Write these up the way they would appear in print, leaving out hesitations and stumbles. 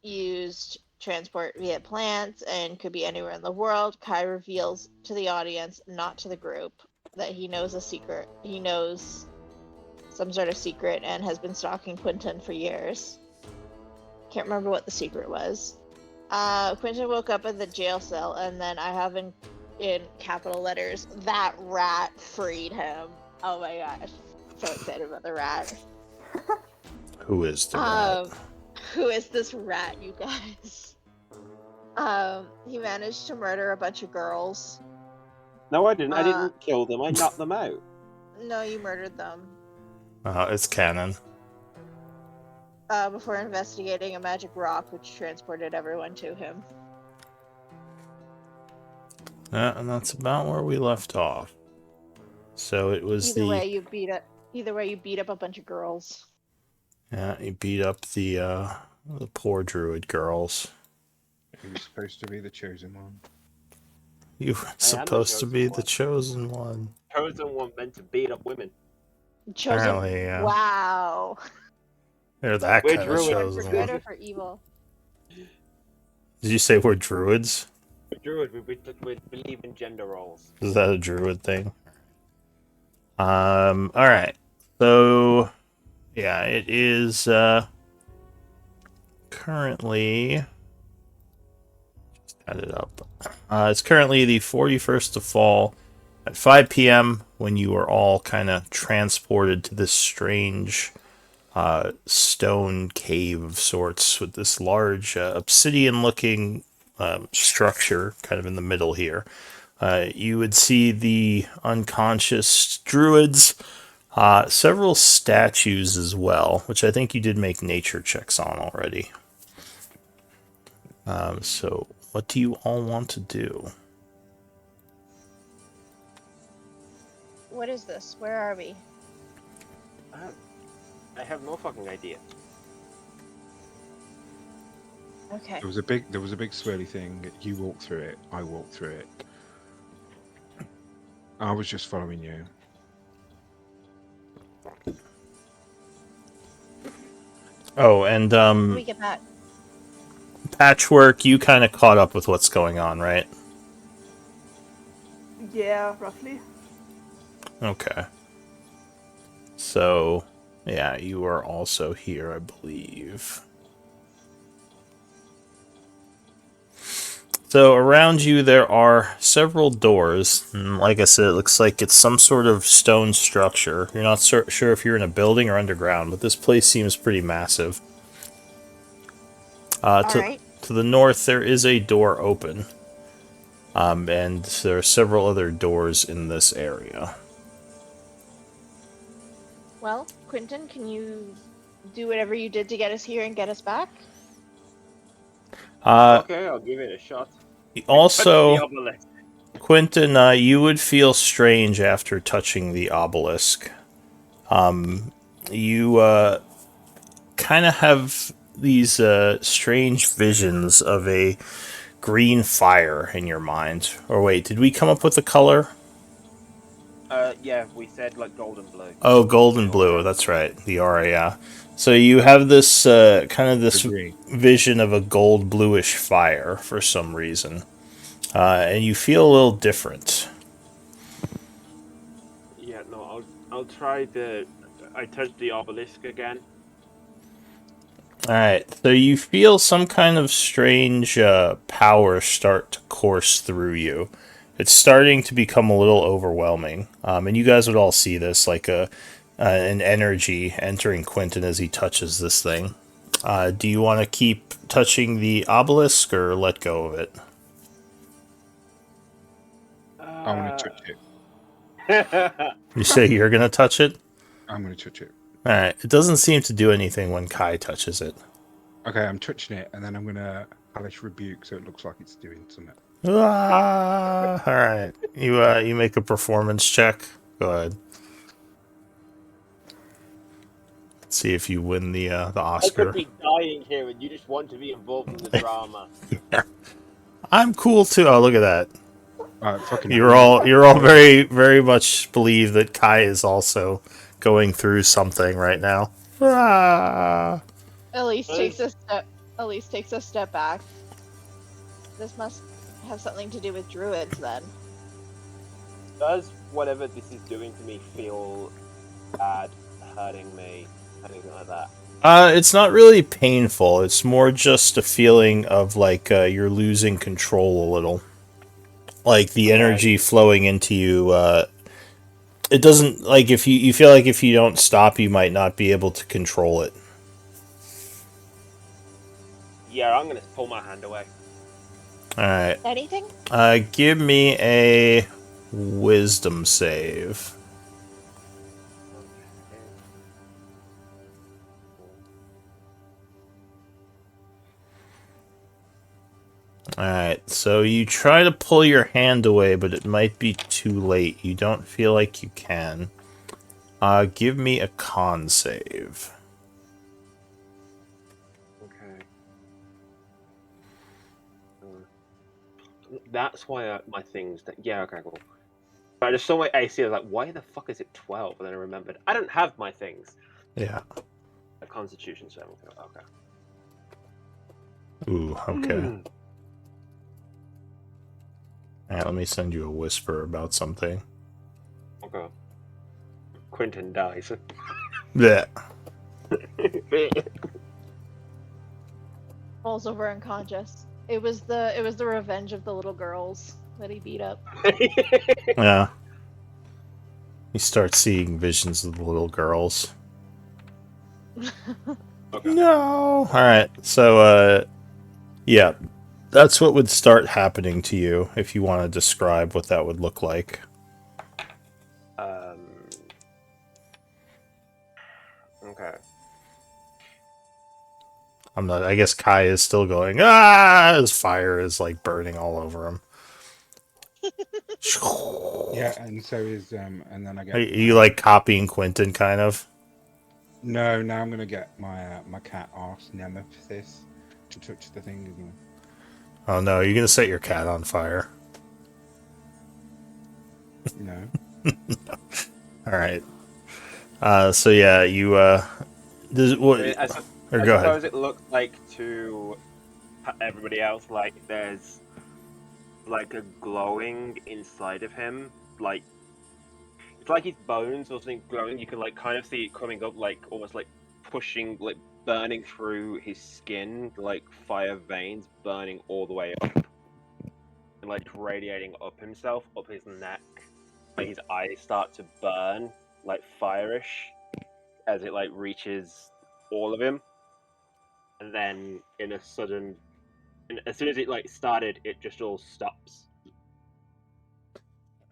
used transport via plants and could be anywhere in the world. Kai reveals to the audience, not to the group, that he knows a secret. He knows some sort of secret and has been stalking Quentin for years. Can't remember what the secret was. Quentin woke up in the jail cell, and then I have in capital letters, that rat freed him. Oh my gosh. So excited about the rat. Who is the rat? Who is this rat, you guys? He managed to murder a bunch of girls. No, I didn't. I didn't kill them. I knocked them out. No, you murdered them. It's canon. Before investigating a magic rock which transported everyone to him. Yeah, and that's about where we left off. So it was Either way, you beat up a bunch of girls. Yeah, you beat up the poor druid girls. He was supposed to be the chosen one. You were supposed to be the chosen one. Chosen one meant to beat up women. Chosen? Apparently, yeah. Wow. They're that We're kind of chosen For good one. or for evil? Did you say we're druids? We're druid. We believe in gender roles. Is that a druid thing? Alright. So, yeah, it is, currently... Just add it up. It's currently the 41st of fall at 5 p.m. when you are all kind of transported to this strange stone cave of sorts with this large obsidian-looking structure kind of in the middle here. You would see the unconscious druids, several statues as well, which I think you did make nature checks on already. So, what do you all want to do? What is this? Where are we? I have no fucking idea. Okay. There was a big swirly thing. You walked through it. I walked through it. I was just following you. Oh, and When we get back. Patchwork, you kind of caught up with what's going on, right? Yeah, roughly. Okay. So, yeah, you are also here, I believe. So around you there are several doors, and like I said, it looks like it's some sort of stone structure. You're not sure if you're in a building or underground, but this place seems pretty massive. To the north there is a door open, and there are several other doors in this area. Well, Quentin, can you do whatever you did to get us here and get us back? Okay, I'll give it a shot. Also, Quentin, you would feel strange after touching the obelisk. You kind of have these strange visions of a green fire in your mind. Or wait, did we come up with the color? Yeah, we said like golden blue. Oh, golden blue, that's right. The aura, yeah. So you have this kind of this vision of a gold bluish fire for some reason. And you feel a little different. Yeah, no, I'll try I touched the obelisk again. Alright, so you feel some kind of strange power start to course through you. It's starting to become a little overwhelming. And you guys would all see this, like an energy entering Quentin as he touches this thing. Do you want to keep touching the obelisk or let go of it? I want to touch it. You say you're going to touch it? I'm going to touch it. Alright, it doesn't seem to do anything when Kai touches it. Okay, I'm touching it, and then I'm going to Hellish Rebuke so it looks like it's doing something. Alright, you make a performance check. Go ahead. Let's see if you win the Oscar. I could be dying here, and you just want to be involved in the drama. Yeah. I'm cool too. Oh, look at that. You're You're all very, very much believe that Kai is also going through something right now. Elise takes a step Elise takes a step back. This must have something to do with druids, then. Does whatever this is doing to me feel bad, hurting me, anything like that? It's not really painful. It's more just a feeling of like you're losing control a little. Like the energy flowing into you. It doesn't like if you feel like if you don't stop, you might not be able to control it. Yeah, I'm gonna pull my hand away. All right. Anything? Give me a wisdom save. Alright, so you try to pull your hand away, but it might be too late. You don't feel like you can. Give me a con save. Okay. That's why my things. Yeah, okay, cool. But I just saw my AC. I was like, why the fuck is it 12? And then I remembered I don't have my things. Yeah. A Constitution 7. Okay. Ooh, okay. Alright, let me send you a whisper about something. Okay. Quentin dies. Yeah. Falls over unconscious. It was the revenge of the little girls that he beat up. Yeah. You start seeing visions of the little girls. Okay. No! Alright, so, yeah. That's what would start happening to you, if you want to describe what that would look like. Okay. I guess Kai is still going, ah! His fire is, like, burning all over him. Yeah, and so is and then I get. Are you, like, copying Quentin, kind of? No, now I'm gonna get my my cat Arse Nemesis to touch the thing again. Oh no, you're gonna set your cat on fire. No. Alright. So yeah, you, what, I go ahead. suppose it looks like to everybody else, like there's like a glowing inside of him, like it's like his bones or something glowing. You can like kind of see it coming up, like almost like pushing, like burning through his skin, like fire veins burning all the way up, and like radiating up himself, up his neck. Like his eyes start to burn, like fire-ish, as it like reaches all of him, and then as soon as it like started, it just all stops.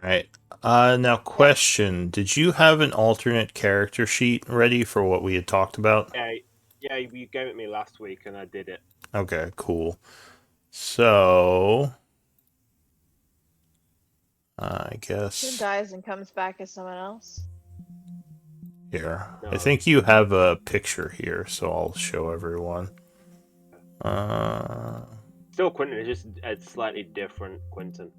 Right. Now question, did you have an alternate character sheet ready for what we had talked about? Yeah, you gave it me last week, and I did it. Okay, cool. So, I guess Who dies and comes back as someone else? here. No. I think you have a picture here, so I'll show everyone. Still Quentin, it's just a slightly different Quentin.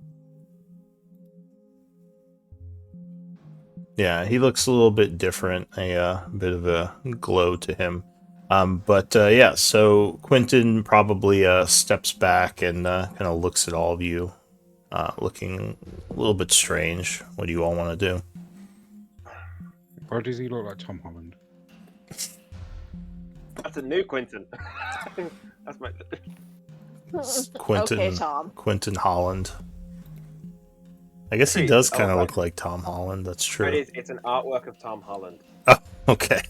Yeah, he looks a little bit different, a bit of a glow to him. But yeah, so Quentin probably steps back and kind of looks at all of you, looking a little bit strange. What do you all want to do? Or does he look like Tom Holland? That's a new Quentin. That's my. Quentin, Okay, Tom. Quentin Holland. I guess he Hey, does kind of oh, look like Tom Holland. That's true. It's an artwork of Tom Holland. Oh, okay.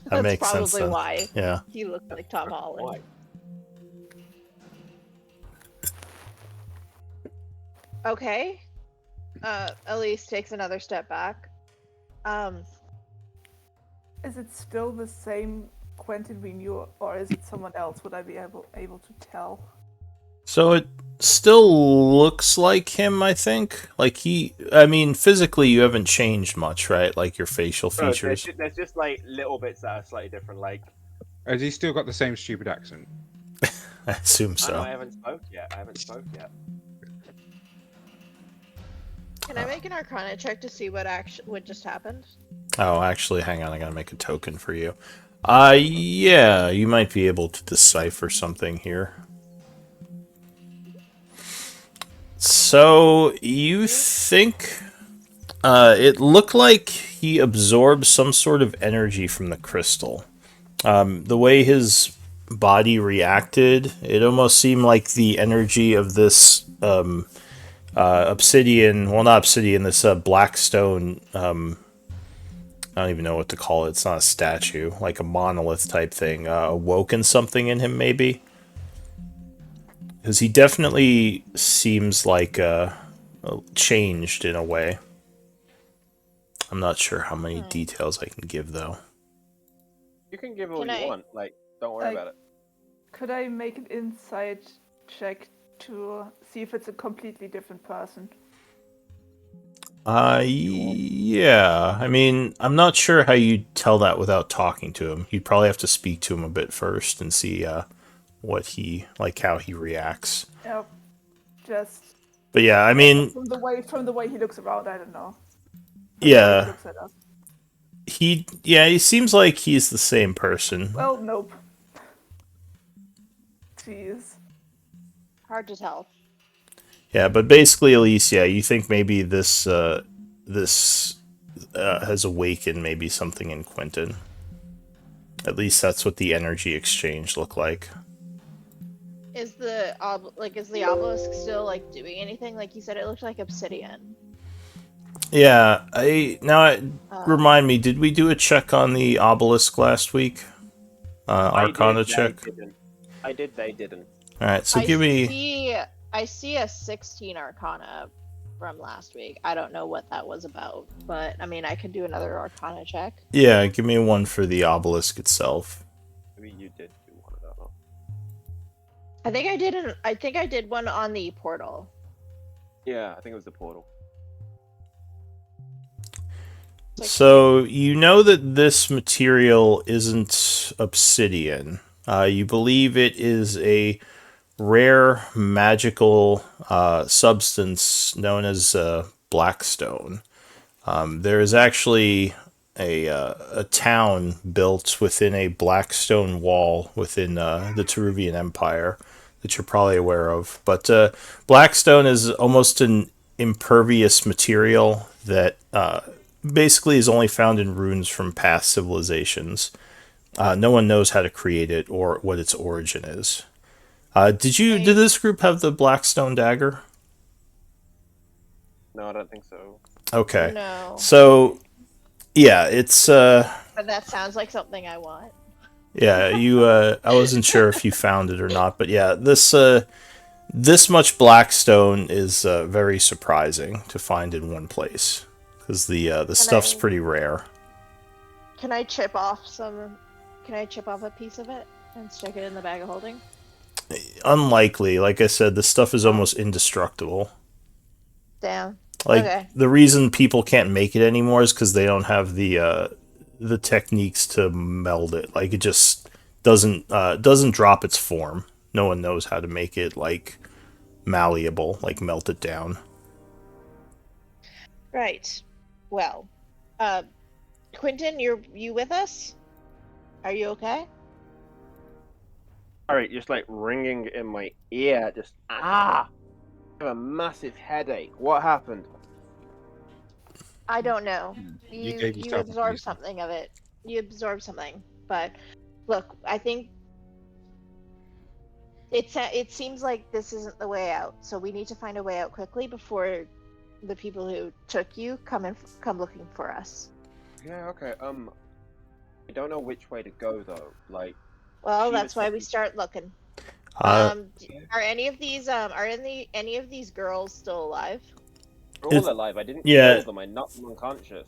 That That's makes probably sense then. why Yeah. he looked like Tom Holland. Why? Okay. Elise takes another step back. Is it still the same Quentin we knew, or is it someone else? Would I be able to tell? So it still looks like him, I think. Like I mean, physically you haven't changed much, right? Like your facial No, features. there's just like little bits that are slightly different. Like Has he still got the same stupid accent? I assume I so. haven't spoke yet. Can I make an Arcana check to see what just happened? Oh, actually, hang on. I gotta make a token for you. Yeah, you might be able to decipher something here. So, you think it looked like he absorbed some sort of energy from the crystal. The way his body reacted, it almost seemed like the energy of this obsidian, well, not obsidian, this black stone, I don't even know what to call it. It's not a statue, like a monolith type thing, awoken something in him, maybe? Because he definitely seems like changed in a way. I'm not sure how many details I can give, though. You can give all Can you I- want. Like, don't worry about it. Could I make an insight check to see if it's a completely different person? Yeah. I mean, I'm not sure how you'd tell that without talking to him. You'd probably have to speak to him a bit first and see what he, like, how he reacts. Yep. Just But yeah, I mean, from the way he looks around, I don't know. From the way he yeah, looks at us. he seems like he's the same person. Well, nope. Jeez. Hard to tell. Yeah, but basically, Elise, yeah, you think maybe this has awakened maybe something in Quentin. At least that's what the energy exchange looked like. Is the obelisk still like doing anything? Like you said, it looked like obsidian. Yeah, remind Um, me, did we do a check on the obelisk last week? Arcana check. I did, they didn't. Alright, so give me... I see a 16 Arcana from last week. I don't know what that was about, but I mean, I could do another Arcana check. Yeah, give me one for the obelisk itself. Maybe you did do one of that. I think I did one on the portal. Yeah, I think it was the portal. So, you know that this material isn't obsidian. You believe it is a rare magical substance known as blackstone. There is actually a town built within a blackstone wall within the Teruvian Empire that you're probably aware of. But blackstone is almost an impervious material that basically is only found in ruins from past civilizations. No one knows how to create it or what its origin is. Did this group have the Blackstone dagger? No, I don't think so. Okay. No. So, yeah, it's But that sounds like something I want. yeah, I wasn't sure if you found it or not, but yeah, this much Blackstone is very surprising to find in one place because the stuff's pretty rare. Can I chip off a piece of it and stick it in the bag of holding? Unlikely. Like I said, this stuff is almost indestructible. Damn. Like Okay. the reason people can't make it anymore is because they don't have the techniques to meld it. Like it just doesn't drop its form. No one knows how to make it like malleable, like melt it down. Right. Well, Quentin, you with us? Are you okay? Alright, just like ringing in my ear, just I have a massive headache. What happened? I don't know. You gave You yourself a absorbed poison. something of it. You absorbed something, but look, I think it seems like this isn't the way out. So we need to find a way out quickly before the people who took you come looking for us. Yeah, okay. I don't know which way to go though. Like, Well, She that's was why we thinking- start looking. Uh, Are any of these any of these girls still alive? they're It's- all alive. I didn't yeah. kill them. I knocked them unconscious.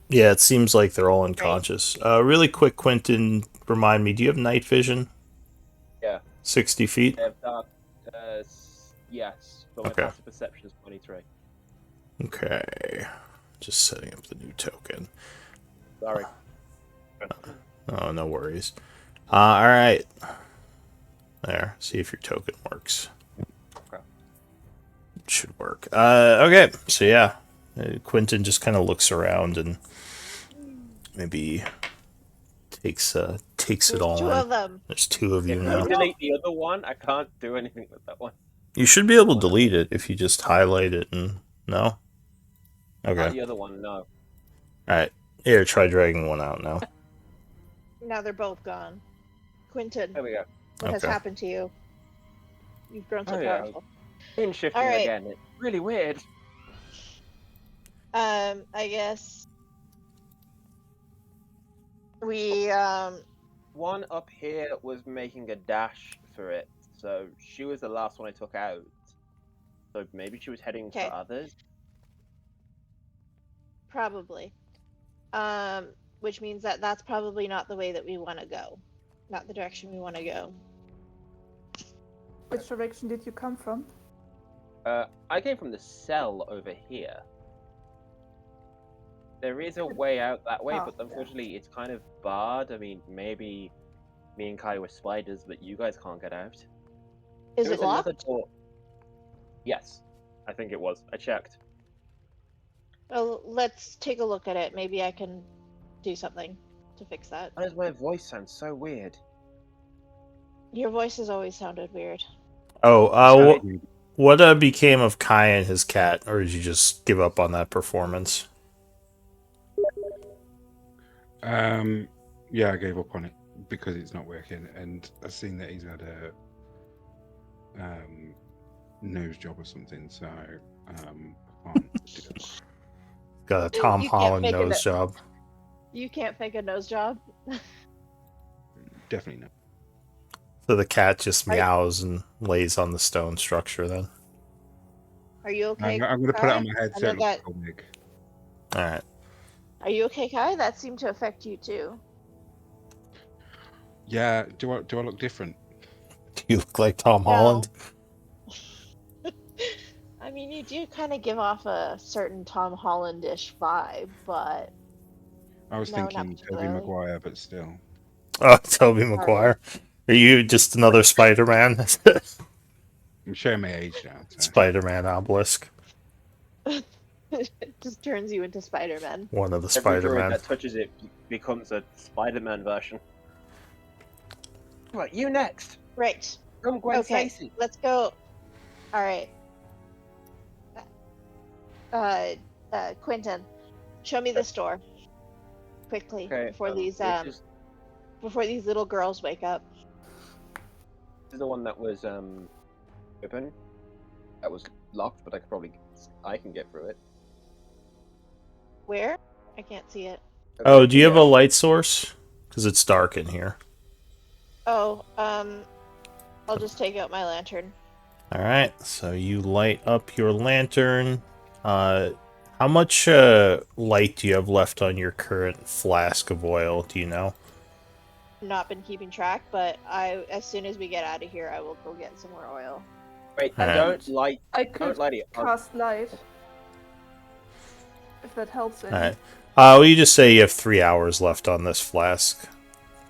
yeah, it seems like they're all unconscious. Really quick, Quentin, remind me, do you have night vision? Yeah. 60 feet? They have dark. Yes, but my Okay. passive perception is 23. Okay. Just setting up the new token. Sorry. Oh, no worries. Alright. There. See if your token works. Okay. It should work. Okay. So, yeah. Quentin just kind of looks around and maybe takes it There's all two in. of them. There's two of you If now. I delete the other one, I can't do anything with that one. You should be able to delete it if you just highlight it and no. Not Okay. the other one, no. All right. Here, try dragging one out now. Now they're both gone. Quentin, There we go. what has Okay. happened to you? You've grown so Oh, yeah. powerful. In shifting All right. again. It's really weird. I guess we One up here was making a dash for it, so she was the last one I took out. So maybe she was heading Okay. for others. probably. Which means that that's probably not the way that we want to go. Not the direction we want to go. Which direction did you come from? I came from the cell over here. There is a way out that way, Oh, but yeah. unfortunately it's kind of barred. I mean, maybe me and Kai were spiders, but you guys can't get out. Is There it is another locked? door. Yes, I think it was. I checked. Well, let's take a look at it. Maybe I can do something to fix that. Why does my voice sound so weird? Your voice has always sounded weird. Oh, Sorry. what became of Kai and his cat, or did you just give up on that performance? Yeah, I gave up on it because it's not working, and I've seen that he's had a nose job or something, so I can't do that. Got a Tom You can't Holland make it nose a- job. You can't fake a nose job. Definitely not. So the cat just Are- meows and lays on the stone structure then. Are you okay? I'm going to put it on Kai? my head I so know it that. looks so big. Alright. Are you okay, Kai? That seemed to affect you too. Yeah, do I look different? Do you look like Tom No. Holland? I mean, you do kind of give off a certain Tom Holland-ish vibe, but I was No, not thinking Tobey particularly. Maguire, but still. Oh, Tobey Maguire. Are you just another Spider-Man? I'm showing my age now. So. Spider-Man obelisk. it just turns you into Spider-Man. One of the Every droid Spider-Man. that touches it becomes a Spider-Man version. Right, you next. Right. Come, Gwen Okay. Stacy. Let's go. All right. Quentin, show me this door quickly Okay. before these This little girls wake up. is the one that was open. That was locked, but I can get through it. Where? I can't see it. Oh, do you have a Yeah. light source? Because it's dark in here. Oh, I'll just take out my lantern. Alright, so you light up your lantern. How much light do you have left on your current flask of oil? Do you know? Not been keeping track, but as soon as we get out of here, I will go get some more oil. Wait, Alright. don't light. I Don't could light it. cast light. If that helps any. Alright. Well, you just say you have 3 hours left on this flask.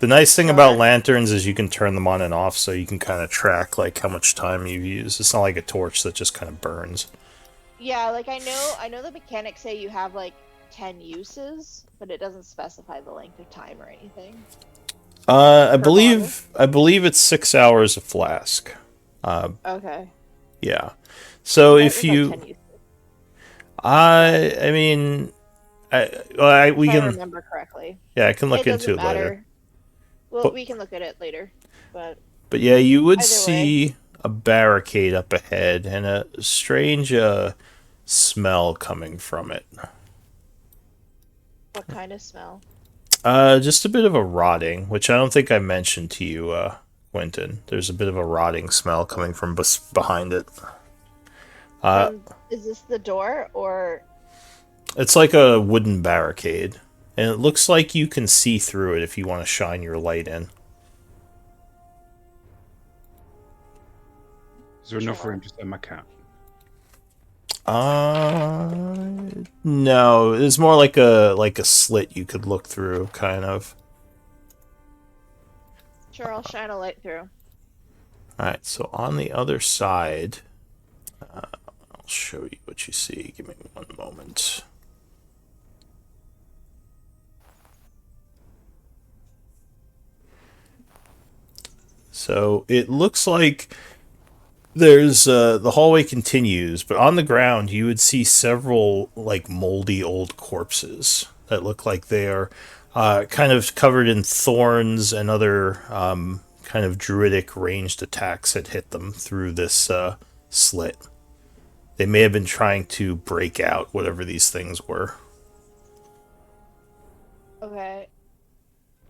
The nice thing about Alright. lanterns is you can turn them on and off, so you can kind of track like how much time you've used. It's not like a torch that just kind of burns. Yeah, like I know the mechanics say you have like 10 uses, but it doesn't specify the length of time or anything. I believe it's 6 hours a flask. Okay. Yeah. So That if was, like, you, 10 uses, I mean, we if I can, remember correctly. yeah, I can look It into it doesn't later. matter. Well, But- we can look at it later, but But yeah, you would Either see a barricade up ahead and a strange smell coming from it. what kind of smell? Just a bit of a rotting, which I don't think I mentioned to you, Quentin. There's a bit of a rotting smell coming from behind it. Is this the door or? It's like a wooden barricade, and it looks like you can see through it if you want to shine your light in. Is there enough room to send my cat? No, it's more like a slit you could look through, kind of. Sure, I'll shine a light through. Alright, so on the other side, I'll show you what you see. Give me one moment. So it looks like there's the hallway continues, but on the ground you would see several like moldy old corpses that look like they are kind of covered in thorns and other kind of druidic ranged attacks that hit them through this slit. They may have been trying to break out whatever these things were. Okay.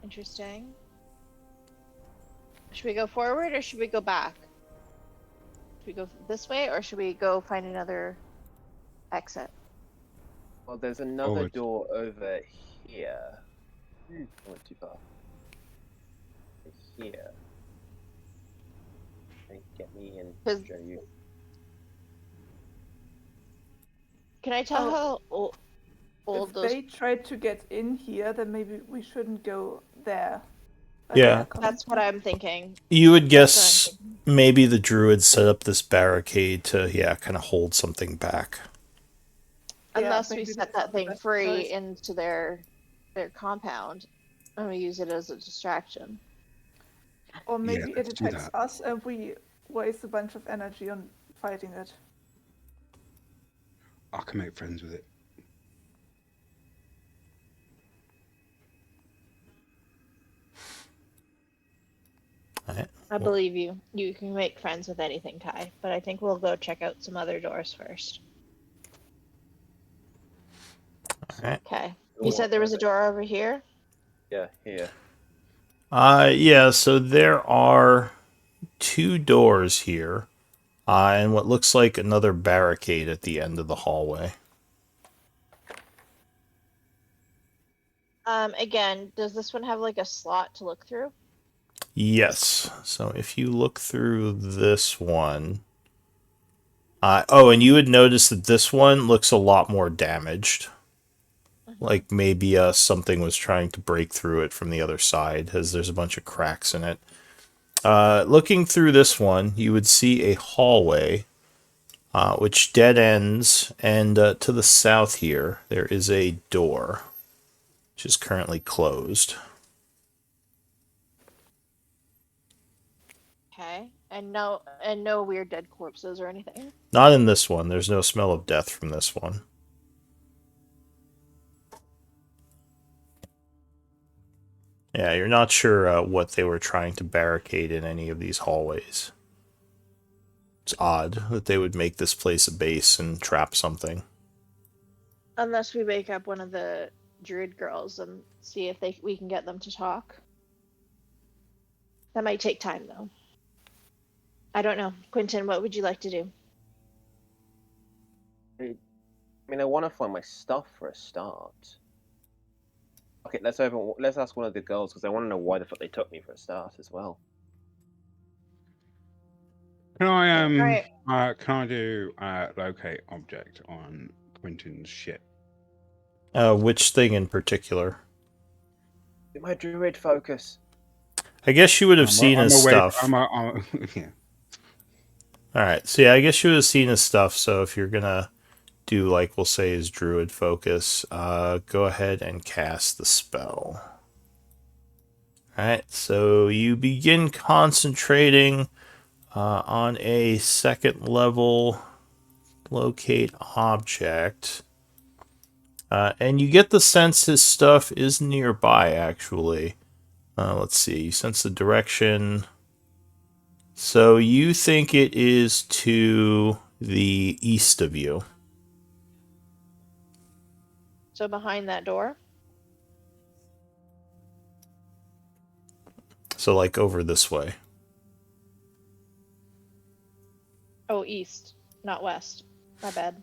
Interesting. Should we go forward or should we go back? Should we go this way or should we go find another exit? Well, there's another Forward. door over here. I went too far. Here. Hey, get me and 'Cause- show you. Can I tell Oh. how old If those? they tried to get in here, then maybe we shouldn't go there. Yeah. they're coming That's what I'm thinking. You would That's guess what I'm thinking. maybe the druids set up this barricade to, kind of hold something back. Yeah, Unless we maybe set that's that the thing best free choice. into their compound and we use it as a distraction. Or maybe it let's do attacks that. us and we waste a bunch of energy on fighting it. I can make friends with it. Alright. I believe you. You can make friends with anything, Kai. But I think we'll go check out some other doors first. Alright. Okay. You said there was a door over here? Yeah, here. Yeah, so there are 2 doors here, and what looks like another barricade at the end of the hallway. Again, does this one have like a slot to look through? Yes, so if you look through this one... oh, and you would notice that this one looks a lot more damaged. Like maybe something was trying to break through it from the other side, as there's a bunch of cracks in it. Looking through this one, you would see a hallway, which dead ends, and to the south here, there is a door, which is currently closed. Okay. And no weird dead corpses or anything. Not in this one. There's no smell of death from this one. Yeah, you're not sure what they were trying to barricade in any of these hallways. It's odd that they would make this place a base and trap something. Unless we wake up one of the druid girls and see if we can get them to talk. That might take time though. I don't know. Quentin, what would you like to do? I mean, I want to find my stuff for a start. Okay, let's ask one of the girls because I want to know why the fuck they took me for a start as well. Can I Right. can I do locate object on Quentin's ship? Which thing in particular? My druid focus. I guess you would have seen his away, stuff. yeah. Alright, so yeah, I guess you would have seen his stuff, so if you're gonna do, like, we'll say his druid focus, go ahead and cast the spell. Alright, so you begin concentrating on a 2nd level locate object. And you get the sense his stuff is nearby, actually. Let's see, you sense the direction. So you think it is to the east of you. So behind that door? So, like, over this way. Oh, east, not west. My bad.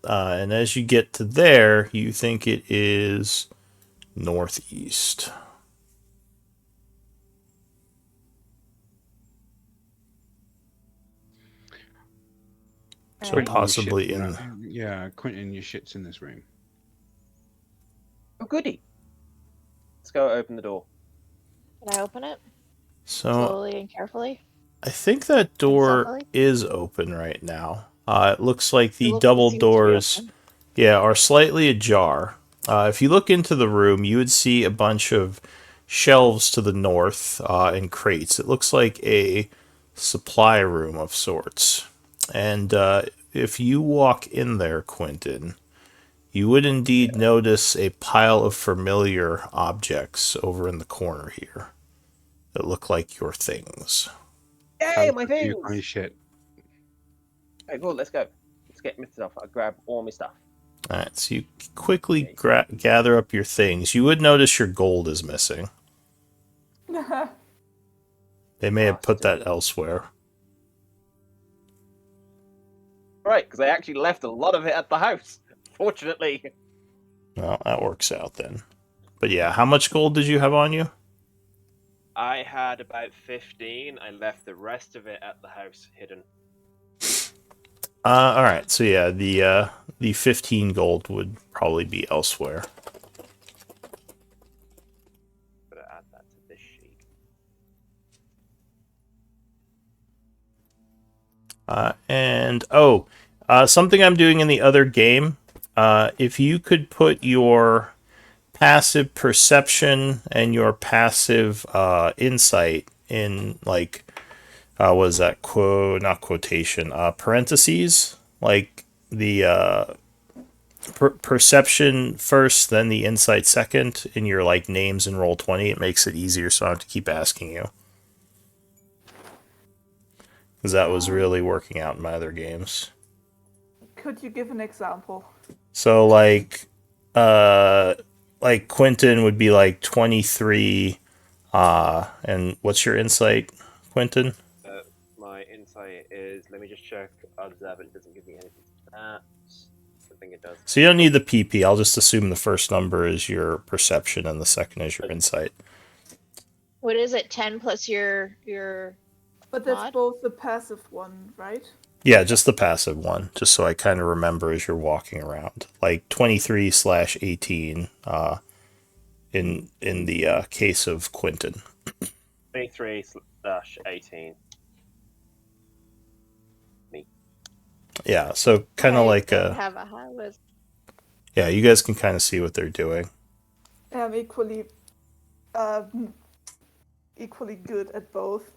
And as you get to there, you think it is northeast. So Alright. possibly Your in... shit- yeah, Quentin, your shit's in this room. Oh, goody. Let's go open the door. Can I open it So slowly and carefully? I think that door Stealthily? is open right now. It looks like the It double seems to be doors, open. yeah, are slightly ajar. If you look into the room, you would see a bunch of shelves to the north and crates. It looks like a supply room of sorts. And if you walk in there, Quentin, you would indeed notice a pile of familiar objects over in the corner here that look like your things. Yay, my You things! funny shit. Hey, cool, let's go. Let's get my stuff. I grab all my stuff. Alright, so you quickly gather up your things. You would notice your gold is missing. They may have put that elsewhere. Right, because I actually left a lot of it at the house. Fortunately. Well, that works out then. But yeah, how much gold did you have on you? I had about 15. I left the rest of it at the house hidden. Alright, so yeah, the 15 gold would probably be elsewhere. But I add that to this sheet. Something I'm doing in the other game, if you could put your passive perception and your passive insight in, like, what is that? Not quotation, parentheses, like the perception first, then the insight second in your, like, names in Roll20. It makes it easier so I don't have to keep asking you. Because that was really working out in my other games. Could you give an example? So, like Quentin would be like 23, and what's your insight, Quentin? My insight is, let me just check. Observant doesn't give me anything to that. I think it does. So you don't need the PP. I'll just assume the first number is your perception and the second is your insight. What is it? 10 plus your But that's Mod? both the passive one, right? Yeah, just the passive one, just so I kind of remember as you're walking around. Like 23/18 in the case of Quentin. 23/18. Yeah, so kind of I like don't have a high with. yeah, you guys can kind of see what they're doing. I'm equally good at both.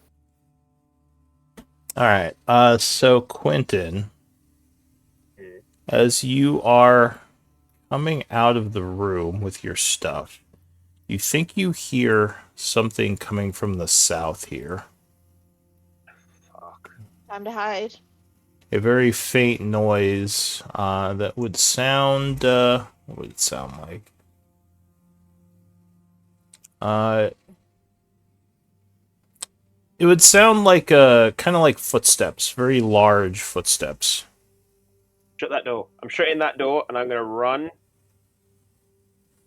All right. So Quentin, as you are coming out of the room with your stuff, you think you hear something coming from the south here. Fuck. Time to hide. A very faint noise that would sound. What would it sound like? It would sound like kind of like footsteps, very large footsteps. Shut that door. I'm shutting that door and I'm gonna run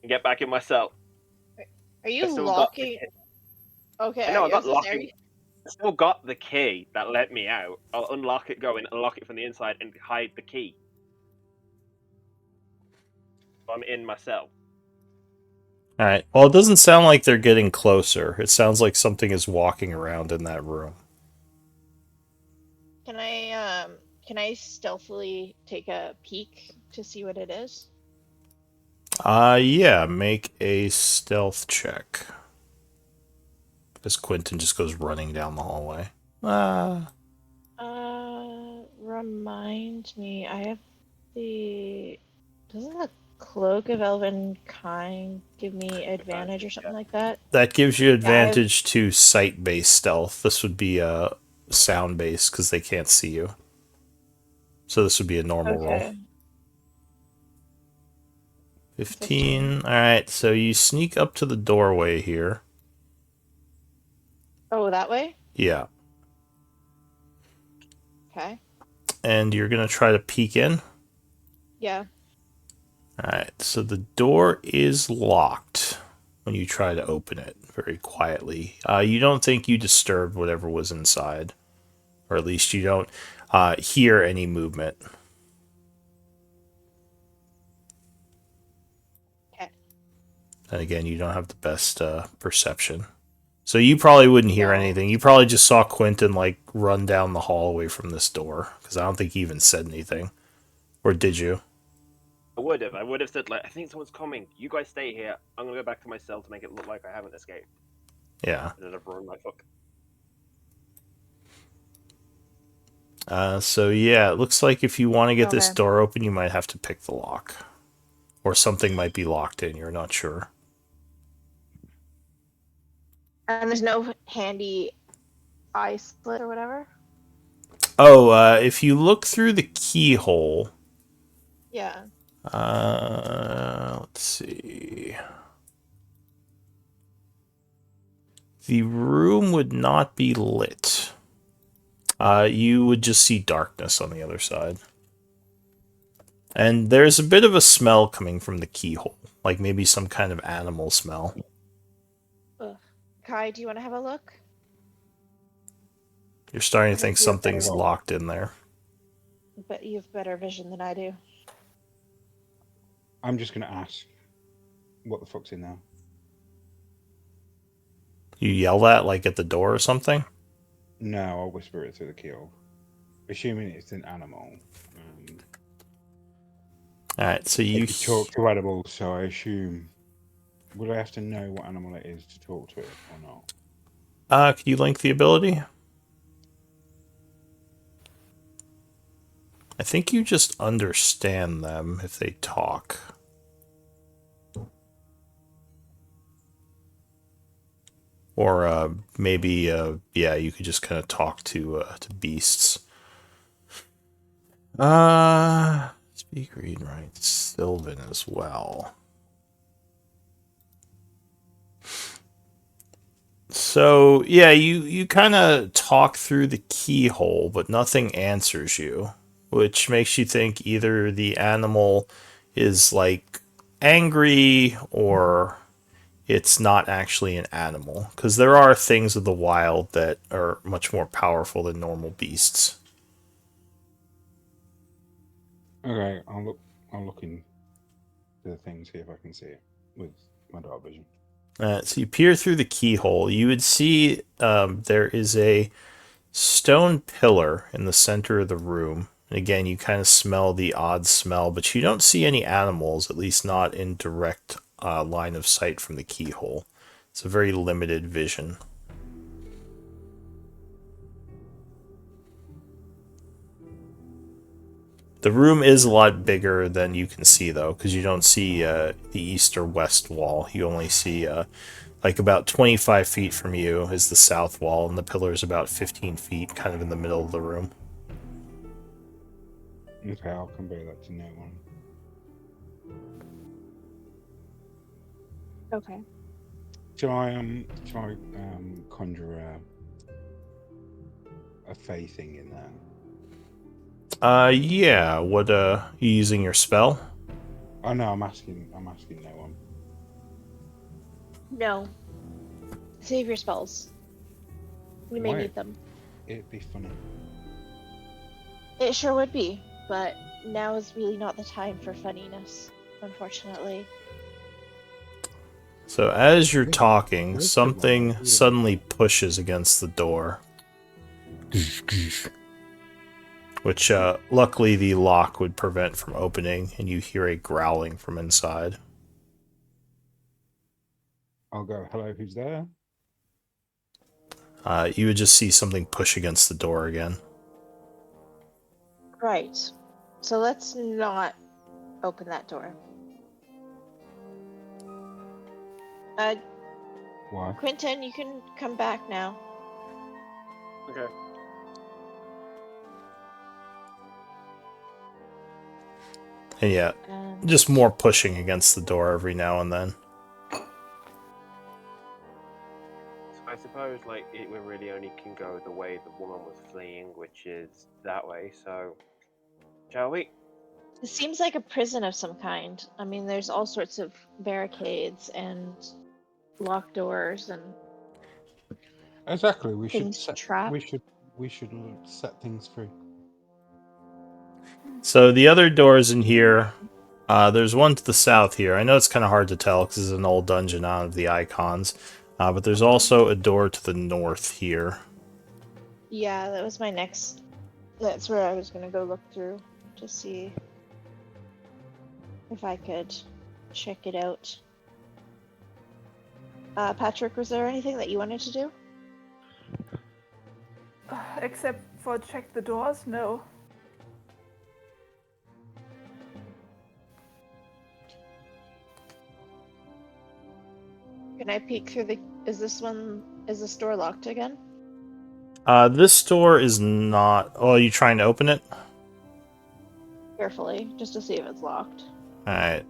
and get back in my cell. Are you I still got the locking? key. Okay. No, I I'm not was gonna say, locking. I still got the key that let me out. I'll unlock it, go in, unlock it from the inside, and hide the key. I'm in my cell. All right. Well, it doesn't sound like they're getting closer. It sounds like something is walking around in that room. Can I stealthily take a peek to see what it is? Yeah. Make a stealth check. As Quentin just goes running down the hallway. Remind me. I have the. Doesn't the Cloak of Elven Kind give me advantage or something like that? That gives you advantage to sight-based stealth. This would be sound-based because they can't see you. So this would be a normal roll. 15. Alright, so you sneak up to the doorway here. Oh, that way? Yeah. Okay. And you're going to try to peek in? Yeah. Alright, so the door is locked when you try to open it very quietly. You don't think you disturbed whatever was inside. Or at least you don't hear any movement. Okay. And again, you don't have the best perception. So you probably wouldn't hear anything. You probably just saw Quentin, like, run down the hallway from this door. Because I don't think he even said anything. Or did you? I would have. I would have said like, I think someone's coming. You guys stay here. I'm gonna go back to my cell to make it look like I haven't escaped. Yeah. Instead of ruin my fuck. So yeah, it looks like if you want to get this Okay. door open, you might have to pick the lock. Or something might be locked in, you're not sure. And there's no handy eye slit or whatever. Oh, if you look through the keyhole, Yeah. let's see. The room would not be lit. You would just see darkness on the other side. And there's a bit of a smell coming from the keyhole, like maybe some kind of animal smell. Ugh. Kai, do you want to have a look? You're starting to I think think you have something's better- locked in there. But you have better vision than I do. I'm just going to ask, what the fuck's in there? You yell that like at the door or something? No, I'll whisper it through the keyhole. Assuming it's an animal. Alright, so you... You talk to animals, so I assume... Would I have to know what animal it is to talk to it or not? Can you link the ability? I think you just understand them if they talk. Or maybe, yeah, you could just kind of talk to beasts. Speak, read, write, Sylvan as well. So, yeah, you kind of talk through the keyhole, but nothing answers you, which makes you think either the animal is, like, angry or it's not actually an animal. Because there are things of the wild that are much more powerful than normal beasts. Okay, I'll look into the thing, see if I can see it with my dark vision. So you peer through the keyhole. You would see there is a stone pillar in the center of the room. And again, you kind of smell the odd smell, but you don't see any animals, at least not in direct line of sight from the keyhole. It's a very limited vision. The room is a lot bigger than you can see, though, because you don't see the east or west wall. You only see, like, about 25 feet from you is the south wall, and the pillar is about 15 feet, kind of in the middle of the room. Okay, I'll convey that to no one. Okay. Shall I conjure a fey thing in there? Yeah, what, you using your spell? Oh no, I'm asking no one. No. Save your spells. We may Why? need them. It'd be funny. It sure would be, but now is really not the time for funniness, unfortunately. So as you're Where's- talking, where's the something one? suddenly pushes against the door. Which, luckily the lock would prevent from opening, and you hear a growling from inside. I'll go, hello, who's there? You would just see something push against the door again. Right. So let's not open that door. Why? Quentin, you can come back now. Okay. And yeah, just more pushing against the door every now and then. So I suppose, like, we really only can go the way the woman was fleeing, which is that way, so... Shall we? It seems like a prison of some kind. I mean, there's all sorts of barricades and locked doors and Exactly. We should things set. trapped. We should set things free. So the other doors in here, there's one to the south here. I know it's kind of hard to tell because it's an old dungeon out of the icons. But there's also a door to the north here. Yeah, that was my next. That's where I was gonna go look through to see. if I could check it out. Patrick, was there anything that you wanted to do? Except for check the doors? No. Can I peek through the... Is this door locked again? This door is not... Oh, are you trying to open it? Carefully, just to see if it's locked. Alright.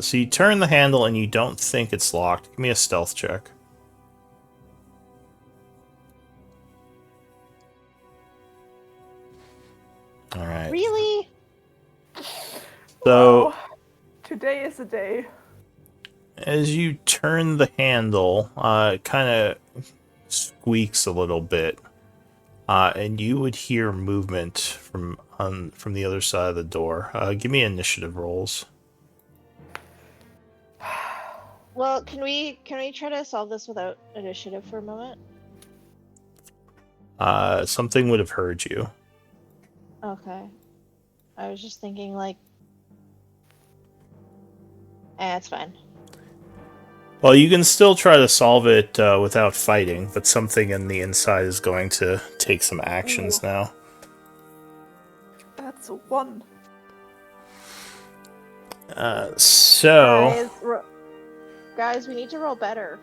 So you turn the handle and you don't think it's locked. Give me a stealth check. Alright. Really? So... Wow. Today is the day. As you turn the handle, it kind of squeaks a little bit, and you would hear movement from the other side of the door. Give me initiative rolls. Well, can we try to solve this without initiative for a moment? Something would have heard you. Okay. I was just thinking, like... it's fine. Well, you can still try to solve it without fighting, but something in the inside is going to take some actions now. That's a 1. So... Guys, we need to roll better.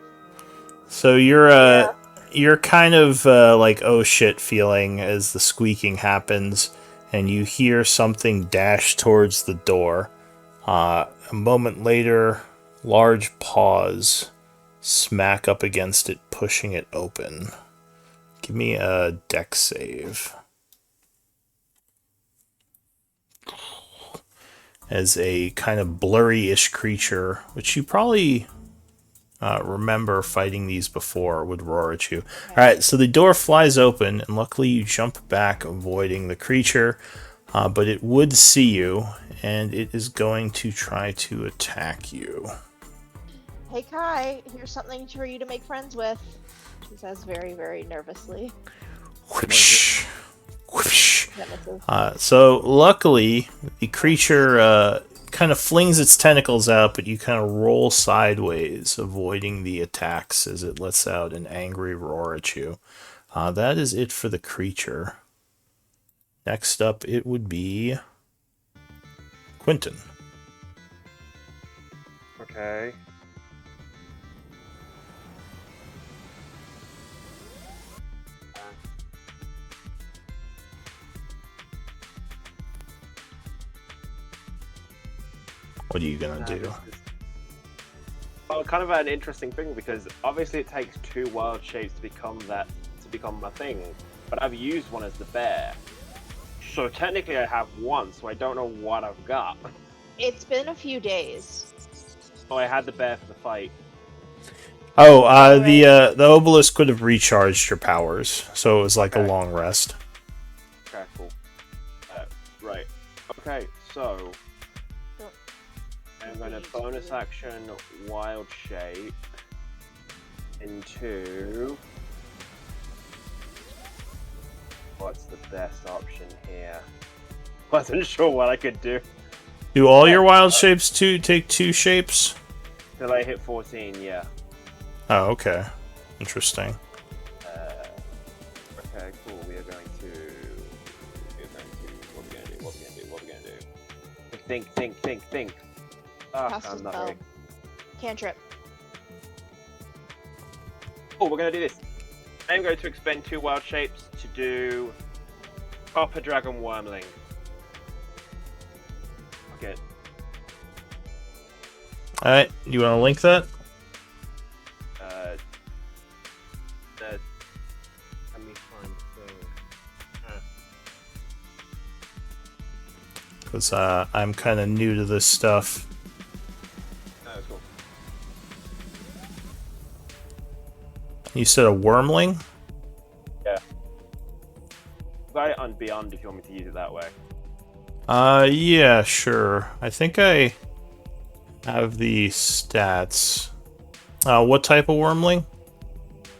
So you're kind of like oh shit feeling as the squeaking happens, and you hear something dash towards the door. A moment later, large paws smack up against it, pushing it open. Give me a dex save. As a kind of blurry-ish creature, which you probably remember fighting these before, would roar at you. Alright, so the door flies open, and luckily you jump back, avoiding the creature, but it would see you, and it is going to try to attack you. Hey Kai, here's something for you to make friends with. She says very, very nervously. Whoosh, whoosh. Nemesis. So luckily, the creature kind of flings its tentacles out, but you kind of roll sideways, avoiding the attacks as it lets out an angry roar at you. That is it for the creature. Next up, it would be Quentin. Okay. What are you gonna do? Well, kind of an interesting thing, because obviously it takes 2 wild shapes to become a thing, but I've used one as the bear. So technically I have one, so I don't know what I've got. It's been a few days. Oh, I had the bear for the fight. Oh, the obelisk could have recharged your powers, so it was like a long rest. Okay, cool. Right. Okay, so I'm going to bonus action wild shape into... What's the best option here? Wasn't sure what I could do. Do all your wild shapes take 2 shapes? Till I hit 14, yeah. Oh, okay. Interesting. Okay, cool. What are we going to do? Think. Ah, Cast a I'm not spell. ready. Cantrip. Oh, we're going to do this. I'm going to expend 2 wild shapes to do Copper Dragon Wormling. Okay. Alright, you want to link that? Let me find the thing. Because I'm kind of new to this stuff. That's cool. You said a wormling? Yeah. Got it on Beyond if you want me to use it that way. Yeah, sure. I think I have the stats. What type of wormling?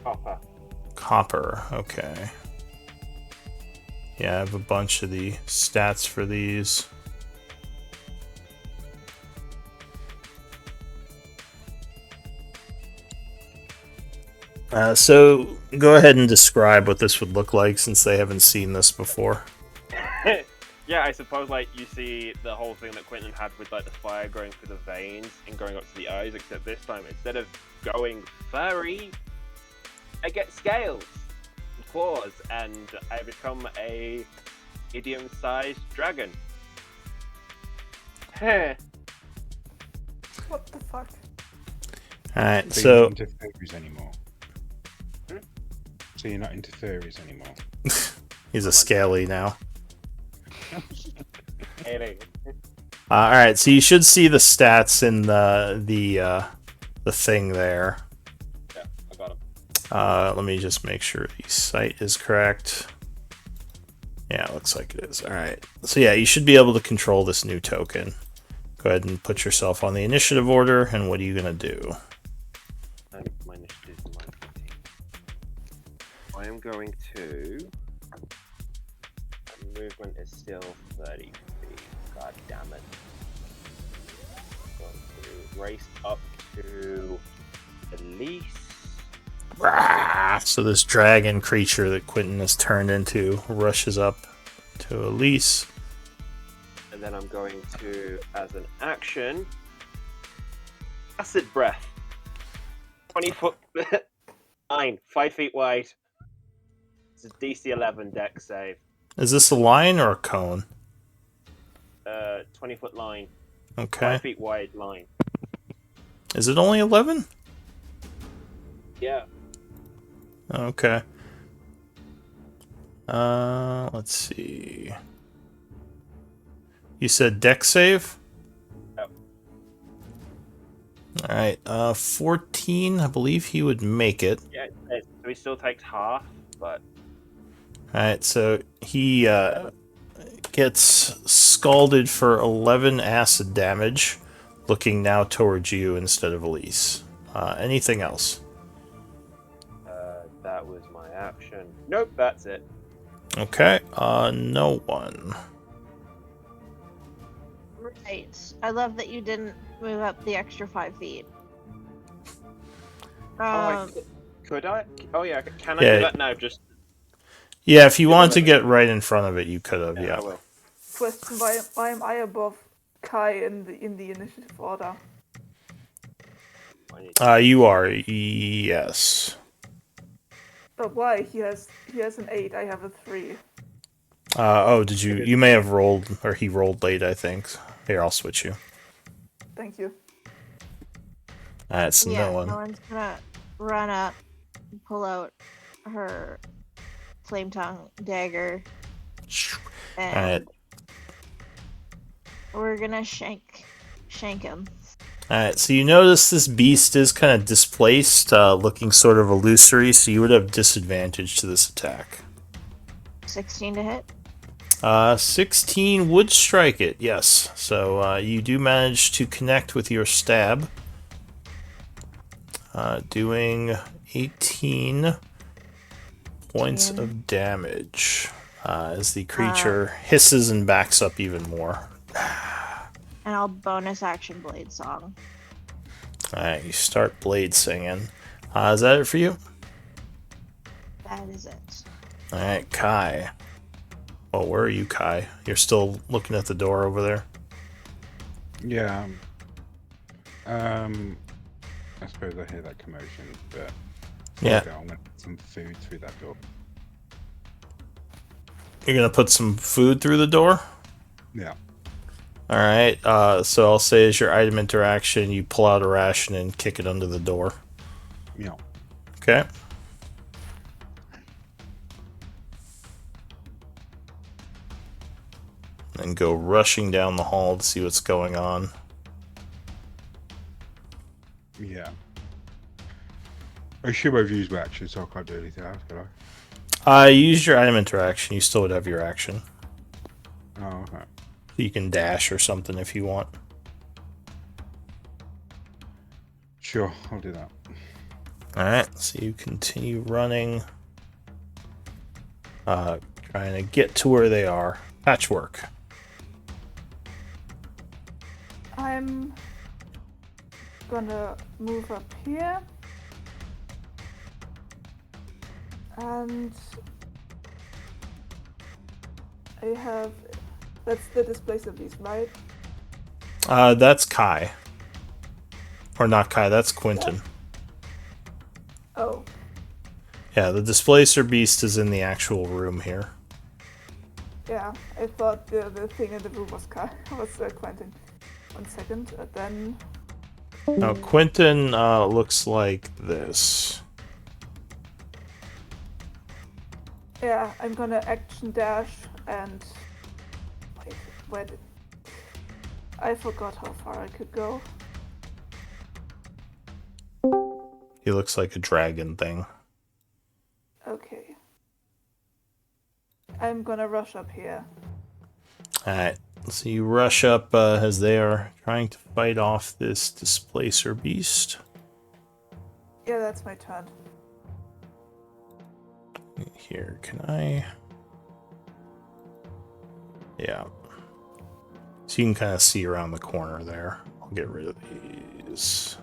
Copper. Copper, okay. Yeah, I have a bunch of the stats for these. So go ahead and describe what this would look like since they haven't seen this before. Yeah, I suppose like you see the whole thing that Quentin had with like the fire going through the veins and going up to the eyes, except this time instead of going furry, I get scales and claws, and I become a medium-sized dragon. Heh. What the fuck? Alright, So so you're not into furries anymore. Hmm? So you're not into furries anymore. he's a scaly now. Hey, Alright, so you should see the stats in the thing there. yeah, I got him. Let me just make sure the site is correct. Yeah, it looks like it is. Alright. So yeah, you should be able to control this new token. Go ahead and put yourself on the initiative order, and what are you going to do? And my initiative is -14. I am going to. My movement is still 30 feet. God damn it. I'm going to race up to Elise. Rah! So this dragon creature that Quentin has turned into rushes up to Elise. And then I'm going to, as an action, acid breath. 20-foot line, 5 feet wide. It's a DC 11 deck save. Is this a line or a cone? 20-foot line, Okay. 5 feet wide line. Is it only 11? Yeah. Okay. Let's see. You said deck save? Yep. Alright, 14, I believe he would make it. Yeah, so he still takes half, but Alright, so he gets scalded for 11 acid damage, looking now towards you instead of Elise. Anything else? that was my action. Nope, that's it. Okay, no one. Right. I love that you didn't move up the extra 5 feet. Could I? Oh yeah, can I Yeah. do that now? Just Yeah, if you wanted to get right in front of it, you could have, I yeah. will. Question: why am I above Kai in the initiative order? I need You are, yes. But why? He has an 8. I have a 3. Oh, did you? You may have rolled, or he rolled late, I think. Here, I'll switch you. Thank you. That's Yeah, no one. no one's gonna run up, pull out her flame tongue dagger, and Alright, we're gonna shank him. alright. So you notice this beast is kind of displaced, looking sort of illusory. So you would have disadvantage to this attack. 16 to hit. 16 would strike it, yes. So you do manage to connect with your stab, doing 18 points of damage as the creature hisses and backs up even more. And I'll bonus action blade song. Alright, you start blade singing. Is that it for you? That is it. Alright, Kai. Oh, where are you, Kai? You're still looking at the door over there? Yeah. I suppose I hear that commotion, but Yeah. okay, I'm gonna put some food through that door. You're gonna put some food through the door? Yeah. Alright, so I'll say as your item interaction, you pull out a ration and kick it under the door. Yeah. Okay. And go rushing down the hall to see what's going on. Yeah. I should have used my action, so I can't do anything else, could I? You used your item interaction, you still would have your action. Oh, okay. You can dash or something if you want. Sure, I'll do that. Alright, so you continue running. Trying to get to where they are. Patchwork. I'm gonna move up here. And I have. That's the displacer beast, right? That's Kai. Or not Kai, that's Quentin. Oh, Yeah, the displacer beast is in the actual room here. yeah. I thought the thing in the room was Quentin. 1 second. Then. Now, Quentin looks like this. Yeah, I'm gonna action dash and. Wait, where did. I forgot how far I could go. He looks like a dragon thing. Okay. I'm gonna rush up here. Alright, so you rush up as they are trying to fight off this displacer beast. Yeah, that's my turn. Here, can I... Yeah. So you can kind of see around the corner there. I'll get rid of these.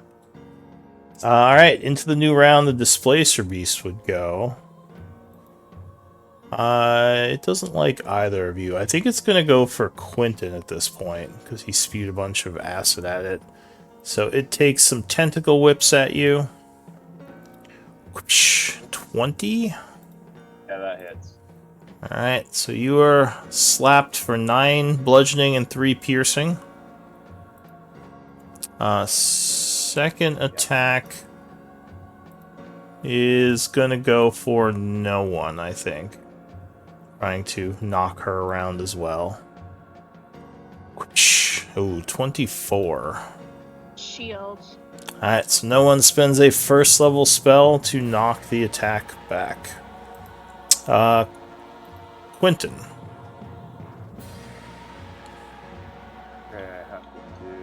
Alright, into the new round, the displacer beast would go. It doesn't like either of you. I think it's going to go for Quentin at this point, because he spewed a bunch of acid at it. So it takes some tentacle whips at you. 20? Yeah, that hits. Alright, so you are slapped for 9 bludgeoning and 3 piercing. Second attack is gonna go for no one, I think. Trying to knock her around as well. Oh, 24. Shield. Alright, so no one spends a first level spell to knock the attack back. Quentin. Okay, I have to do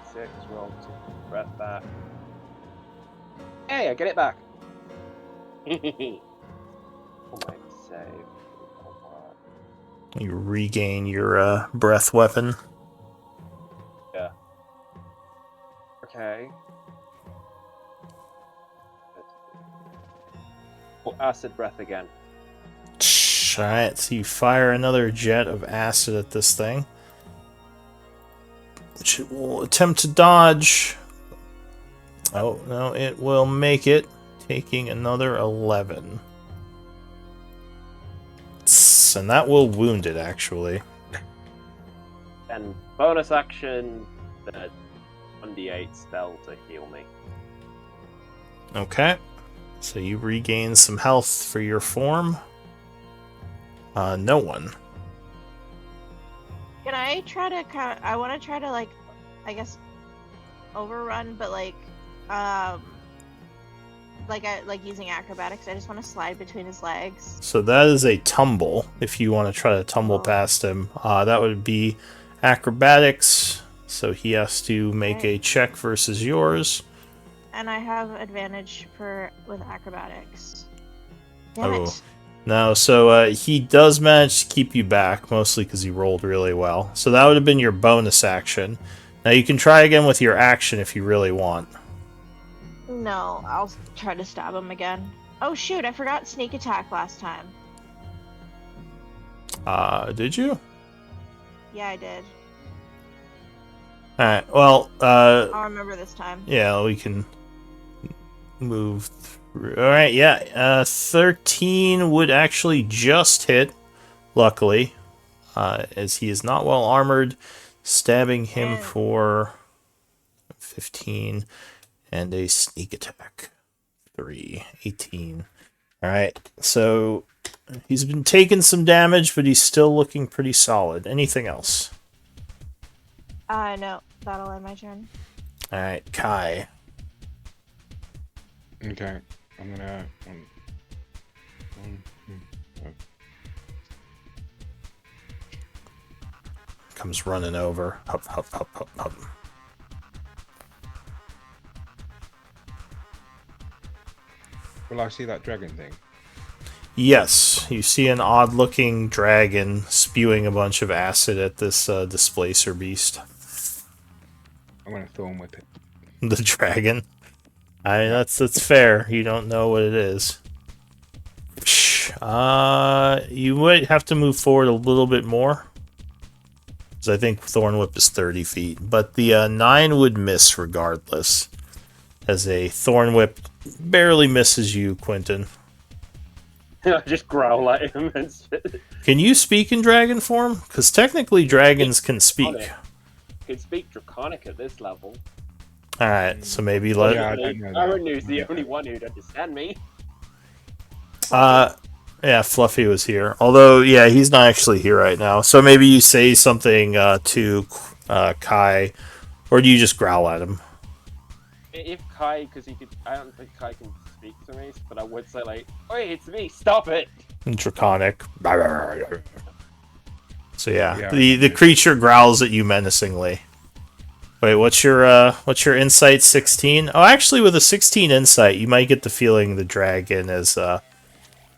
D6 roll to breath back. Hey, I get it back! Oh my save. You regain your breath weapon. Yeah. Okay. Oh, acid breath again. Alright, so you fire another jet of acid at this thing, which it will attempt to dodge. Oh, no, it will make it, taking another 11. And that will wound it, actually. And bonus action, the 1d8 spell to heal me. Okay, so you regain some health for your form. No one. Can I try to I want to try to, like, I guess, overrun, but like using acrobatics. I just want to slide between his legs. So that is a tumble, if you want to try to tumble past him. That would be acrobatics, so he has to make a check versus yours. And I have advantage with acrobatics. Damn it. No, so he does manage to keep you back, mostly because he rolled really well. So that would have been your bonus action. Now you can try again with your action if you really want. No, I'll try to stab him again. Oh shoot, I forgot sneak attack last time. Did you? Yeah, I did. Alright, well, I'll remember this time. yeah, we can move through. Alright, yeah, 13 would actually just hit, luckily, as he is not well armored, stabbing him for 15, and a sneak attack, 3, 18. Alright, so he's been taking some damage, but he's still looking pretty solid. Anything else? No, that'll end my turn. Alright, Kai. Okay, I'm gonna. Comes running over. Hup, hup, hup, hup, hup. Will I see that dragon thing? Yes, you see an odd-looking dragon spewing a bunch of acid at this displacer beast. I'm gonna thorn with it. The dragon. I mean, that's fair. You don't know what it is. You might have to move forward a little bit more. Because I think Thorn Whip is 30 feet. But the 9 would miss regardless. As a Thorn Whip barely misses you, Quentin. I just growl at him and shit. Can you speak in dragon form? Because technically dragons can speak. I can speak Draconic at this level. Alright, so maybe let... Yeah, I don't know that. Arunu's the only one who'd understand me. Yeah, Fluffy was here. Although, yeah, he's not actually here right now. So maybe you say something to Kai, or do you just growl at him? If Kai, because he could, I don't think Kai can speak to me, but I would say like, "Oi, it's me! Stop it!" In Draconic. So Yeah. the creature growls at you menacingly. Wait, what's your insight? 16? Oh, actually, with a 16 insight, you might get the feeling the dragon is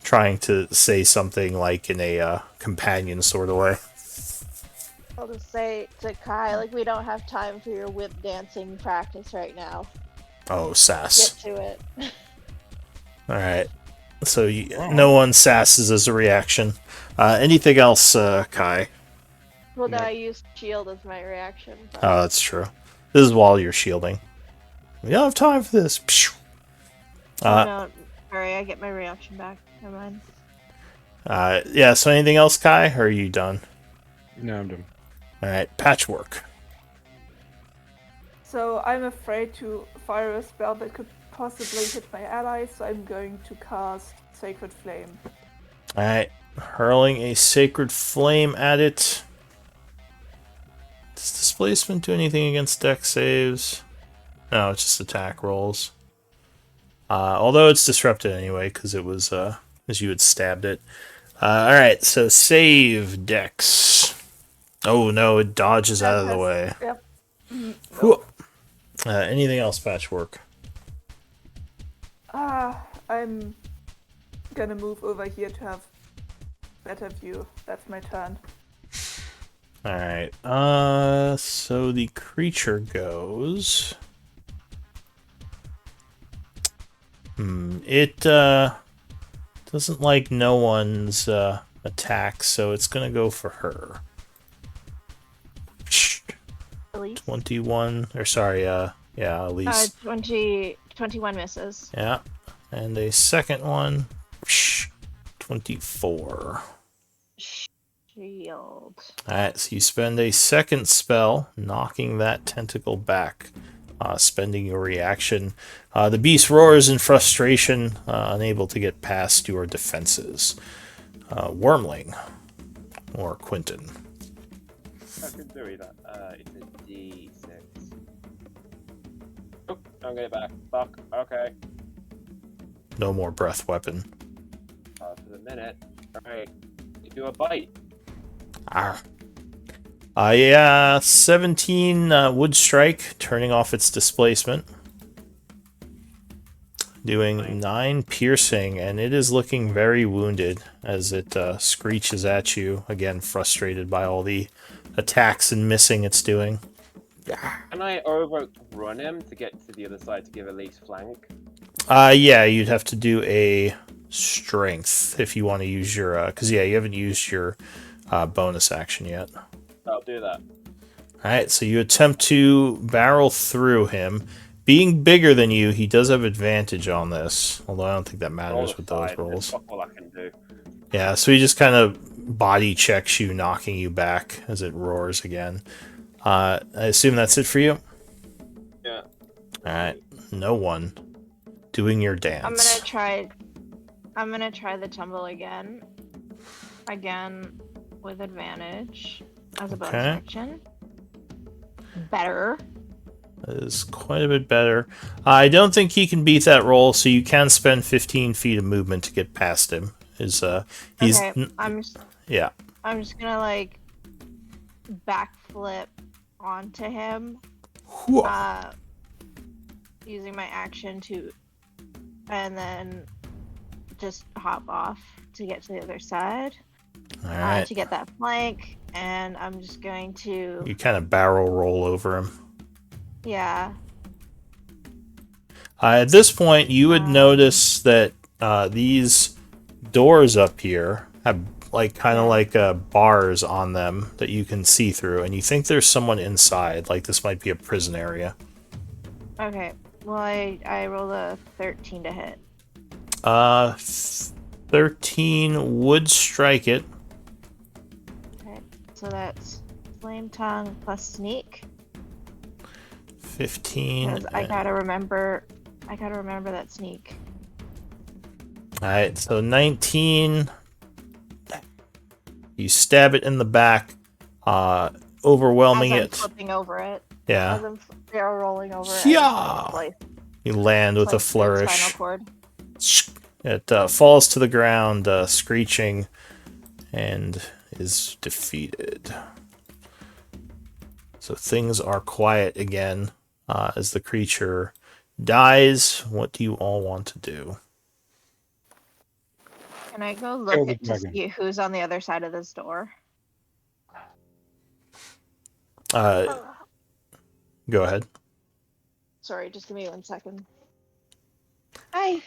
trying to say something like in a companion sort of way. I'll just say to Kai, like, we don't have time for your whip dancing practice right now. Oh, sass. Get to it. Alright. So no one sasses as a reaction. Anything else, Kai? Well, No. I used shield as my reaction. But... Oh, that's true. This is while you're shielding. We don't have time for this. no, sorry, I get my reaction back. Never mind. Yeah, so anything else, Kai? Or are you done? No, I'm done. Alright, Patchwork. So I'm afraid to fire a spell that could possibly hit my allies, so I'm going to cast Sacred Flame. Alright, hurling a Sacred Flame at it. Does Displacement do anything against dex saves? No, it's just attack rolls. Although it's disrupted anyway, because it was, as you had stabbed it. Alright, so save dex. Oh no, it dodges out of the way. Yep. Whew. Anything else, Patchwork? I'm gonna move over here to have better view. That's my turn. Alright, so the creature goes... It, doesn't like no one's, attack, so it's gonna go for her. Elise? 21, or sorry, yeah, Elise. 21 misses. Yeah, and a second one, 24. Shield. Alright, so you spend a second spell, knocking that tentacle back, spending your reaction. The beast roars in frustration, unable to get past your defenses. Wormling, or Quentin. I can do that. It's a D6. Oh, I'm getting it back. Fuck. Okay. No more breath weapon. For the minute. Alright. You do a bite. Ah. Yeah, 17 wood strike, turning off its displacement. Doing 9 piercing, and it is looking very wounded as it screeches at you, again frustrated by all the attacks and missing it's doing. Can I overrun him to get to the other side to give Elise flank? Yeah, you'd have to do a strength if you want to use your, because yeah, you haven't used your bonus action yet. I'll do that. Alright, so you attempt to barrel through him. Being bigger than you, he does have advantage on this, although I don't think that matters with those rolls. Fuck all I can do. Yeah, so he just kind of body checks you, knocking you back as it roars again. I assume that's it for you? Yeah. Alright, no one. Doing your I'm dance. gonna try the tumble again. Again, with advantage as a bonus Okay. action. Better. That is quite a bit better. I don't think he can beat that roll, so you can spend 15 feet of movement to get past him. He's Okay, I'm just yeah. gonna like backflip onto him, using my action to, and then just hop off to get to the other side. All right. To get that flank, and I'm just going to, You kind of barrel roll over him. yeah. At this point, you would notice that these doors up here have like kind of like bars on them that you can see through, and you think there's someone inside. Like this might be a prison area. Okay. Well, I rolled a 13 to hit. 13 would strike it. Okay. So that's flame tongue plus sneak. 15. Because I gotta remember that sneak. Alright, so 19. You stab it in the back, overwhelming As I'm it. flipping over it. Yeah. As I'm rolling over it. Yeah. You land with a flourish. Spinal cord. It falls to the ground, screeching, and is defeated. So things are quiet again as the creature dies. What do you all want to do? Can I go Kill look the to dragon. see who's on the other side of this door? Go ahead. Sorry, just give me 1 second. Hi.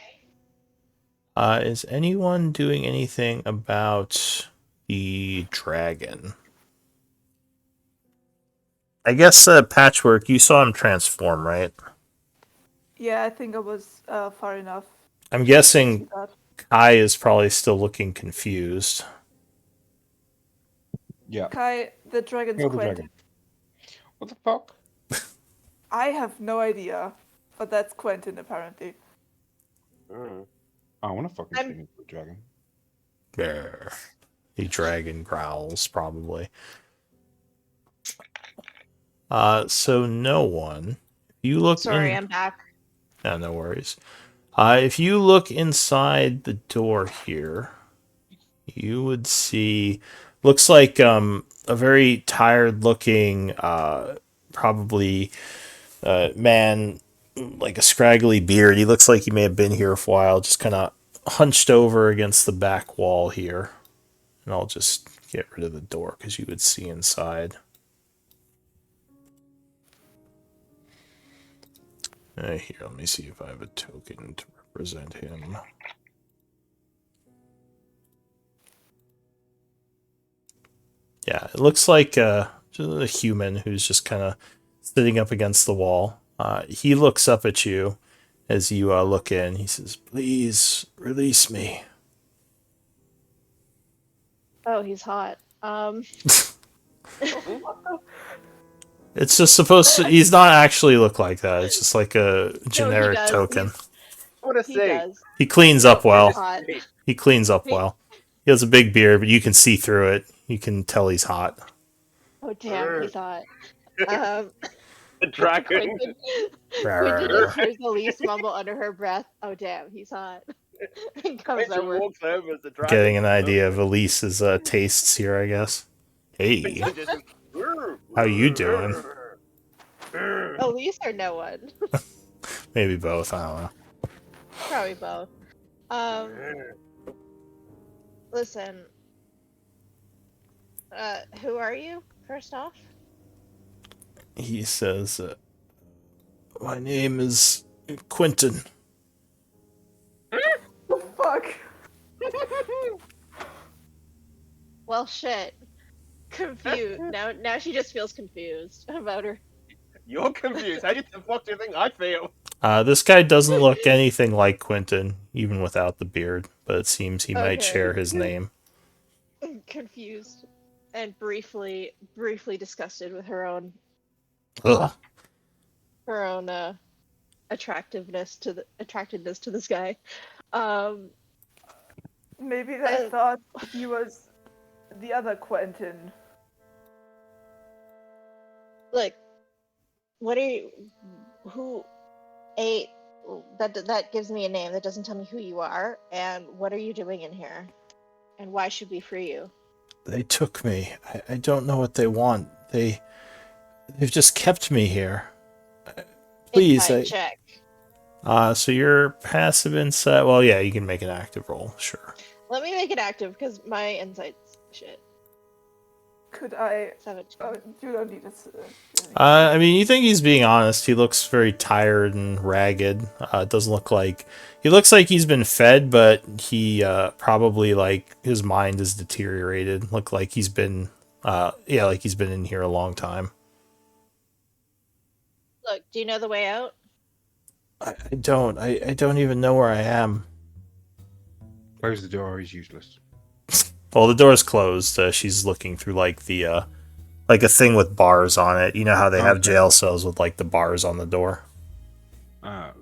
Is anyone doing anything about the dragon? I guess Patchwork, you saw him transform, right? Yeah, I think I was far enough. I'm to guessing see that. Kai is probably still looking confused. Yeah. Kai, the dragon's Kill the Quentin. dragon. What the fuck? I have no idea, but that's Quentin apparently. I want to fucking I'm- kill the dragon. Brr. The dragon growls, probably. So no one. You look Sorry, in... I'm back. No, no worries. If you look inside the door here, you would see... Looks like a very tired-looking, probably man, like a scraggly beard. He looks like he may have been here for a while, just kind of hunched over against the back wall here. And I'll just get rid of the door because you would see inside. Here, let me see if I have a token to represent him. Yeah, it looks like just a human who's just kind of sitting up against the wall. He looks up at you as you look in. He says, "Please release me." Oh, he's hot. It's just supposed to... He's not actually look like that. It's just like a generic does. token. I want to He see. does. He cleans up well. Hot. He cleans up well. He has a big beard, but you can see through it. You can tell he's hot. Oh damn, he's hot. The dragon. Quentin Rawr. just hears Elise mumble under her breath. Oh damn, he's hot. And comes Quentin over. walks over as the dragon. Getting an idea of Elise's tastes here, I guess. Hey, how you doing? Elise or no one? Maybe both. I don't know. Probably both. Listen. Who are you? First off. He says, "My name is Quentin." Fuck. Well, shit. Confused. Now she just feels confused about her. You're confused. How the fuck do you think I feel? This guy doesn't look anything like Quentin, even without the beard, but it seems he might Okay. share his name. Confused and briefly disgusted with her own Ugh. attractiveness to this guy. Maybe they thought he was the other Quentin. Like, what are you? Who? That gives me a name. That doesn't tell me who you are. And what are you doing in here? And why should we free you? They took me. I don't know what they want. They've just kept me here. Please, Insight check. So your passive insight. Well, yeah, you can make an active roll. Sure. Let me make it active because my insight's shit. Could I? 17. Oh, you don't need it. I mean, you think he's being honest. He looks very tired and ragged. It doesn't look like... He looks like he's been fed, but he probably, like, his mind is deteriorated. Look like he's been... like he's been in here a long time. Look, do you know the way out? I don't. I don't even know where I am. Close the door is useless. Well, the door's closed. She's looking through, like, the... like a thing with bars on it. You know how they have Okay. jail cells with, like, the bars on the door?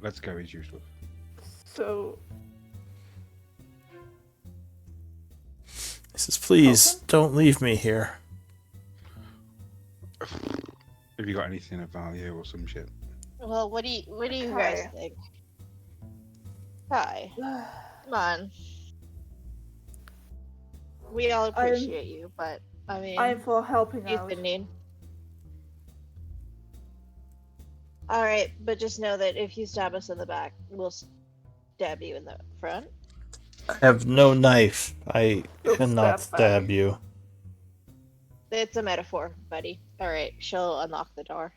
Let's go is useless. So He says, please, don't leave me here. Have you got anything of value or some shit? Well, what do you Hi. guys think? Hi, come on. We all appreciate you, but I mean, I'm for helping you've out. been need. All right, but just know that if you stab us in the back, we'll stab you in the front. I have no knife. I Don't cannot stab stab back. you. It's a metaphor, buddy. All right, she'll unlock the door.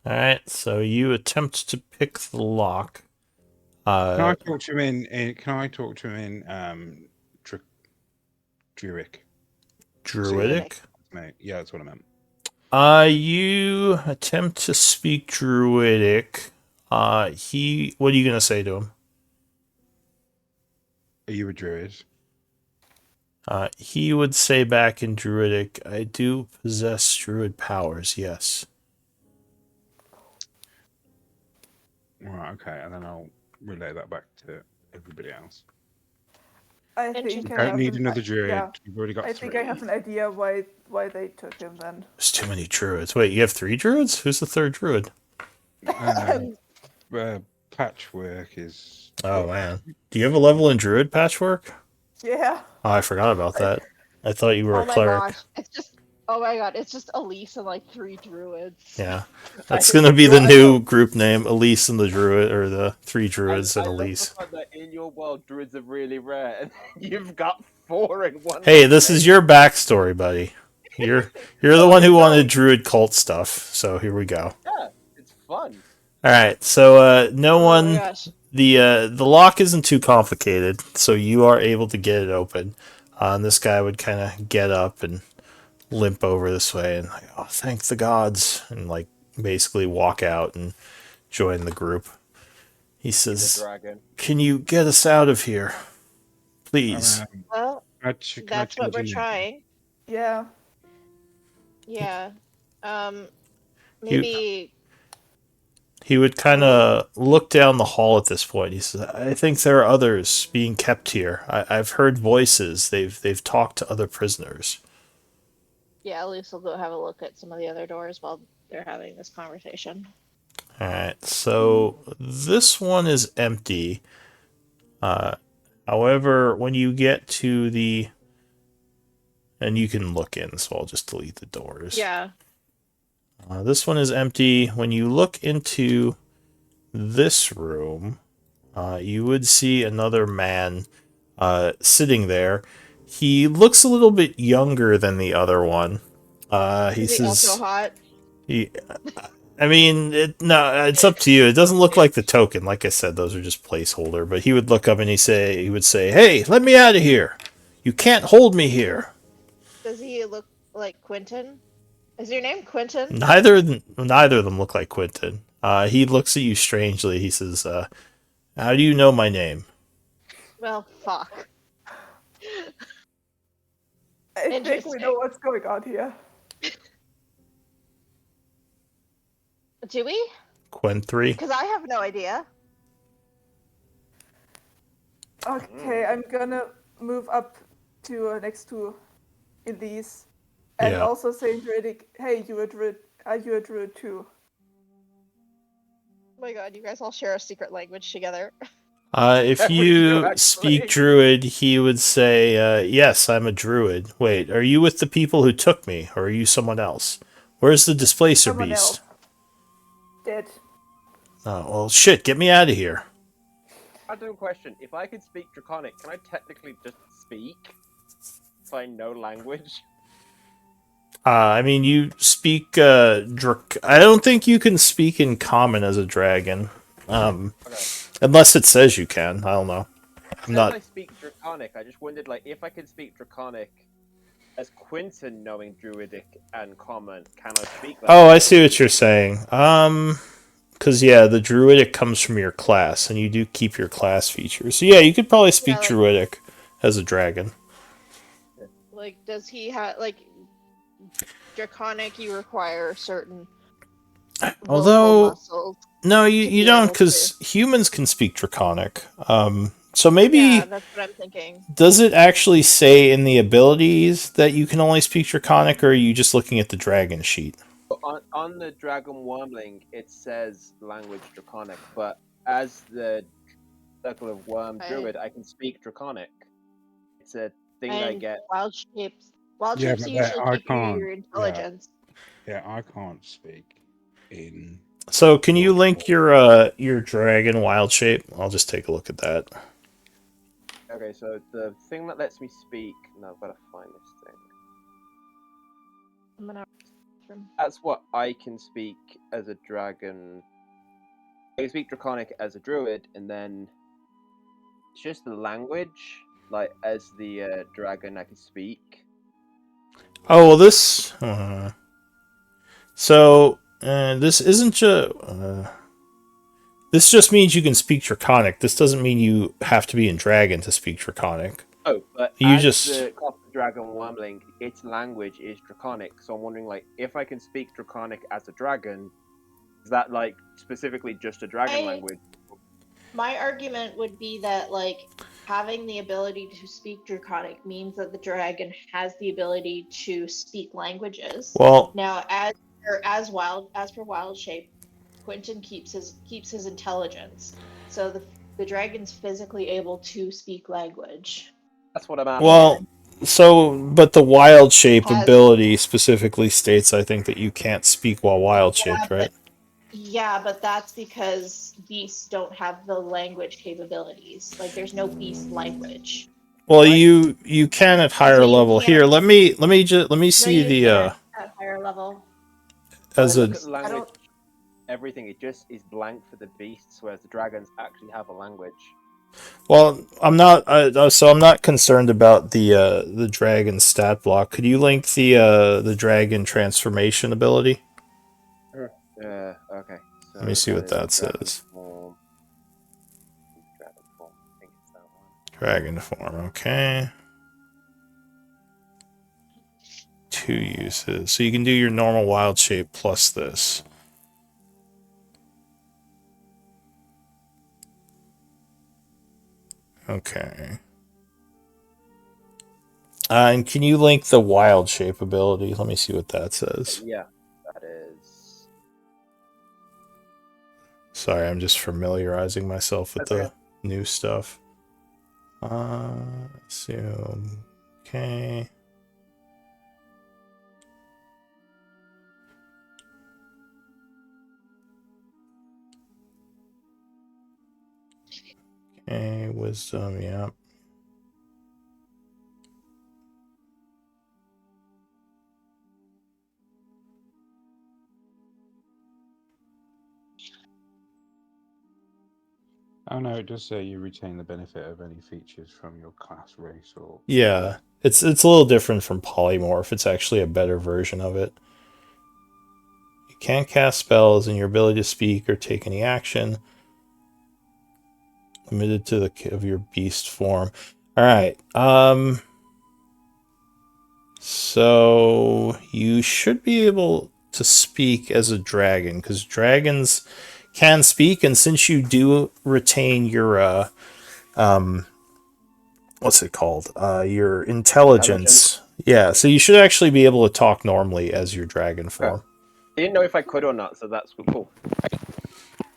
Alright, so you attempt to pick the lock. Can I talk to him in Druidic? Druidic? Mate, yeah, that's what I meant. You attempt to speak Druidic. What are you gonna say to him? Are you a druid? He would say back in Druidic, I do possess Druid powers, yes. Right, okay, and then I'll relay that back to everybody else. I think Interesting. I Don't have need an- another druid. Yeah, We've already got I three. think I have an idea why they took him then. There's too many druids. Wait, you have 3 druids? Who's the 3rd druid? Patchwork is. Oh, man. Do you have a level in druid patchwork? Yeah. Oh, I forgot about that. I thought you were Oh a my cleric. gosh, it's just. Oh my god, it's just Elise and like 3 druids. Yeah. That's gonna be the new group name, Elise and the Druid, or the 3 druids and I love the Elise. fact that in your world, druids are really rare, and you've got 4 in one. Hey, this is your backstory, buddy. You're the one who wanted druid cult stuff, so here we go. Yeah, it's fun. Alright, so no Oh my one gosh. the lock isn't too complicated, so you are able to get it open. And this guy would kinda get up and limp over this way and like, oh, thank the gods, and like basically walk out and join the group. He The says, dragon. can you get us out of here? Please. Well, Can I that's what change we're your name? trying. Yeah. Yeah. Maybe. He would kind of look down the hall at this point. He says, I think there are others being kept here. I've heard voices. They've talked to other prisoners. Yeah, Elise will go have a look at some of the other doors while they're having this conversation. Alright, so this one is empty. However, when you get to the... And you can look in, so I'll just delete the doors. Yeah. This one is empty. When you look into this room, you would see another man sitting there. He looks a little bit younger than the other one. He Is he says, also hot? I mean, it's up to you. It doesn't look like the token. Like I said, those are just placeholder. But he would look up and he would say, "Hey, let me out of here! You can't hold me here." Does he look like Quentin? Is your name Quentin? Neither of them look like Quentin. He looks at you strangely. He says, "How do you know my name?" Well, fuck. I think we Interesting. know what's going on here. Do we? Quen3. Because I have no idea. Okay, I'm gonna move up to next to Elise, and Yeah. also say in Druidic, "Hey, you a druid? Are you a druid too?" Oh my god, you guys all share a secret language together. If Yeah, we you do, actually. speak Druid, he would say, "Yes, I'm a Druid." Wait, are you with the people who took me, or are you someone else? Where's the Displacer Someone Beast? else. Dead. Oh, well, shit, get me out of here. I do question. If I could speak Draconic, can I technically just speak? If I know language? I mean, you speak I don't think you can speak in common as a dragon. Okay. Unless it says you can. I don't know. It I'm says not. I speak Draconic. I just wondered, like, if I could speak Draconic as Quinton knowing Druidic and Common, can I speak that? Oh, I see what you're saying. Because yeah, the druidic comes from your class, and you do keep your class features. So yeah, you could probably speak like- druidic as a dragon. Like, does he have like Draconic? You require certain vocal Although muscles. no, to you be don't, able because humans can speak draconic. So maybe Yeah, that's what I'm thinking. does it actually say in the abilities that you can only speak draconic, or are you just looking at the dragon sheet? On the Dragon Wormling, it says language Draconic, but as the Circle of Worm Right. Druid, I can speak Draconic. It's a thing I And get. wild shapes. Wild Yeah, shapes but usually I give you can't, your intelligence. Yeah, I can't speak in. So can you Lord link Lord. your dragon wild shape? I'll just take a look at that. Okay, so the thing that lets me speak. No, I've got to find this thing. I'm gonna. That's what I can speak as a dragon. I can speak Draconic as a druid, and then it's just the language. Like as the dragon, I can speak. Oh well, this. So this isn't just. This just means you can speak Draconic. This doesn't mean you have to be in Dragon to speak Draconic. Oh, but You as just- the Copper Dragon Wormling, its language is Draconic. So I'm wondering, like, if I can speak Draconic as a dragon, is that like specifically just a dragon language? My argument would be that like having the ability to speak Draconic means that the dragon has the ability to speak languages. Well, Now, as per wild shape, Quentin keeps his intelligence, so the dragon's physically able to speak language. That's what I'm asking. well. So, but the wild shape Has- ability specifically states, I think, that you can't speak while wild shaped, right? Yeah, but that's because beasts don't have the language capabilities. Like, there's no beast language. Well, Right. you can at higher So you level. can't- Here, let me see No, you the can't at higher level. as I a look at the language, don't- everything it just is blank for the beasts, whereas the dragons actually have a language. well. I'm not so I'm not concerned about the dragon stat block. Could you link the dragon transformation ability? Okay. So Let me see what is that dragon says. form. Dragon form. I think it's that one. Dragon form, okay. 2 uses. So you can do your normal wild shape plus this. Okay. And can you link the wild shape ability? Let me see what that says. Yeah, that is. Sorry, I'm just familiarizing myself with That's the new stuff. Assume. Okay. Okay, wisdom, yeah. Oh no, it does say you retain the benefit of any features from your class, race, or Yeah, it's a little different from polymorph. It's actually a better version of it. You can't cast spells, and your ability to speak or take any action limited to the of your beast form. All right. So you should be able to speak as a dragon, because dragons can speak, and since you do retain your what's it called? Your intelligence. Yeah, so you should actually be able to talk normally as your dragon form. I didn't know if I could or not, so that's cool.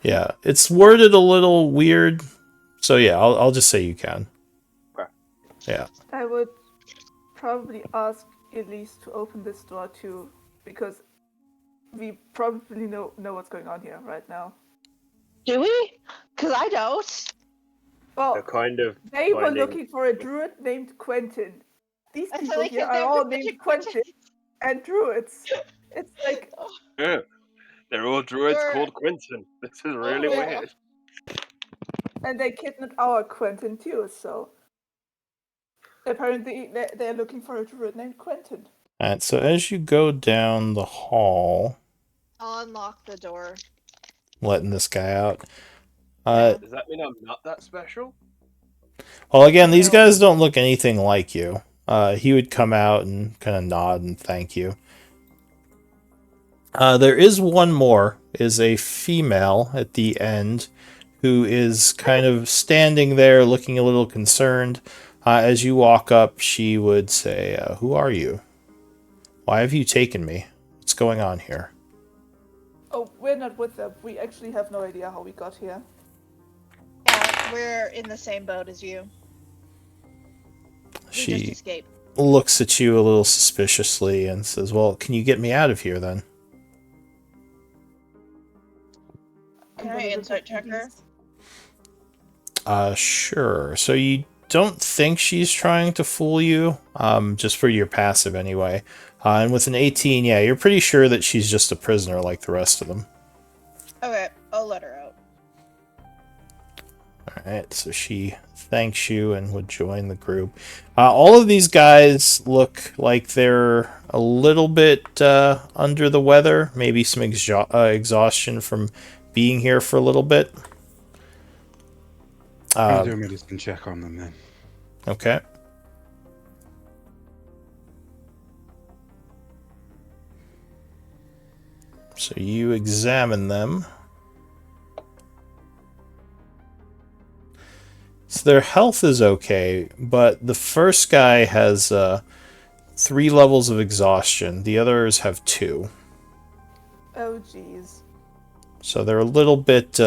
Yeah, it's worded a little weird, so yeah, I'll just say you can. Okay. Yeah. I would probably ask Elise to open this door too, because we probably know what's going on here right now. Do we? Because I don't. Well, They're kind of. they were finding- looking for a druid named Quentin. These That's people why they here can are name all the named magic Quentin. and druids. It's like, Yeah. They're all druids Sure. called Quentin. This is really Oh, yeah. weird. and they kidnapped our Quentin too. So apparently they're looking for a druid named Quentin. Alright, so as you go down the hall, I'll unlock the door. letting this guy out. Does that mean I'm not that special? Well, again, these No. guys don't look anything like you. He would come out and kind of nod and thank you. There is one more, is a female at the end, who is kind of standing there looking a little concerned. As you walk up, she would say, who are you? Why have you taken me? What's going on here? Oh, we're not with them. We actually have no idea how we got here. Yeah, we're in the same boat as you. We just She escaped. looks at you a little suspiciously and says, well, can you get me out of here then? I'm Can I gonna look insight at check her? these. Sure. So you don't think she's trying to fool you, just for your passive anyway. And with an 18, yeah, you're pretty sure that she's just a prisoner like the rest of them. Okay, I'll let her out. Alright, so she thanks you and would join the group. All of these guys look like they're a little bit under the weather, maybe some exhaustion from being here for a little bit. I'll do a medicine check on them then. Okay. So you examine them. So their health is okay, but the first guy has 3 levels of exhaustion. The others have 2. Oh, jeez. So they're a little bit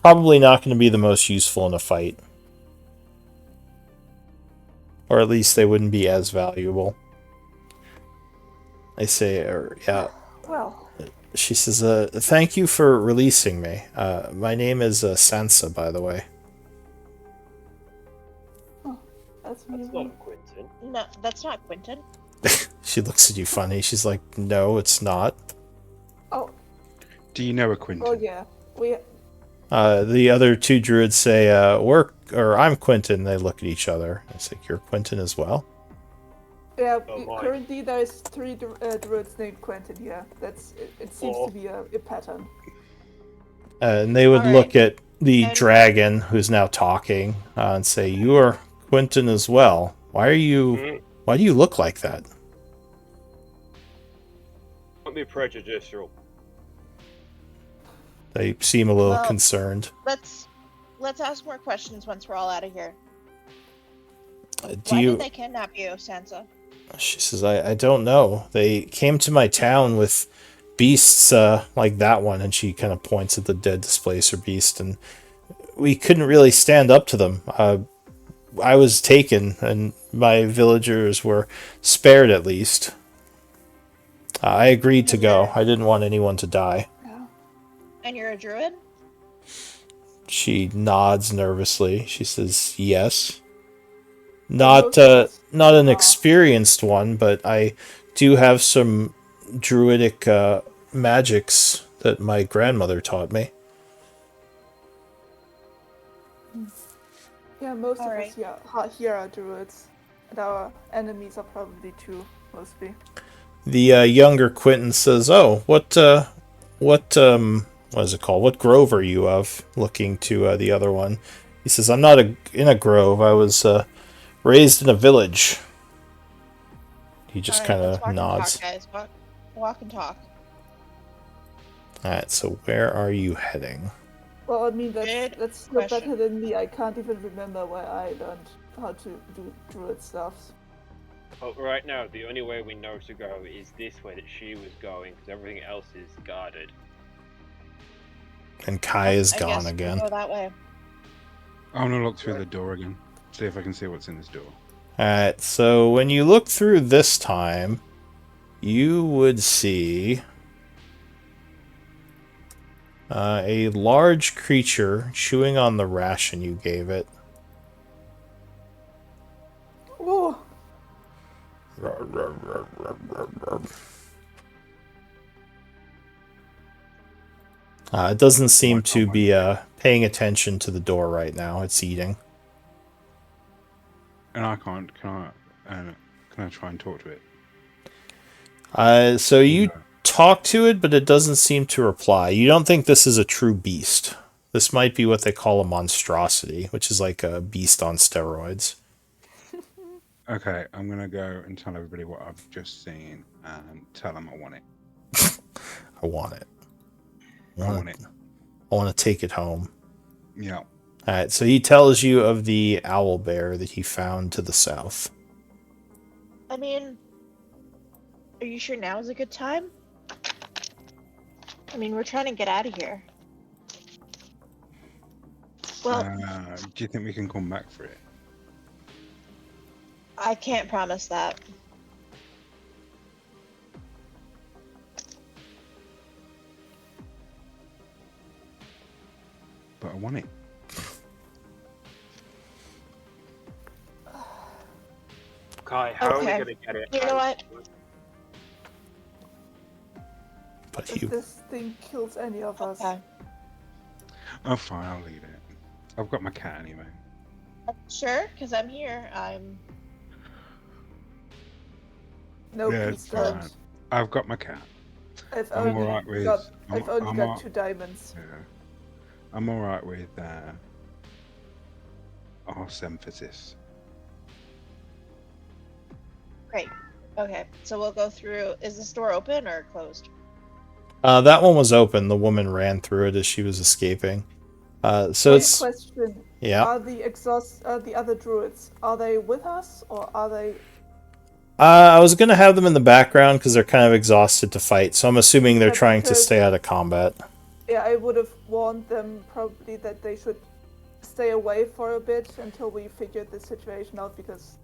probably not going to be the most useful in a fight. Or at least they wouldn't be as valuable. I say, yeah. Well, She says, thank you for releasing me. My name is Sansa, by the way. that's me. That's not Quentin. No, that's not Quentin. She looks at you funny. She's like, no, it's not. Oh, Do you know a Quentin? oh yeah. We The other 2 druids say, I'm Quentin. They look at each other. It's like, you're Quentin as well? yeah. Oh, my. Currently, there's 3 druids named Quentin here. It seems Oh. to be a pattern. And they would All right. look at the And- dragon, who's now talking, and say, you are Quentin as well. Why do you look like that? Don't be prejudicial. They seem a little Well- concerned. Let's ask more questions once we're all out of here. Do Why you? did they kidnap you, Sansa? She says, I don't know. They came to my town with beasts like that one, and she kind of points at the dead displacer beast, and we couldn't really stand up to them. I was taken, and my villagers were spared at least. I agreed to go. I didn't want anyone to die. Yeah. And you're a druid? She nods nervously. She says, yes. Not an experienced one, but I do have some druidic magics that my grandmother taught me. Yeah, most of Alright. us here are druids, and our enemies are probably 2 mostly. The younger Quentin says, "Oh, what is it called? What grove are you of?" Looking to the other one, he says, "I'm not in a grove. I was raised in a village." He just All right, kind let's of walk and nods. talk, guys. Walk and talk. All right, so where are you heading? Well, I mean, Good that's still better question. than me. I can't even remember where I learned how to do druid stuff. But right now, the only way we know to go is this way that she was going, because everything else is guarded. And Kai is I gone guess we'll again. Go that way. I'm gonna look through the door again. See if I can see what's in this door. Alright, so when you look through this time, you would see a large creature chewing on the ration you gave it. Oh, It doesn't seem to be paying attention to the door right now. It's eating. And I can't. Can I try and talk to it? So you No. talk to it, but it doesn't seem to reply. You don't think this is a true beast. This might be what they call a monstrosity, which is like a beast on steroids. Okay, I'm gonna go and tell everybody what I've just seen and tell them I want it. I want it. I want it. I want to take it home. Yeah. All right, so he tells you of the owl bear that he found to the south. I mean, are you sure now is a good time? I mean, we're trying to get out of here. Well, Do you think we can come back for it? I can't promise that. But I want it. Kai, how are we Okay. gonna get it? You know what? But If you, this thing kills any of us. Okay. Oh, fine. I'll leave it. I've got my cat anyway. Sure, because I'm here. No, Yeah, please it's fine. don't. I've got my cat. I've I'm only alright with. got, I'm, I've only I'm got al- 2 diamonds. Yeah. I'm alright with arse emphasis. Great. Okay, so we'll go through. Is this door open or closed? that one was open. The woman ran through it as she was escaping. So Wait, it's question. yeah. Are the other druids, are they with us or are they? I was gonna have them in the background because they're kind of exhausted to fight. So I'm assuming they're Yeah, trying to because- stay out of combat. Yeah, I would have warned them probably that they should stay away for a bit until we figured the situation out because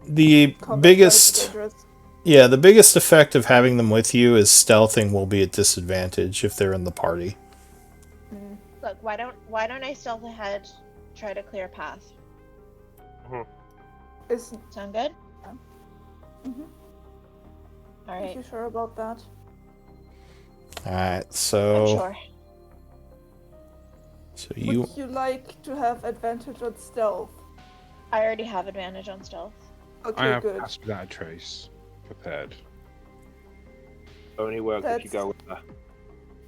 The combat's biggest dangerous. Yeah, the biggest effect of having them with you is stealthing will be at disadvantage if they're in the party. Look, why don't I stealth ahead, try to clear a path? Is Sound good? Mhm. All Are right. you sure about that? Alright, I'm so sure. you Would you like to have advantage on stealth? I already have advantage on stealth. Okay, I have good. passed without a trace prepared. Only work if you That's- go with her.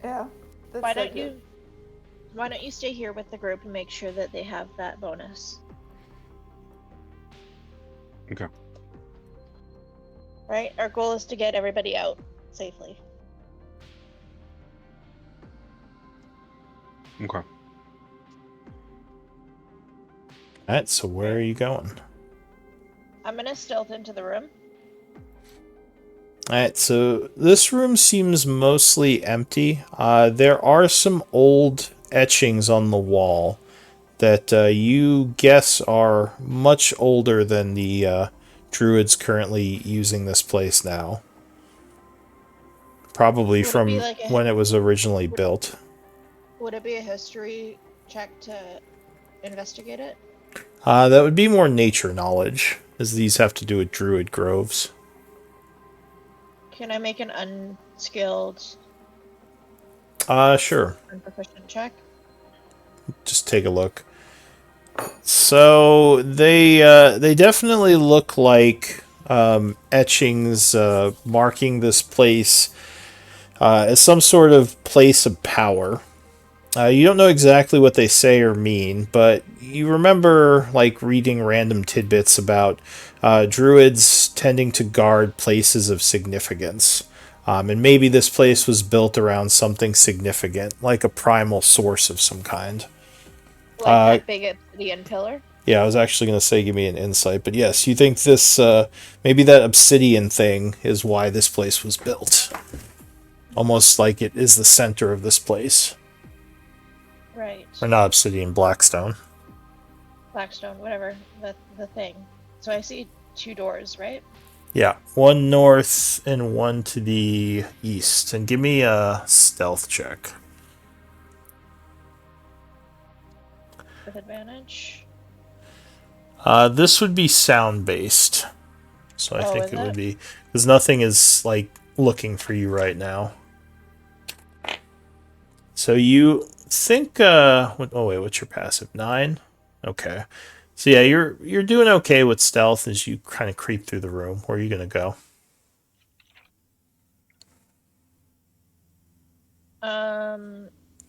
Yeah. That's Why don't good. Why don't you stay here with the group and make sure that they have that bonus? Okay. Right? Our goal is to get everybody out safely. Okay. Alright, so where are you going? I'm gonna stealth into the room. Alright, so this room seems mostly empty. There are some old etchings on the wall that you guess are much older than the druids currently using this place now. Probably Would it from be like a- when it was originally built. Would it be a history check to investigate it? That would be more nature knowledge, as these have to do with druid groves. Can I make an unskilled, Sure. unproficient check? Just take a look. So they definitely look like etchings marking this place as some sort of place of power. You don't know exactly what they say or mean, but you remember like reading random tidbits about druids tending to guard places of significance. And maybe this place was built around something significant, like a primal source of some kind. Like that big obsidian pillar? Yeah, I was actually going to say give me an insight, but yes, you think this, maybe that obsidian thing is why this place was built. Almost like it is the center of this place. Right. Or not obsidian, blackstone. Blackstone, whatever. The thing. So I see 2 doors, right? Yeah, one north and one to the east. And give me a stealth check. With advantage. This would be sound-based. So I Oh, think is it would it? be because nothing is like looking for you right now. So you think oh wait, what's your passive? 9? Okay. So yeah, you're doing okay with stealth as you kind of creep through the room. Where are you gonna go?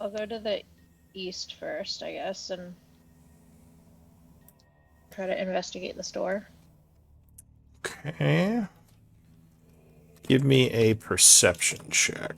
I'll go to the east first, I guess, and try to investigate the store. Okay. Give me a perception check.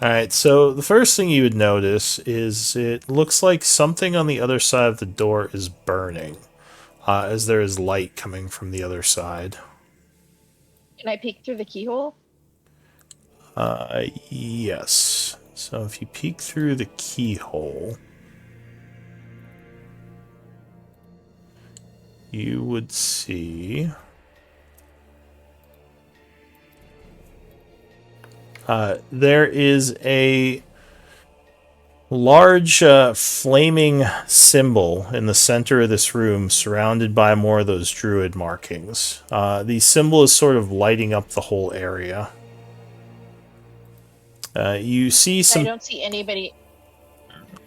Alright, so the first thing you would notice is it looks like something on the other side of the door is burning, as there is light coming from the other side. Can I peek through the keyhole? Yes. So if you peek through the keyhole, you would see... there is a large flaming symbol in the center of this room surrounded by more of those druid markings. The symbol is sort of lighting up the whole area. You see I some... don't see anybody.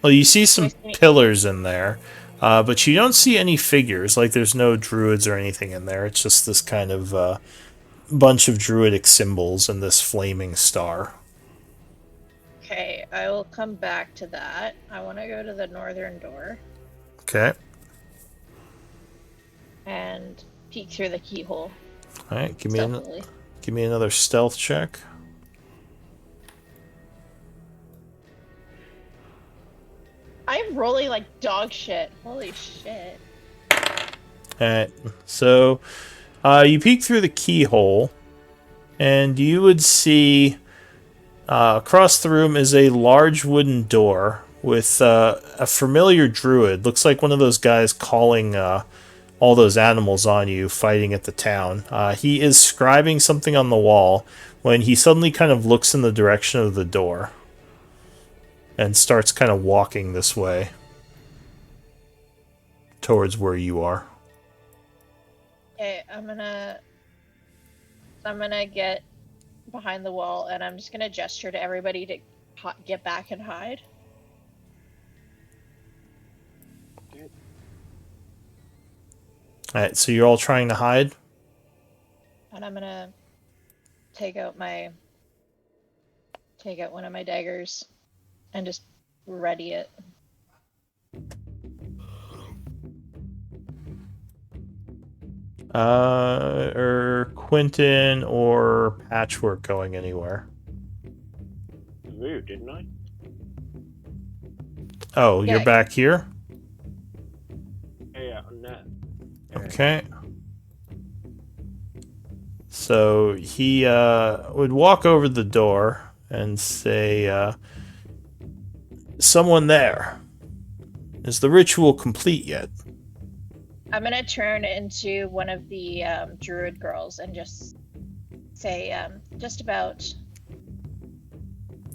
Well, you see some Do I see- pillars in there, but you don't see any figures. Like, there's no druids or anything in there. It's just this kind of bunch of druidic symbols and this flaming star. Okay, I will come back to that. I want to go to the northern door Okay. and peek through the keyhole. All right. Give me another stealth check. I'm rolling like dog shit. Holy shit. Alright, so you peek through the keyhole, and you would see across the room is a large wooden door with a familiar druid. Looks like one of those guys calling all those animals on you, fighting at the town. He is scribing something on the wall when he suddenly kind of looks in the direction of the door and starts kind of walking this way towards where you are. Okay, I'm gonna get behind the wall and I'm just gonna gesture to everybody to get back and hide. Alright, so you're all trying to hide? And I'm gonna take out one of my daggers and just ready it. Are Quentin or Patchwork going anywhere? Moved, didn't I? Oh, Yeah. you're back here? Yeah, on that. Okay. So he would walk over the door and say, someone there. Is the ritual complete yet? I'm gonna turn into one of the druid girls and just say, just about.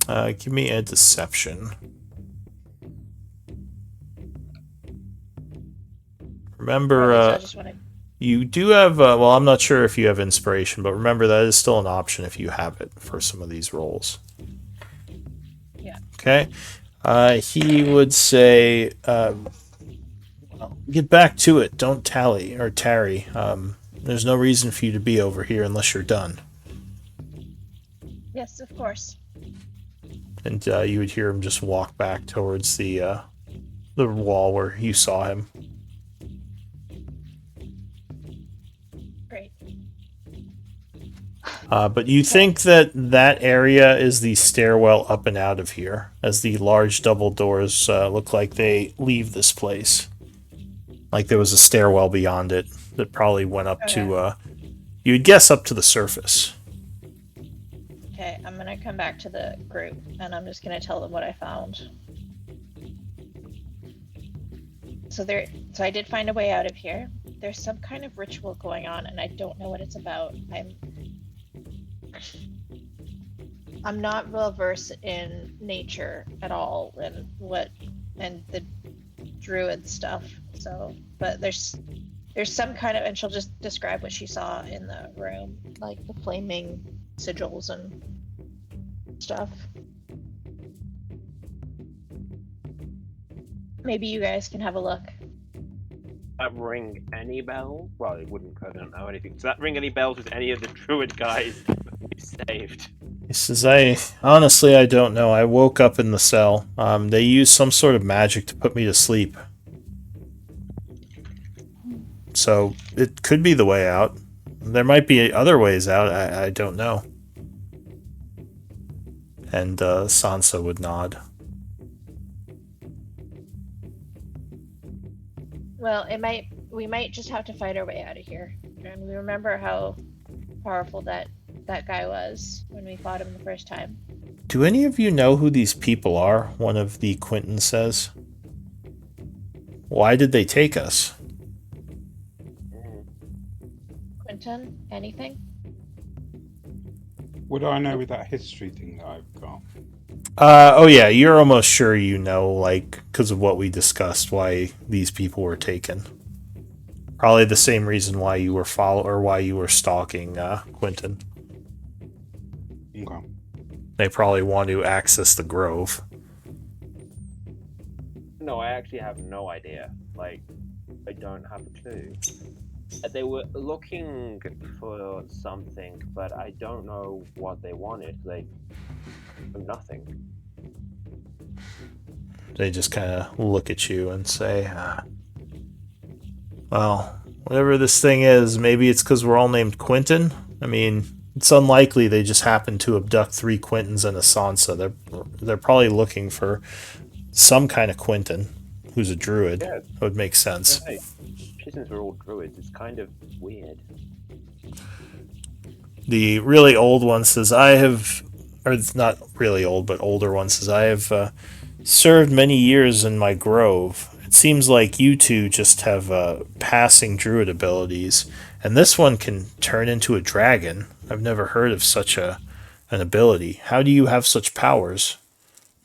Give me a deception. Remember, So I just want to. you do have, well, I'm not sure if you have inspiration, but remember that is still an option if you have it for some of these roles. Yeah. Okay. He would say, get back to it. Don't tarry. There's no reason for you to be over here unless you're done. Yes, of course. And you would hear him just walk back towards the wall where you saw him. Great. But you think that area is the stairwell up and out of here, as the large double doors look like they leave this place. Like there was a stairwell beyond it that probably went up to, you'd guess up to the surface. Okay, I'm gonna come back to the group and I'm just gonna tell them what I found. So I did find a way out of here. There's some kind of ritual going on and I don't know what it's about. I'm I'm not well versed in nature at all and the druid stuff. So, but there's some kind of, and she'll just describe what she saw in the room, like the flaming sigils and stuff. Maybe you guys can have a look. That ring any bell? Well, it wouldn't. I don't know anything. Does that ring any bells with any of the druid guys we saved? He says, I honestly, I don't know. I woke up in the cell. They used some sort of magic to put me to sleep. So it could be the way out. There might be other ways out. I don't know. And Sansa would nod. Well, we might just have to fight our way out of here. And we remember how powerful that guy was when we fought him the first time. Do any of you know who these people are? One of the Quintons says. Why did they take us? Quinton, anything? Would I know with that history thing that I've got? Oh yeah, you're almost sure you know, like, because of what we discussed, why these people were taken. Probably the same reason why you were why you were stalking Quinton. Okay. They probably want to access the Grove. No, I actually have no idea. Like, I don't have a clue. They were looking for something, but I don't know what they wanted. Like, nothing. They just kind of look at you and say, well, whatever this thing is, maybe it's because we're all named Quinton. I mean, it's unlikely they just happened to abduct 3 Quintons and a Sansa. They're probably looking for some kind of Quinton who's a druid. Yeah. That would make sense. Hey, since we're all druids, it's kind of weird. The really old one says, or it's not really old, but older one says, I have served many years in my grove. It seems like you two just have passing druid abilities, and this one can turn into a dragon. I've never heard of such an ability. How do you have such powers?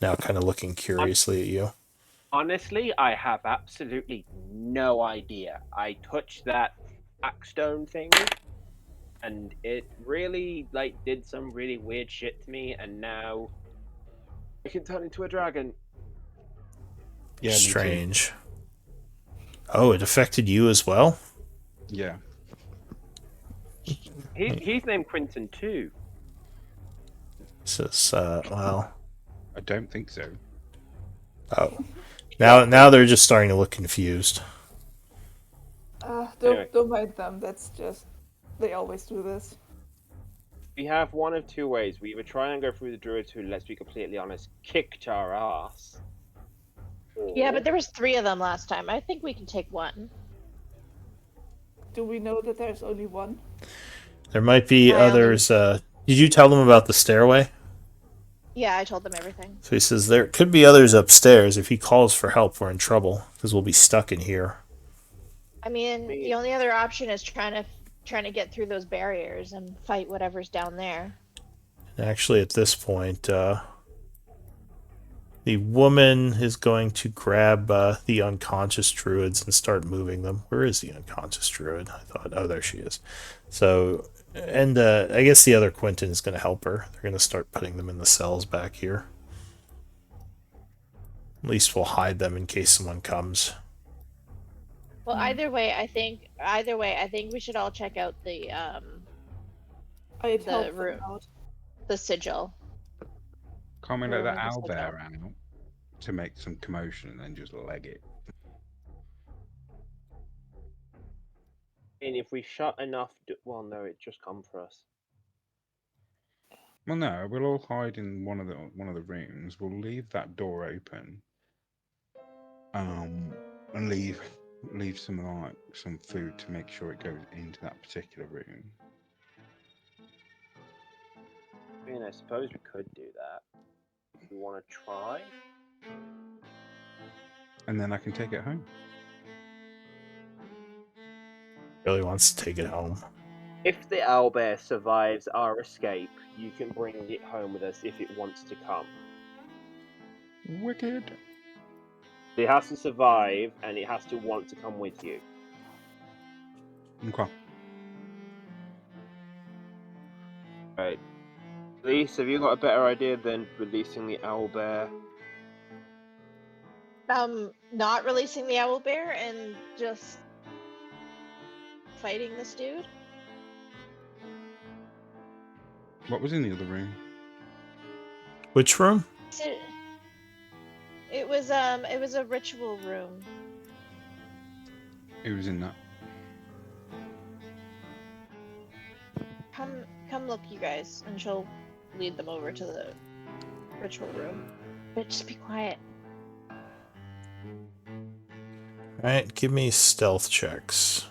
Now kind of looking curiously at you. Honestly, I have absolutely no idea. I touched that Blackstone thing, and it really, like, did some really weird shit to me, and now I can turn into a dragon. Yeah, me too. Strange. Oh, it affected you as well? Yeah. He's named Quinton too. Says, well... I don't think so. Oh. Now they're just starting to look confused. Don't mind them. That's just they always do this. We have one of two ways. We either try and go through the druids who, let's be completely honest, kicked our ass. Yeah, but there was 3 of them last time. I think we can take one. Do we know that there's only one? There might be others. Did you tell them about the stairway? Yeah, I told them everything. So he says there could be others upstairs. If he calls for help, we're in trouble because we'll be stuck in here. I mean, the only other option is trying to get through those barriers and fight whatever's down there. Actually, at this point, the woman is going to grab the unconscious druids and start moving them. Where is the unconscious druid? I thought, oh, there she is. So, and I guess the other Quinton is going to help her. They're going to start putting them in the cells back here. At least we'll hide them in case someone comes. Well, either way, I think we should all check out the room, the sigil. Can't we let that Room owl sigil. bear out to make some commotion and then just leg it? And if we shut enough, well, no, it just come for us. Well, no, we'll all hide in one of the rooms. We'll leave that door open, and leave some food to make sure it goes into that particular room. I mean, I suppose we could do that. We want to try. And then I can take it home. Really wants to take it home. If the owlbear survives our escape, you can bring it home with us if it wants to come. Wicked. It has to survive, and it has to want to come with you. Okay. Right. Lise, have you got a better idea than releasing the owlbear? Not releasing the owl bear and just fighting this dude. What was in the other room? Which room? It was a ritual room. Who was in that? Come look, you guys, and she'll lead them over to the ritual room. But just be quiet. Alright, give me stealth checks.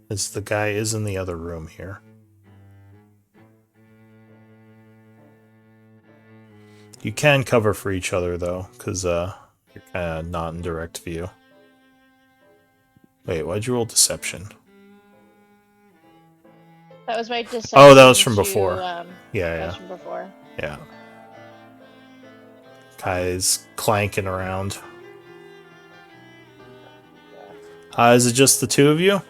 As the guy is in the other room here. You can cover for each other though, because you're kind of not in direct view. Wait, why'd you roll deception? That was my deception. Oh, that was from to, before. That Yeah, was from before. yeah. Guy's clanking around. Is it just the two of you?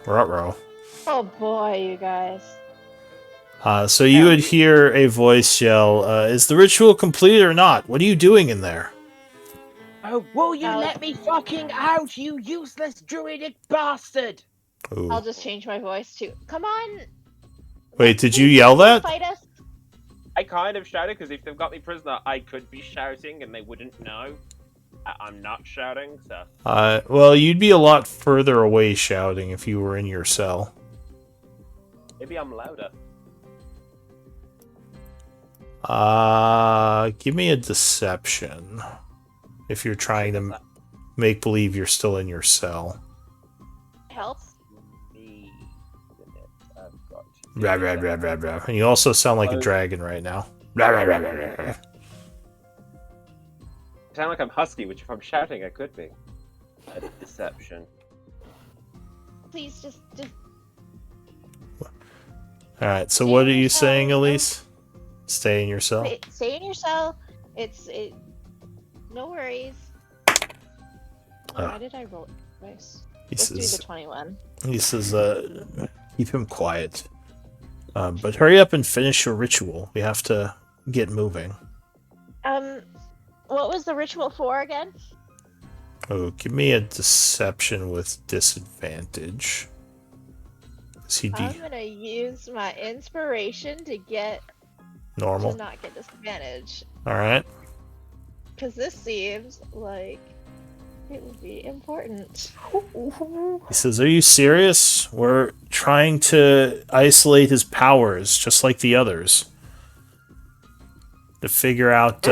Ruh-roh. Oh boy, you guys. So you would hear a voice yell, is the ritual complete or not? What are you doing in there? Oh, will you I'll- let me fucking out, you useless druidic bastard! Ooh. I'll just change my voice to, come on. Wait, did you yell that? Fight us. I kind of shouted because if they've got me prisoner, I could be shouting and they wouldn't know. I'm not shouting, so. Well, you'd be a lot further away shouting if you were in your cell. Maybe I'm louder. Give me a deception. If you're trying to make believe you're still in your cell. Health. I've got. Rah, rah, rah, rah, rah. And you also sound like a dragon right now. Rah, rah, rah, rah, rah. I sound like I'm husky, which if I'm shouting, I could be. Deception. Please just. Alright, so what are you saying, Elise? Stay in your cell? Stay in your cell. No worries. Why did I roll twice? He Let's do says, the 21. he says, keep him quiet. But hurry up and finish your ritual. We have to get moving. What was the ritual for again? Oh, give me a deception with disadvantage. I'm gonna use my inspiration to get normal. to not get disadvantage. Alright. Because this seems like it would be important. He says, are you serious? We're trying to isolate his powers, just like the others. To figure out,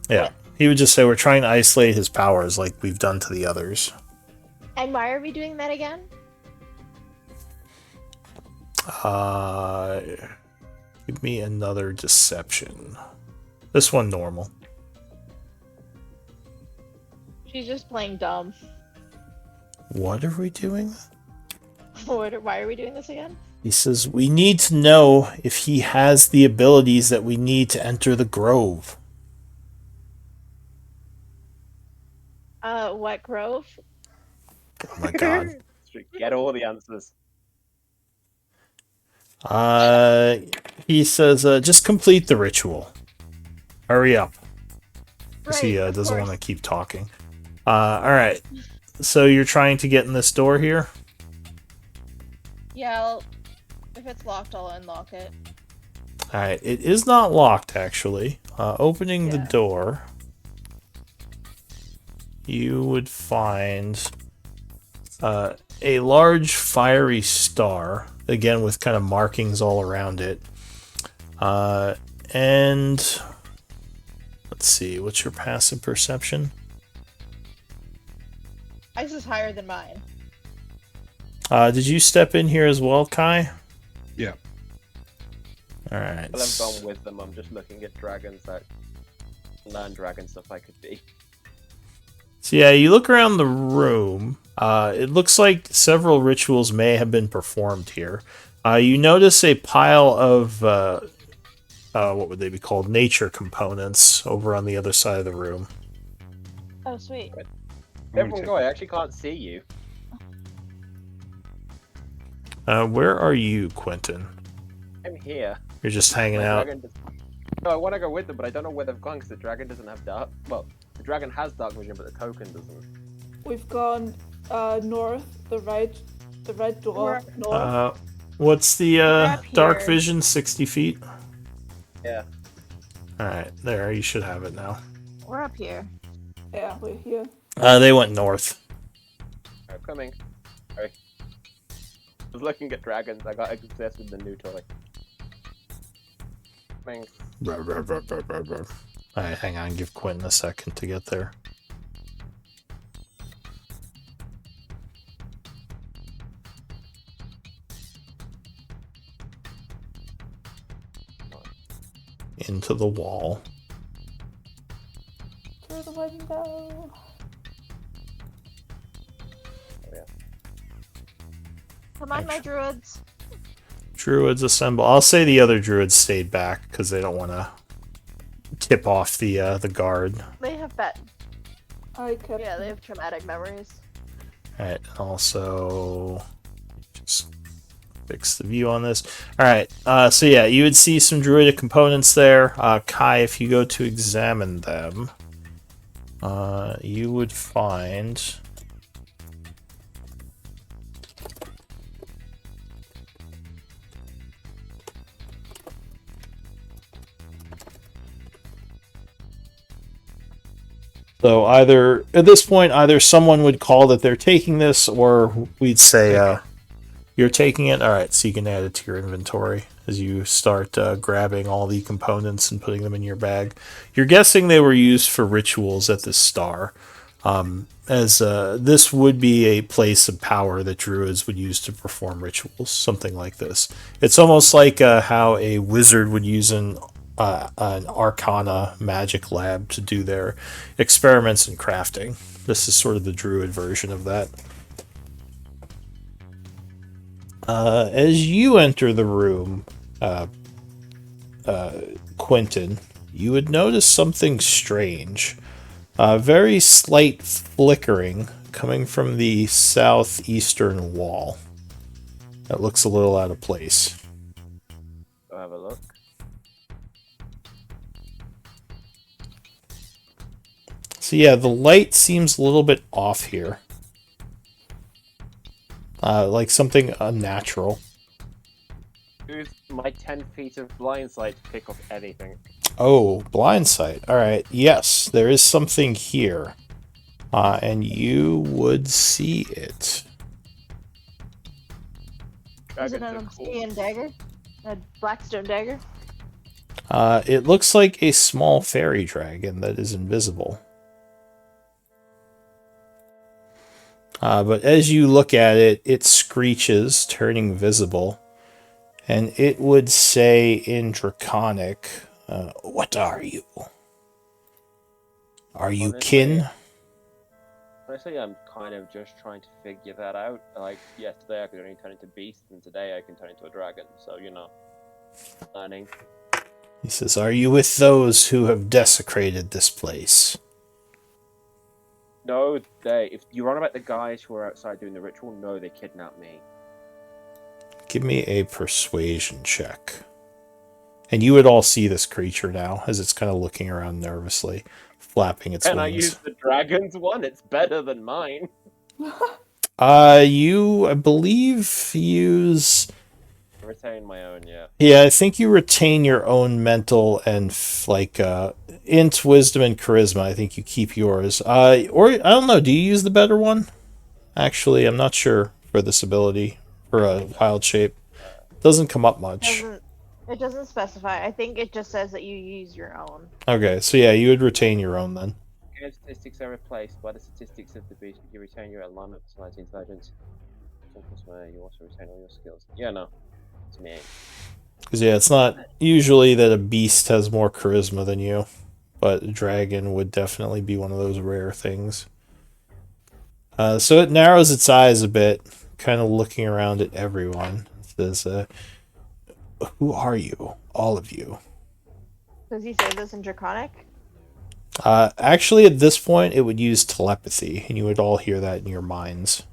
Yeah, he would just say, we're trying to isolate his powers like we've done to the others. And why are we doing that again? Give me another deception. This one normal. She's just playing dumb. What are we doing? Why are we doing this again? He says, we need to know if he has the abilities that we need to enter the grove. What grove? Oh my god. Get all the answers. He says, just complete the ritual. Hurry up. Because he Right, of doesn't course. want to keep talking. Alright. So you're trying to get in this door here? Yeah, if it's locked, I'll unlock it. Alright, it is not locked, actually. Opening the Yeah. door, you would find a large fiery star, again with kind of markings all around it. And let's see, what's your passive perception? This is higher than mine. Did you step in here as well, Kai? Yeah. Alright. Well, I've gone with them. I'm just looking at dragons that learn dragon stuff I could be. So yeah, you look around the room. It looks like several rituals may have been performed here. You notice a pile of what would they be called? Nature components over on the other side of the room. Oh, sweet. I'm gonna Everyone take go, I that. actually can't see you. Where are you, Quentin? I'm here. You're just hanging My out. dragon just... No, I want to go with them, but I don't know where they've gone because the dragon doesn't have dark... Well, the dragon has dark vision, but the token doesn't. We've gone north, the right door, north. What's the up dark here. vision? 60 feet? Yeah. Alright, there, you should have it now. We're up here. Yeah, we're here. They went north. I'm coming. Sorry. I was looking at dragons. I got obsessed with the new toy. Coming. Alright, hang on, give Quentin a second to get there. Into the wall. Through the window. Oh, yeah. Come on, my druids. Druids assemble. I'll say the other druids stayed back because they don't want to tip off the guard. They have bet. I kept. Yeah, they have traumatic memories. Alright, also just fix the view on this. Alright, so yeah, you would see some druidic components there. Kai, if you go to examine them, you would find... So either, at this point, either someone would call that they're taking this, or we'd say, you're taking it? Alright, so you can add it to your inventory as you start grabbing all the components and putting them in your bag. You're guessing they were used for rituals at this star, as this would be a place of power that druids would use to perform rituals, something like this. It's almost like how a wizard would use an arcana magic lab to do their experiments in crafting. This is sort of the druid version of that. As you enter the room, Quentin, you would notice something strange. Very slight flickering coming from the southeastern wall. That looks a little out of place. Go have a look. So yeah, the light seems a little bit off here. Like something unnatural. Use my 10 feet of blind sight to pick up anything. Oh, blind sight. Alright, yes, there is something here. And you would see it. Is it Dragons an are cool. obsidian dagger? A blackstone dagger? It looks like a small fairy dragon that is invisible. But as you look at it, it screeches, turning visible. And it would say in Draconic, what are you? Are you Honestly, kin? Honestly, I'm kind of just trying to figure that out. Like, yesterday I could only turn into beast, and today I can turn into a dragon. So, you know, learning. He says, are you with those who have desecrated this place? No, if you're on about the guys who are outside doing the ritual, no, they kidnapped me. Give me a persuasion check. And you would all see this creature now, as it's kind of looking around nervously, flapping its And I wings. use the dragon's one, it's better than mine. You, I believe, use... I retain my own, yeah. Yeah, I think you retain your own mental and, int, wisdom, and charisma. I think you keep yours. Or, I don't know, do you use the better one? Actually, I'm not sure for this ability, for a wild shape. Doesn't come up much. It doesn't specify. I think it just says that you use your own. Okay, so yeah, you would retain your own then. Game statistics are replaced by the statistics of the beast. You retain your alignment, personality, intelligence. You also retain all your skills. Yeah, no. It's me. Because yeah, it's not usually that a beast has more charisma than you, but a dragon would definitely be one of those rare things. So it narrows its eyes a bit, kind of looking around at everyone. It says, "Who are you, all of you?" Does he say this in Draconic? Actually, at this point, it would use telepathy, and you would all hear that in your minds.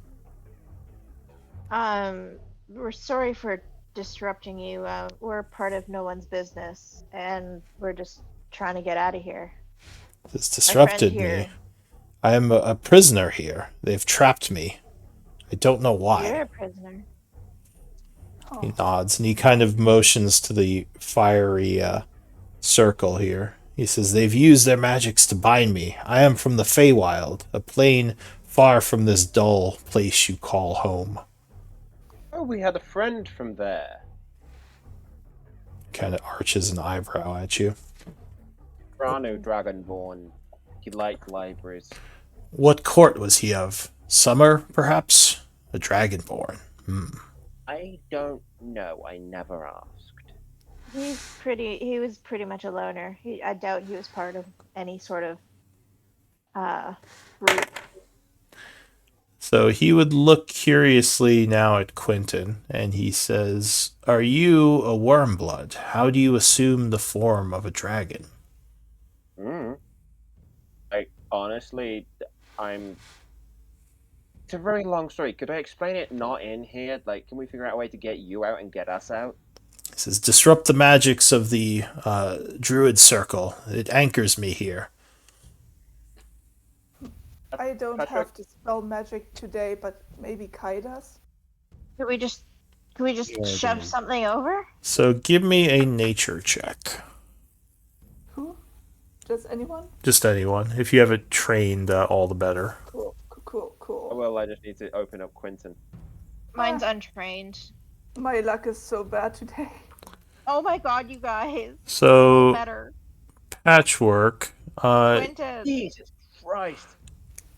We're sorry for disrupting you. We're part of no one's business, and we're just trying to get out of here. This disrupted here- me. I am a prisoner here. They've trapped me. I don't know why. You're a prisoner. He nods, and he kind of motions to the fiery circle here. He says, "They've used their magics to bind me. I am from the Feywild, a plane far from this dull place you call home." Oh, we had a friend from there. Kind of arches an eyebrow at you. Ranu Dragonborn. He liked libraries. What court was he of? Summer, perhaps? A dragonborn. I don't know. I never asked. He was pretty much a loner. I doubt he was part of any sort of group. So he would look curiously now at Quentin, and he says, "Are you a wormblood? How do you assume the form of a dragon?" Like, honestly, it's a very long story. Could I explain it not in here? Like, can we figure out a way to get you out and get us out? He says, "Disrupt the magics of the druid circle. It anchors me here." I don't Patrick? have to spell magic today, but maybe Kai does. Could we just Yeah, shove yeah. something over? So give me a nature check. Who? Just anyone? Just anyone. If you have it trained, all the better. Cool. Oh, well, I just need to open up Quentin. Mine's untrained. My luck is so bad today. Oh my god, you guys! So Better. Patchwork. Quentin. Jesus Christ!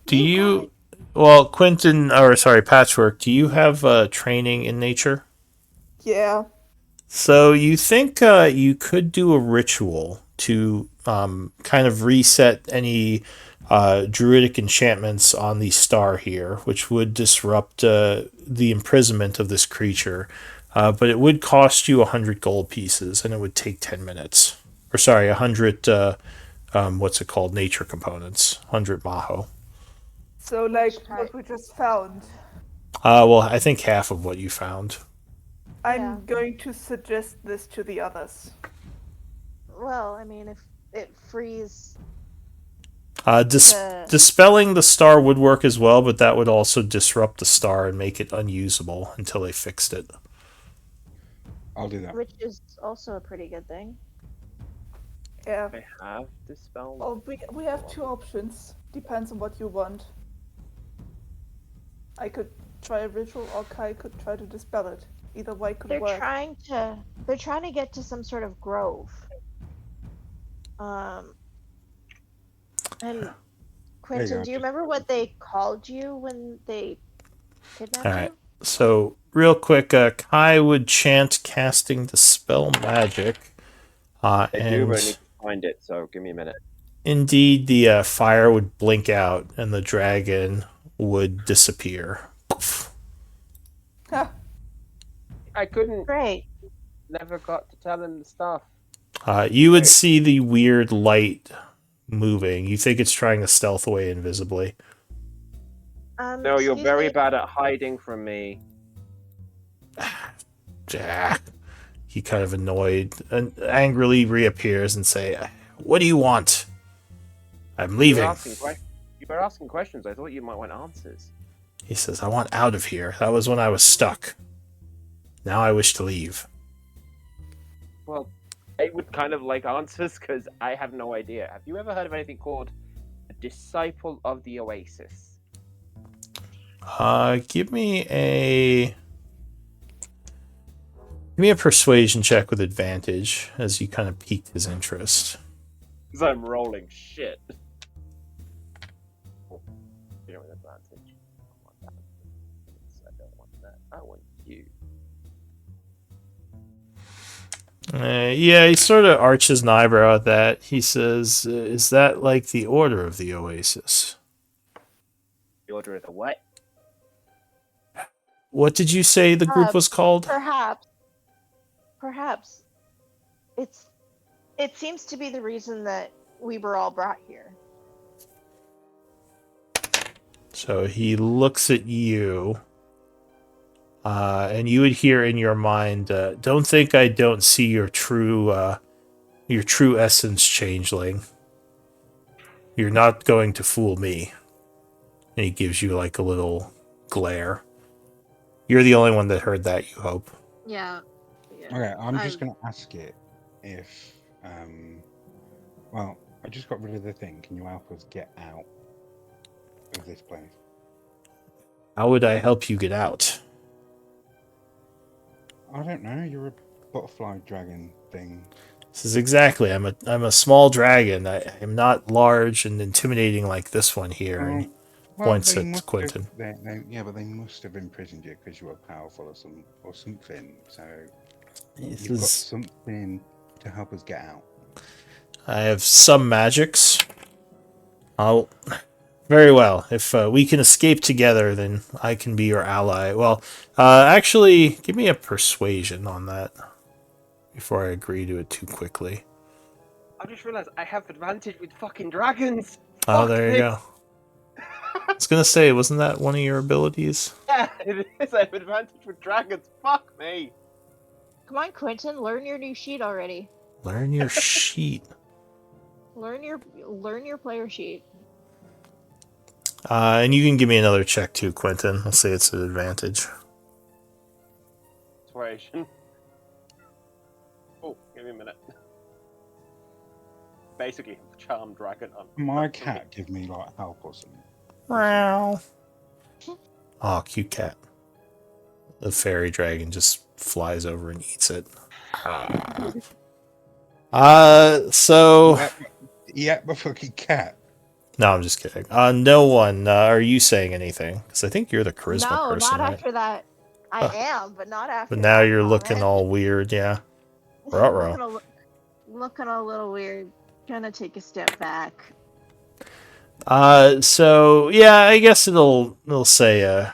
Do you? Well, Quentin, or sorry, Patchwork. Do you have training in nature? Yeah. So you think you could do a ritual to kind of reset any druidic enchantments on the star here, which would disrupt the imprisonment of this creature. But it would cost you 100 gold pieces, and it would take 10 minutes. Or sorry, 100, what's it called? Nature components. 100 maho. So, like, what we just found. Well, I think half of what you found. I'm Yeah. going to suggest this to the others. Well, I mean, if it frees. Dispelling the star would work as well, but that would also disrupt the star and make it unusable until they fixed it. I'll do that. Which is also a pretty good thing. Yeah. I have this spell. Well, we have two options. Depends on what you want. I could try a ritual, or Kai could try to dispel it. Either way could They're work. trying to get to some sort of grove. And Quentin, go. do you remember what they called you when they kidnapped Alright. you? So, real quick, Kai would chant casting Dispel Magic. I do, And but I need to find it, so give me a minute. indeed, the fire would blink out and the dragon would disappear. Poof. Ha! I couldn't. Great. Never got to tell him the stuff. You would see the weird light moving. You think it's trying to stealth away invisibly. No, you're Excuse very me? bad at hiding from me. Jack. He kind of annoyed and angrily reappears and say, "What do you want? I'm You leaving." were asking questions. I thought you might want answers. He says, "I want out of here. That was when I was stuck. Now I wish to leave." Well, I would kind of like answers because I have no idea. Have you ever heard of anything called a Disciple of the Oasis? Give me a persuasion check with advantage as you kind of piqued his interest. Because I'm rolling shit. Oh, you know, with advantage. I want that. I don't want that. I want you. Yeah, he sort of arches an eyebrow at that. He says, "Is that like the Order of the Oasis?" The Order of the what? What did you say the group was called? Perhaps it seems to be the reason that we were all brought here. So he looks at you, and you would hear in your mind, "Don't think I don't see your true essence, changeling. You're not going to fool me." And he gives you like a little glare. You're the only one that heard that, you hope. Yeah. Okay, I'm just going to ask it if, well, I just got rid of the thing. Can you help us get out of this place? How would I help you get out? I don't know. You're a butterfly dragon thing. This is exactly. I'm a small dragon. I am not large and intimidating like this one here. And points they at must Quentin. Yeah, but they must have imprisoned you because you were powerful or something. So you've got something to help us get out. I have some magics. Very well. If we can escape together, then I can be your ally. Well, actually, give me a persuasion on that before I agree to it too quickly. I just realized I have advantage with fucking dragons. Oh, Fuck there you me. go. I was gonna say, wasn't that one of your abilities? Yeah, it is. I have advantage with dragons. Fuck me. Come on, Quentin, learn your new sheet already. Learn your sheet. Learn your player sheet. And you can give me another check too, Quentin. I'll say it's an advantage. Persuasion. Oh, give me a minute. Basically, charm dragon. My cat give me like help or something. Meow. Oh, cute cat. The fairy dragon just flies over and eats it. So... Yeah, my fucking cat. No, I'm just kidding. No one. Are you saying anything? Because I think you're the charisma No, person, not right? after that. I am, but not after But now that you're comment. looking all weird, yeah. Ruh-roh. looking a little weird. Gonna take a step back. So yeah, I guess it'll say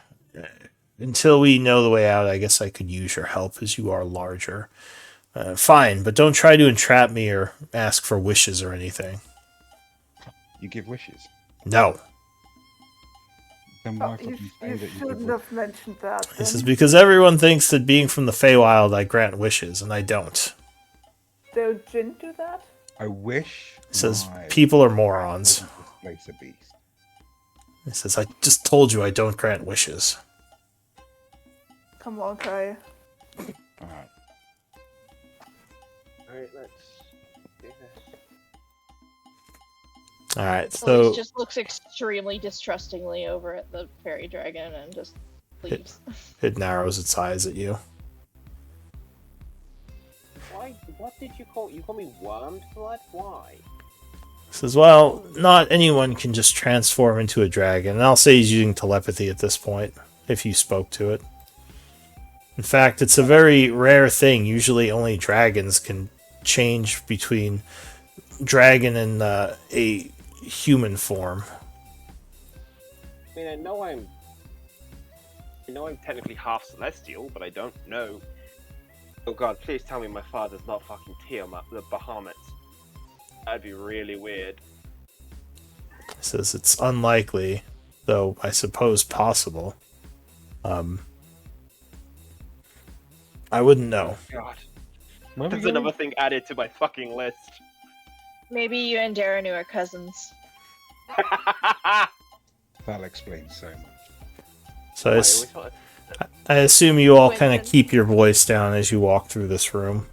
until we know the way out, I guess I could use your help as you are larger. Fine, but don't try to entrap me or ask for wishes or anything. You give wishes. No. Then why You fucking say that you give shouldn't wishes? have mentioned that. This then. is because everyone thinks that being from the Feywild, I grant wishes, and I don't. Don't Jin do that? I wish. It says my people are morons. wouldn't displace a beast. It says I just told you I don't grant wishes. Come on, Kai. Alright. Alright, let's do this. All right, Elise so just looks extremely distrustingly over at the fairy dragon and just leaves. it narrows its eyes at you. Why? What did you call? You call me wormed blood? Why? Says, well, not anyone can just transform into a dragon. And I'll say he's using telepathy at this point, if you spoke to it. In fact, it's a very rare thing. Usually only dragons can change between dragon and a human form. I mean, I know I'm technically half celestial, but I don't know. Oh god, please tell me my father's not fucking Tiamat, the Bahamut. That'd be really weird. Says it's unlikely, though I suppose possible. I wouldn't know. God, Where are we there's going? another thing added to my fucking list. Maybe you and Darren are cousins. That'll explain so much. So I it's, always thought- I assume you all kind of Quentin. keep your voice down as you walk through this room.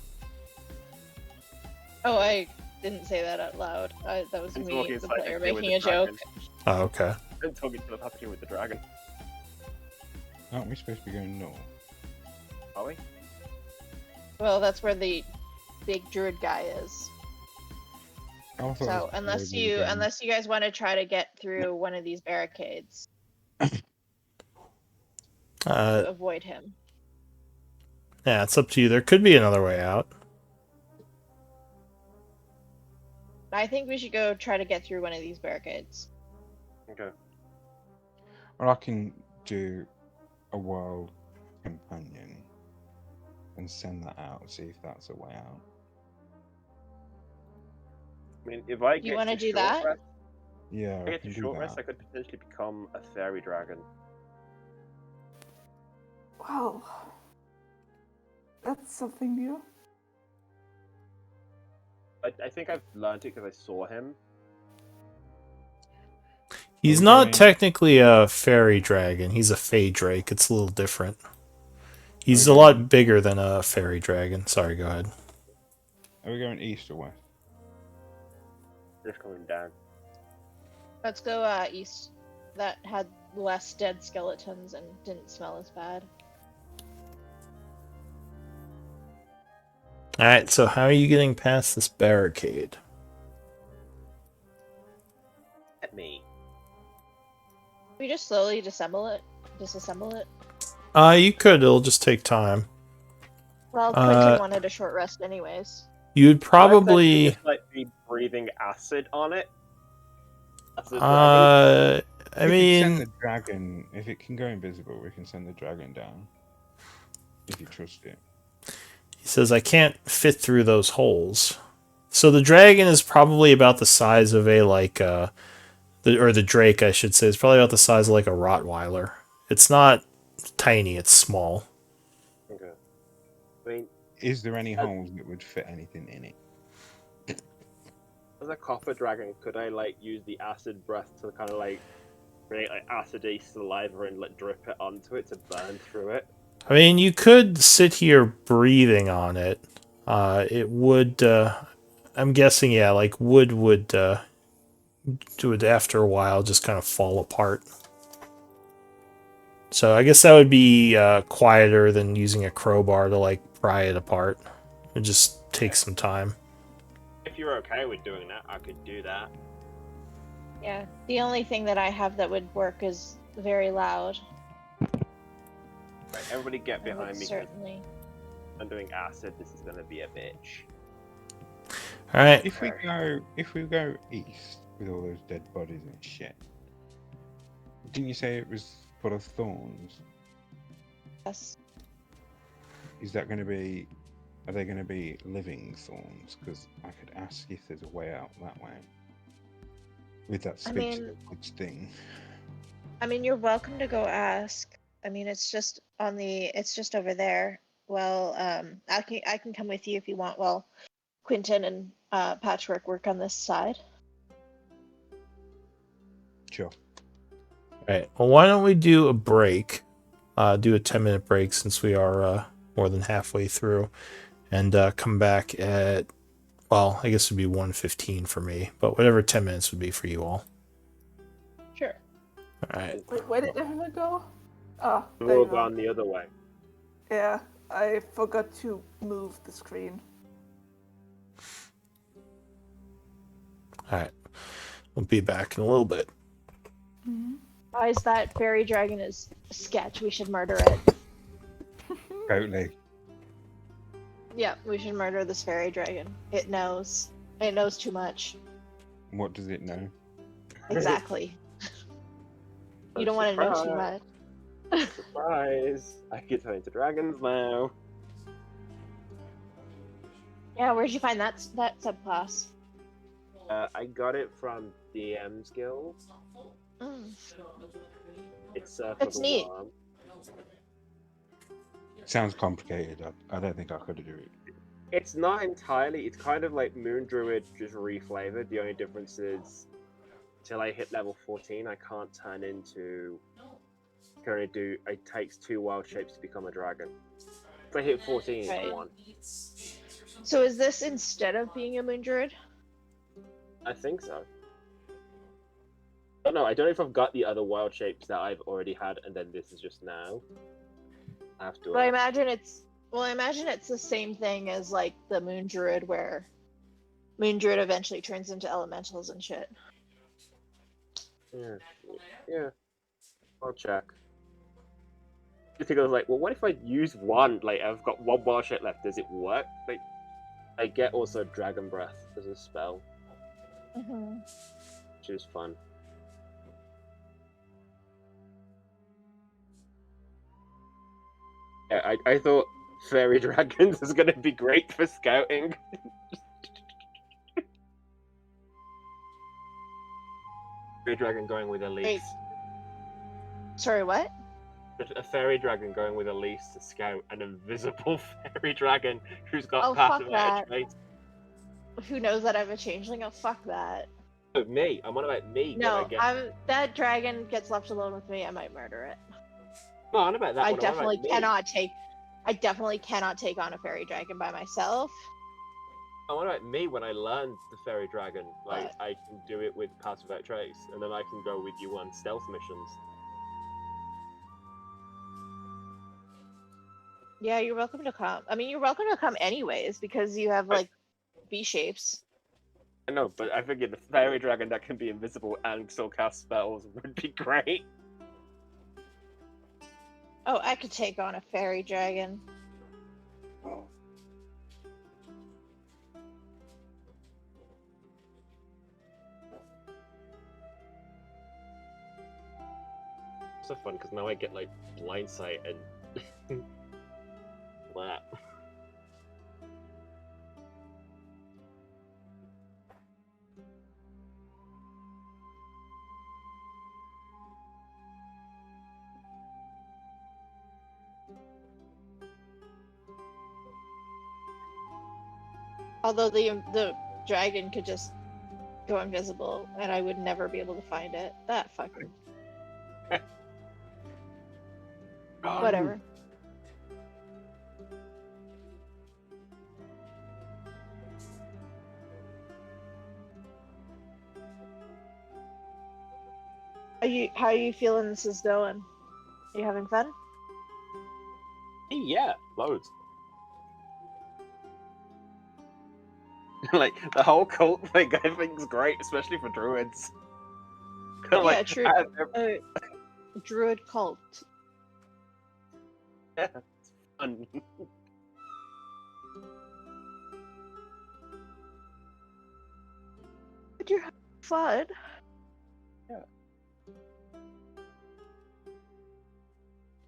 Oh, I didn't say that out loud. That was I'm me, talking the slightly player, with making the a joke. dragon. Oh, okay. I'm talking telepathically with the dragon. Aren't we supposed to be going north? Are we? Well, that's where the big druid guy is. Oh, I thought So it was unless where we you were going. unless you guys want to try to get through one of these barricades to avoid him. Yeah, it's up to you. There could be another way out. I think we should go try to get through one of these barricades. Okay. Or I can do a wild companion and send that out, see if that's a way out. I mean, if I You get wanna to do short that? rest, Yeah, if I I get can to do short rest, I that. could potentially become a fairy dragon. Wow. That's something new. I think I've learned it because I saw him. He's we not going- technically a fairy dragon. He's a fey drake. It's a little different. He's we a going- lot bigger than a fairy dragon. Sorry, go ahead. Are we going east or west? Just coming down. Let's go east. That had less dead skeletons and didn't smell as bad. Alright, so how are you getting past this barricade? At me. We just slowly disassemble it. You could, it'll just take time. Well, Uh, Quentin wanted a short rest anyways. You'd Can I probably... just like be breathing acid on it? Acid dragon? I We can mean... send the dragon. If it can go invisible, we can send the dragon down. If you trust it. He says, I can't fit through those holes. So the dragon is probably about the size of a, like, or the drake, I should say. It's probably about the size of, like, a Rottweiler. It's not tiny, it's small. Okay. I mean, Is there any holes that would fit anything in it? as a copper dragon, could I like use the acid breath to kind of like create like acidy saliva and like drip it onto it to burn through it? I mean, you could sit here breathing on it. It would, I'm guessing, yeah, like wood would after a while just kind of fall apart. So I guess that would be quieter than using a crowbar to like pry it apart. It just takes some time. If you're okay with doing that, I could do that. Yeah. The only thing that I have that would work is very loud. Right, everybody get I behind would me. 'Cause certainly. I'm doing acid. This is gonna be a bitch. All right. If we go east with all those dead bodies and shit, didn't you say it was full of thorns? Yes. Is that going to be? Are they going to be living thorns? Because I could ask if there's a way out that way. With that I speech mean- language thing. I mean, you're welcome to go ask. I mean, it's just over there. Well, I can come with you if you want. Well, Quentin and Patchwork work on this side. Sure. All right. Well, why don't we do a break? Do a 10-minute break since we are more than halfway through, and come back at, well, I guess it would be 1:15 for me, but whatever 10 minutes would be for you all. Sure. All right. Wait, where did everyone go? Ah, We've there all you go. gone the other way. Yeah, I forgot to move the screen. All right. We'll be back in a little bit. Guys, that fairy dragon is a sketch. We should murder it. Totally. Yeah, we should murder this fairy dragon. It knows. It knows too much. What does it know? Exactly. You don't want to know too much. Surprise! I can turn into dragons now. Yeah, where'd you find that subclass? I got it from DM's Guild. Mm. It's for That's the neat. worm. Sounds complicated. I don't think I could do it. It's not entirely. It's kind of like Moon Druid, just reflavored. The only difference is, till I hit level 14, I can't turn into. Can only do. It takes 2 wild shapes to become a dragon. If I hit 14, Right. it's 1. So is this instead of being a moon druid? I think so. Oh no, I don't know if I've got the other wild shapes that I've already had, and then this is just now. I have to. Well, I imagine it's the same thing as like the moon druid, where moon druid eventually turns into elementals and shit. Yeah. I'll check. I think I was like, well, what if I use one? Like, I've got 1 wild shape left. Does it work? Like, I get also Dragon Breath as a spell, Mm-hmm. which is fun. Yeah, I thought fairy dragons was gonna be great for scouting. Fairy dragon going with Elise. Wait. Sorry, what? A fairy dragon going with Elise to scout an invisible fairy dragon who's got Oh, fuck passive that. trace. Who knows that I'm a changeling? Oh, fuck that. Oh, me. I'm on about me. when I No, get... that dragon gets left alone with me. I might murder it. No, I'm on about that I one. I'm on definitely about me. I definitely cannot take on a fairy dragon by myself. I'm on about me when I learned the fairy dragon. Like, What? I can do it with pass without trace, and then I can go with you on stealth missions. Yeah, you're welcome to come. I mean, you're welcome to come anyways because you have like B shapes. I know, but I figured the fairy dragon that can be invisible and still cast spells would be great. Oh, I could take on a fairy dragon. So fun because now I get like blind sight and that. Although the dragon could just go invisible and I would never be able to find it. That fucker. Whatever. How are you feeling this is going? Are you having fun? Yeah, loads. Like the whole cult thing, I think is great, especially for druids. Yeah, true. Druid cult. Yeah, it's fun. But you're having fun. Yeah.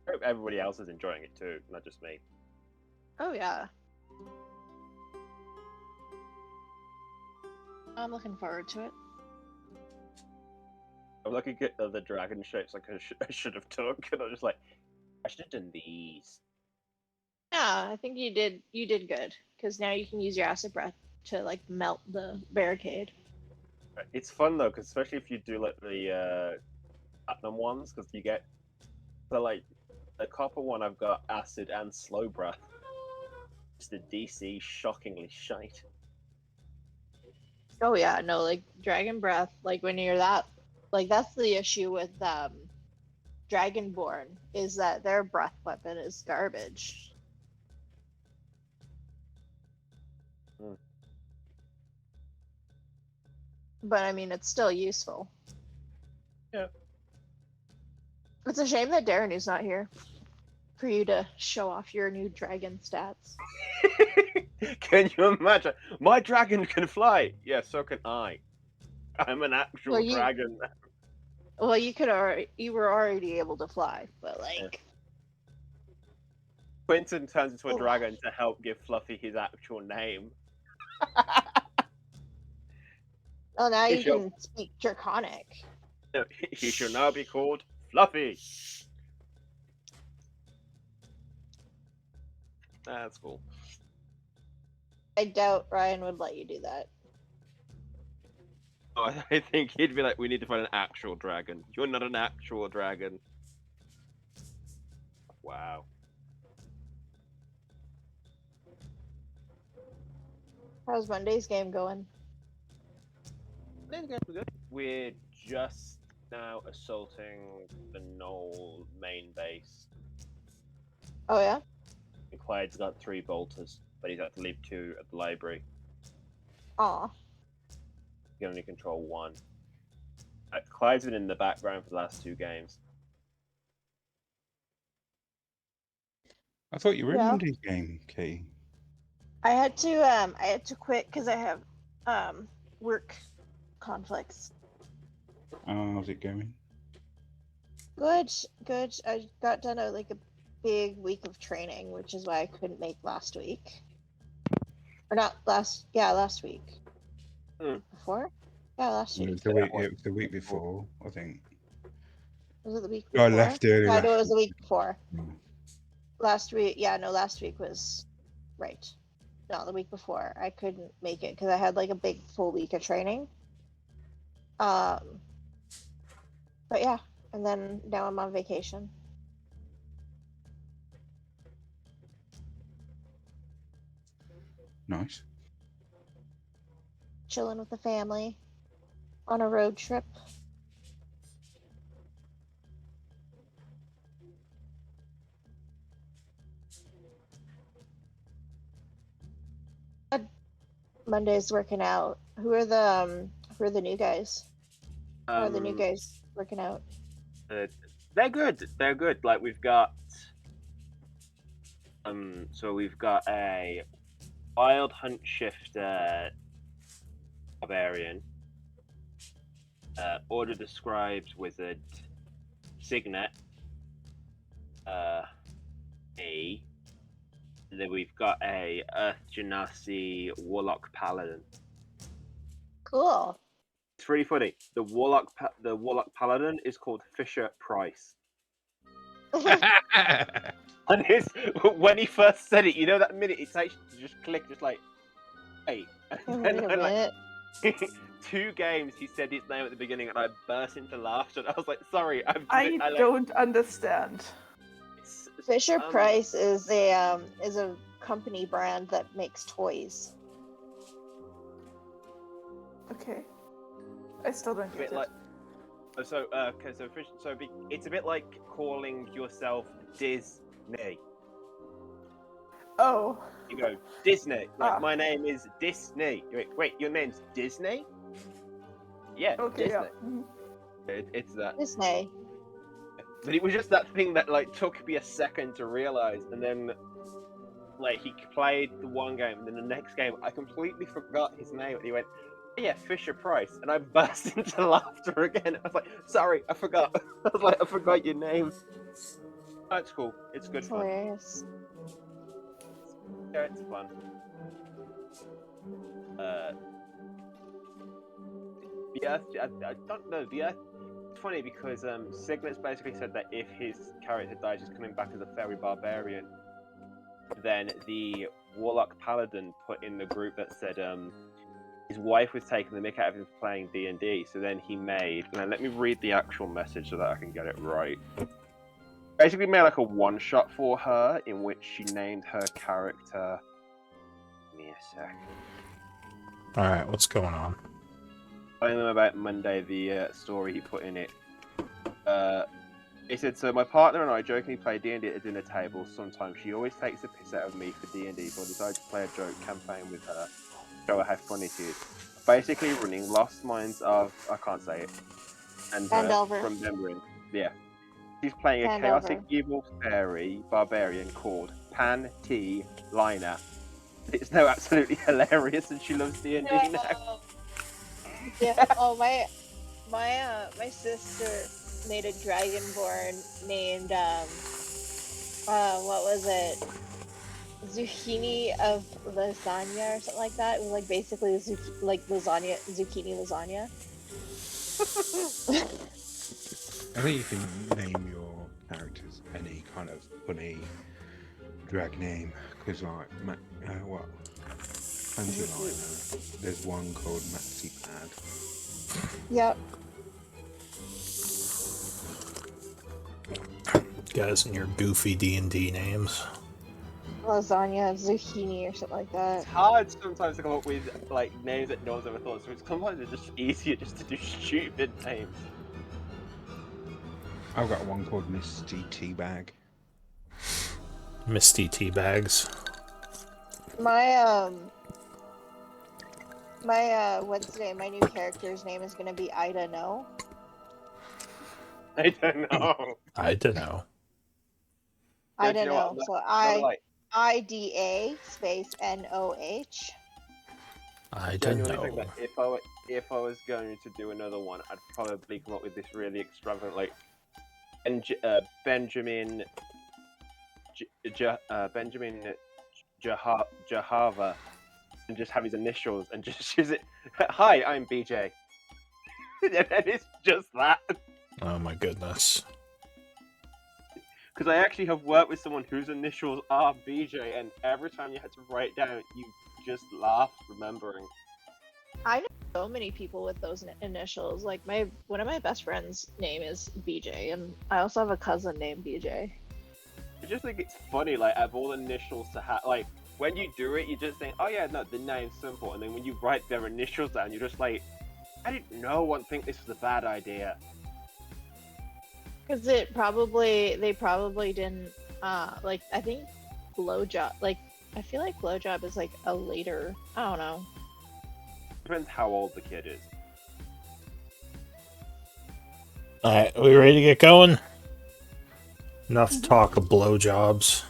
I hope everybody else is enjoying it too, not just me. Oh yeah. I'm looking forward to it. I'm looking at the dragon shapes like I should have took, and I'm just like, I should have done these. Yeah, I think you did good because now you can use your acid breath to like melt the barricade. It's fun though, because especially if you do like the platinum ones, because you get like the copper one. I've got acid and slow breath. Just the DC shockingly shite. Oh yeah, no, like dragon breath, like when you're that, like that's the issue with Dragonborn is that their breath weapon is garbage. Hmm. But I mean, it's still useful. Yeah. It's a shame that Darrenu's not here for you to show off your new dragon stats. Can you imagine? My dragon can fly. Yeah, so can I. I'm an actual Well, dragon. Well, you were already able to fly, but like. Quentin turns into a Oh. dragon to help give Fluffy his actual name. Oh, now He you shall- can speak Draconic. No, he shall now be called Fluffy. That's cool. I doubt Ryan would let you do that. Oh, I think he'd be like, we need to find an actual dragon. You're not an actual dragon. Wow. How's Monday's game going? We're just now assaulting the Knoll main base. Oh yeah. And Clyde's got 3 bolters, but he's had to leave 2 at the library. Aw. He can only control 1. Clyde's been in the background for the last 2 games. I thought you were in Yeah. Monday's game, Kay. I had to quit because I have work conflicts. How's it going? Good. I got done like big week of training, which is why I couldn't make last week. Or not last, yeah, last week. Mm. Before? Yeah, last It week. was the week before, I think. Was it the week I before? left early. Yeah, I know it last was the week before. Mm. Last week, yeah, no, last week was right. No, the week before. I couldn't make it because I had like a big full week of training. But yeah, and then now I'm on vacation. Nice. Chilling with the family on a road trip. Monday's working out. Who are the new guys? How are the new guys working out? They're good. They're good. Like we've got so we've got a wild hunt shifter barbarian, order described wizard, signet, and then we've got a earth genasi warlock paladin. Cool. It's really funny. The warlock paladin is called Fisher Price. And when he first said it, you know that minute it takes you to just click, just like, hey. And Wait a then, minute. like, 2 games he said his name at the beginning, and I burst into laughter. And I was like, sorry, I don't understand. Fisher Price is a company brand that makes toys. Okay. I still don't get it. Like, it's a bit like calling yourself Disney. Oh. You go Disney. Like, my name is Disney. Wait, your name's Disney? Yeah, Okay, Disney. yeah. Mhm. It's that. Disney. But it was just that thing that like took me a second to realize, and then like he played the one game, and then the next game I completely forgot his name, and he went, "Yeah, Fisher Price," and I burst into laughter again. I was like, "Sorry, I forgot." I was like, "I forgot your name." That's cool. It's good fun. Hilarious. Yeah, it's fun. The Earth, I don't know. The Earth. It's funny because Signet's basically said that if his character dies, he's coming back as a fairy barbarian. Then the Warlock Paladin put in the group that said his wife was taking the mick out of him for playing D&D. So then he made. Now let me read the actual message so that I can get it right. Basically made like a one-shot for her in which she named her character. Give me a sec. Alright, what's going on? Telling them about Monday, the story he put in it. He said, so my partner and I jokingly play D&D at a dinner table. Sometimes she always takes the piss out of me for D&D, so I decided to play a joke campaign with her. Show her how funny it is. Basically running Lost Minds of... I can't say it. And from memory. Yeah. She's playing a chaotic evil fairy barbarian called Pan T. Liner. It's now absolutely hilarious, and she loves D&D now. Yeah. Oh, my sister made a dragonborn named what was it? Zucchini of lasagna or something like that. It was like basically lasagna, zucchini lasagna. I think you can name your characters any kind of funny drag name, because like Fancy Liner, there's one called Maxi Pad. Yep. Guys and your goofy D&D names. Lasagna, zucchini, or something like that. It's hard sometimes to come up with like names that no one's ever thought, so sometimes it's just easier just to do stupid names. I've got one called Misty Teabag. Misty Teabags. My my new character's name is gonna be Ida No. I don't know. I don't know. I don't know. So IDA space NOH. I don't think know. that if I was going to do another one, I'd probably come up with this really extravagant, like Benjamin Benjamin Jahava and just have his initials and just use it. Hi, I'm BJ. And it's just that. Oh my goodness. Because I actually have worked with someone whose initials are BJ, and every time you had to write it down, you just laugh remembering. I know so many people with those initials. Like one of my best friends' name is BJ, and I also have a cousin named BJ. I just think it's funny, like, of all the initials to have, like, when you do it, you just think, oh yeah, no, the name's simple, and then when you write their initials down, you're just like, I didn't know one think this was a bad idea. Because they probably didn't, like, I think blowjob, like, I feel like blowjob is, like, a later, I don't know. Depends how old the kid is. Alright, are we ready to get going? Enough talk of blowjobs.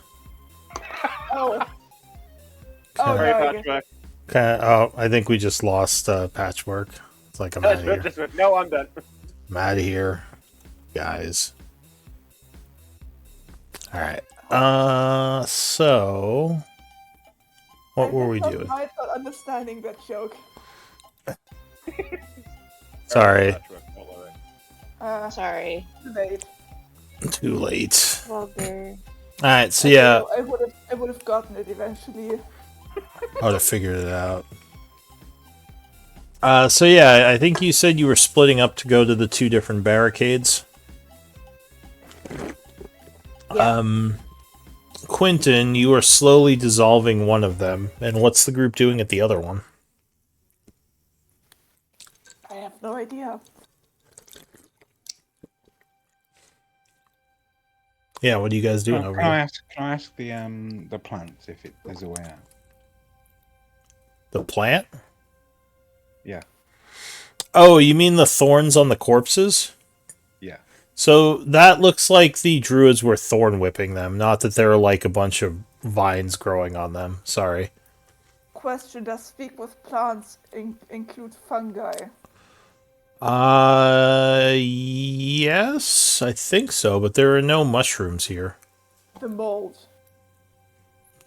Oh. Oh, Sorry, no, I guess- Patrick. Okay, oh, I think we just lost Patchwork. It's like I'm out of here. No, I'm done. I'm out of here, guys. Alright. So what were we doing? I'm not understanding that joke. Sorry. Patrick, don't worry. Sorry. Late. Too late. Well, there. Alright, so yeah, I would have gotten it eventually. I would have figured it out. So yeah, I think you said you were splitting up to go to the two different barricades. Yeah. Quentin, you are slowly dissolving one of them, and what's the group doing at the other one? I have no idea. Yeah, what are you guys doing over Can I there? ask the plants if there's a way out? The plant? Yeah. Oh, you mean the thorns on the corpses? Yeah. So that looks like the druids were thorn whipping them, not that there are like a bunch of vines growing on them. Sorry. Question: does speak with plants include fungi? Yes, I think so, but there are no mushrooms here. The mold.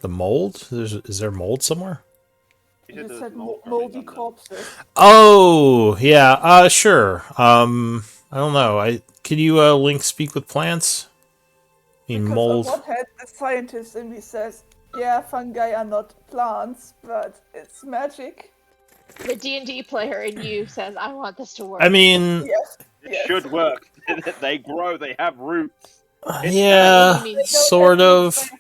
The mold? Is there mold somewhere? You there's said mold moldy growing on them. corpses. Oh, yeah, sure. I don't know. Could you link speak with plants? I mean, Because mold. on one hand, the scientist in me says, yeah, fungi are not plants, but it's magic. The D&D player in you says, I want this to work. I mean, Yes. It Yes. should work. They grow, they have roots. yeah, I mean, They don't sort have of. roots,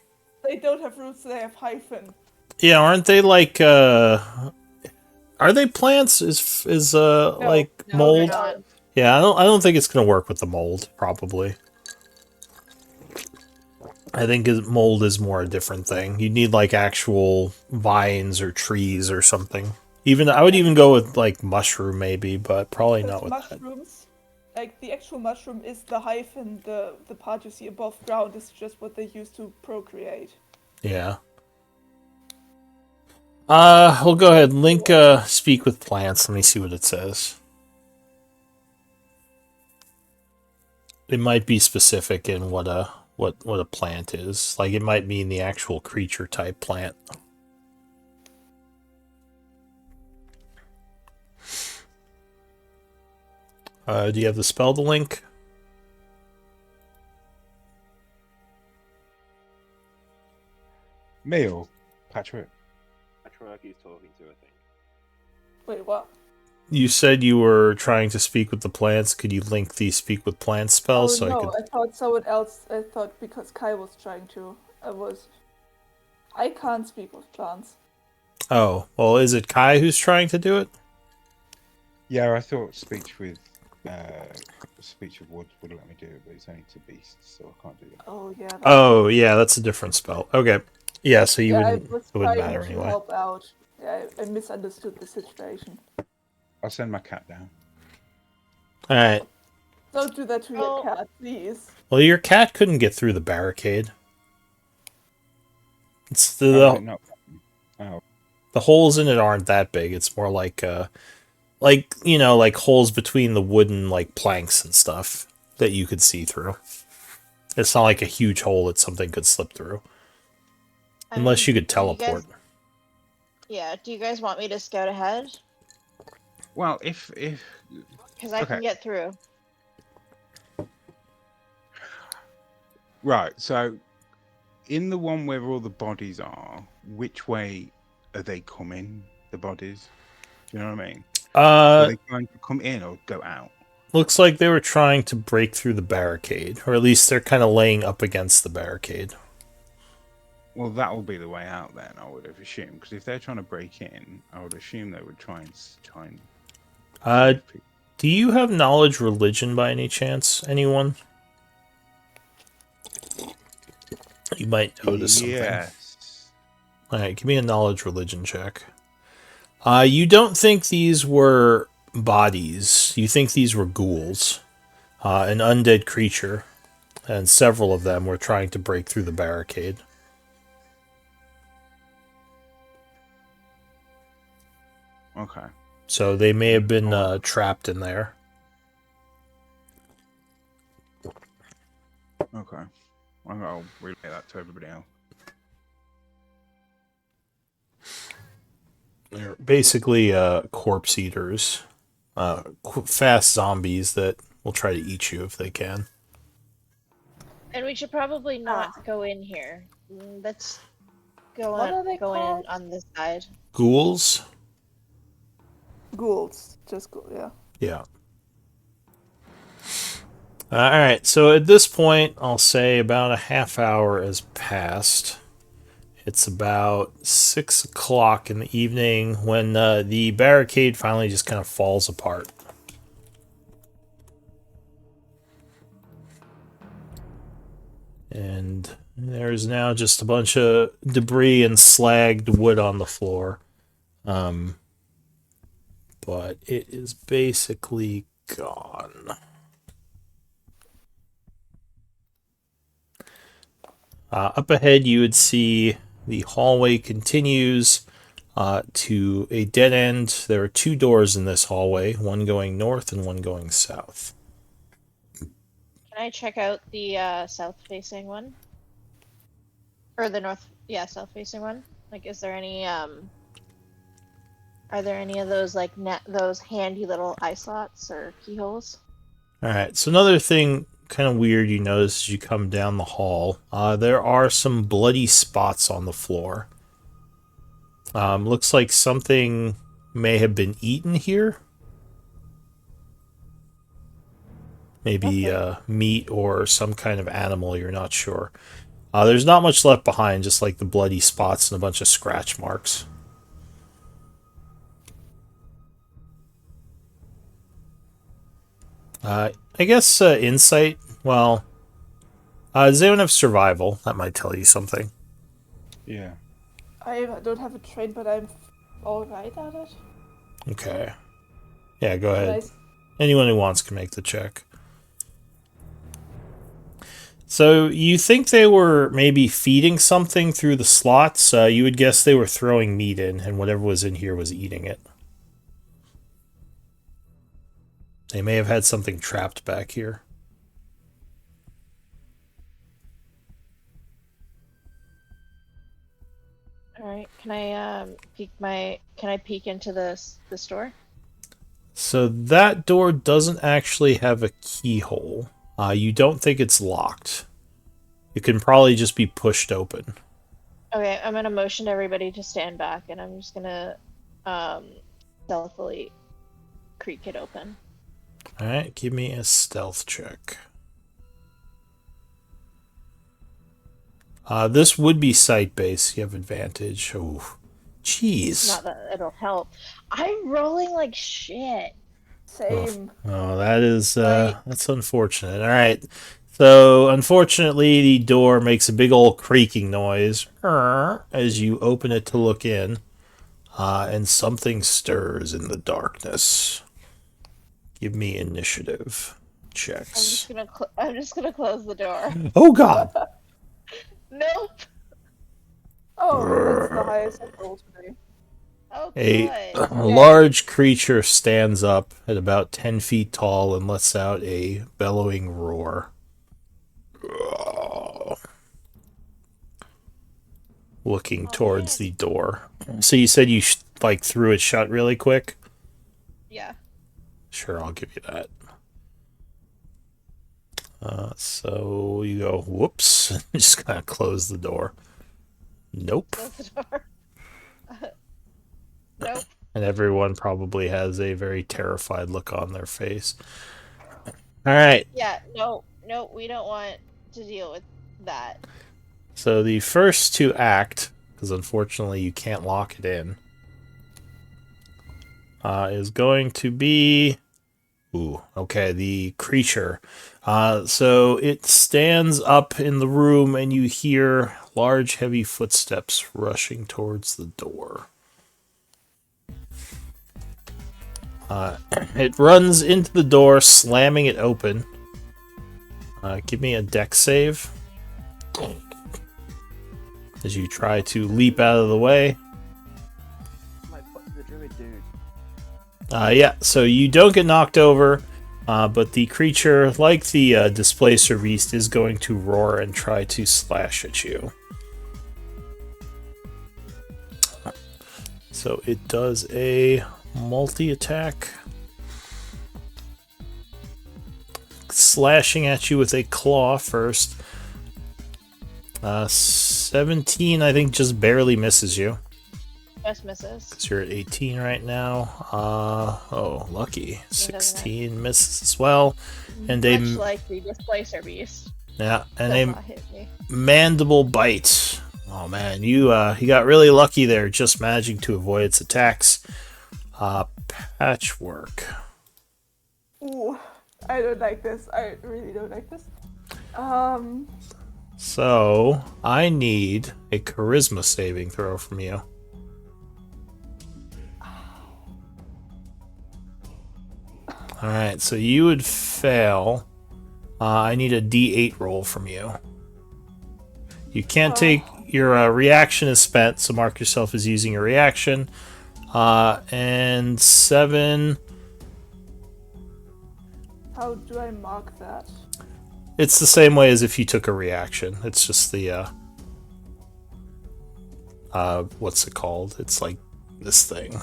they don't have roots, they have hyphen. Yeah, aren't they like are they plants? Is like No, mold? they're not. Yeah, I don't think it's gonna work with the mold, probably. I think mold is more a different thing. You need like actual vines or trees or something. I would even go with like mushroom maybe, but probably not Because with that. mushrooms, like the actual mushroom is the hyphen, the part you see above ground is just what they use to procreate. Yeah. We'll go ahead and link speak with plants. Let me see what it says. It might be specific in what a plant is. Like it might mean the actual creature type plant. Do you have the spell to link? Me or Patrick? Patrick is talking to, I think. Wait, what? You said you were trying to speak with the plants. Could you link the speak with plants spell Oh so no, I could? I thought someone else. I thought because Kai was trying to. I can't speak with plants. Oh, well, is it Kai who's trying to do it? Yeah, I thought speech with wood would let me do it, but it's only to beasts, so I can't do that. Oh yeah. Oh, yeah, that's a different spell. Okay. Yeah, so you yeah, wouldn't, I was it wouldn't trying matter to anyway. help out. Yeah, I misunderstood the situation. I'll send my cat down. Alright. Don't do that to your Oh. cat, please. Well, your cat couldn't get through the barricade. It's Oh, no. Oh, the holes in it aren't that big. It's more like like holes between the wooden like planks and stuff that you could see through. It's not like a huge hole that something could slip through. I Unless you mean, could do you teleport. guys- Yeah, do you guys want me to scout ahead? Well, if Because I Okay. can get through. right, so in the one where all the bodies are, which way are they coming? The bodies. Do you know what I mean? Are they trying to come in or go out? Looks like they were trying to break through the barricade, or at least they're kind of laying up against the barricade. Well, that will be the way out then, I would have assumed. Because if they're trying to break in, I would assume they would try and save people. Do you have knowledge religion by any chance? Anyone? You might notice something. Yes. Alright, give me a knowledge religion check. You don't think these were bodies. You think these were ghouls. An undead creature. And several of them were trying to break through the barricade. Okay. So they may have been trapped in there. Okay. I'll relay that to everybody else. They're basically corpse eaters. Fast zombies that will try to eat you if they can. And we should probably not go in here. Let's go What are they in called? on this side. Ghouls? Ghouls. Just yeah. Yeah. Alright, so at this point, I'll say about a half hour has passed. It's about 6 o'clock in the evening when the barricade finally just kind of falls apart. And there's now just a bunch of debris and slagged wood on the floor. But it is basically gone. Up ahead, you would see the hallway continues to a dead end. There are 2 doors in this hallway, one going north and one going south. Can I check out the south-facing one? Or the north, south-facing one? Like, is there any, are there any of those, like, those handy little eye slots or keyholes? Alright, so another thing kind of weird you notice as you come down the hall, there are some bloody spots on the floor. Looks like something may have been eaten here. Maybe meat or some kind of animal, you're not sure. There's not much left behind, just like the bloody spots and a bunch of scratch marks. I guess insight, well, does anyone have survival? That might tell you something. Yeah. I don't have a train, but I'm alright at it. Okay. Yeah, go ahead. Nice. Anyone who wants can make the check. So you think they were maybe feeding something through the slots? You would guess they were throwing meat in, and whatever was in here was eating it. They may have had something trapped back here. All right. Can I peek into the store? So that door doesn't actually have a keyhole. You don't think it's locked. It can probably just be pushed open. Okay, I'm gonna motion everybody to stand back, and I'm just gonna stealthily creak it open. Alright, give me a stealth check. This would be sight-based. You have advantage. Oh, jeez. Not that it'll help. I'm rolling like shit. Same. Oh, that is that's unfortunate. All right. So, unfortunately, the door makes a big old creaking noise as you open it to look in, and something stirs in the darkness. Give me initiative checks. I'm just gonna close the door. Oh God! Nope. Oh, that's the highest I rolled today. Oh, A good. large creature stands up at about 10 feet tall and lets out a bellowing roar. looking Oh, towards man. the door. So you said you like threw it shut really quick? Yeah. Sure, I'll give you that. So you go, whoops, and just kind of close the door. Nope. Close the door. Nope. And everyone probably has a very terrified look on their face. All right. Yeah. No. No. We don't want to deal with that. So the first to act, because unfortunately you can't lock it in, is going to be... Ooh, okay, the creature. So it stands up in the room and you hear large, heavy footsteps rushing towards the door. It runs into the door, slamming it open. Give me a dex save. As you try to leap out of the way. My butt, the druid dude. Yeah, so you don't get knocked over, but the creature, like the Displacer Beast, is going to roar and try to slash at you. So it does a multi-attack. Slashing at you with a claw first. 17, I think, just barely misses you. Just misses. Because you're at 18 right now. Oh, lucky. 16 misses as well. And Much a like the Displacer Beast. yeah, and Does a not hit me. mandible bite. Oh man, you got really lucky there, just managing to avoid its attacks. Patchwork. Ooh, I don't like this. I really don't like this. So I need a charisma saving throw from you. All right, so you would fail. I need a D8 roll from you. You can't take your reaction is spent, so mark yourself as using your reaction. And 7. How do I mark that? It's the same way as if you took a reaction. It's just the what's it called? It's like this thing.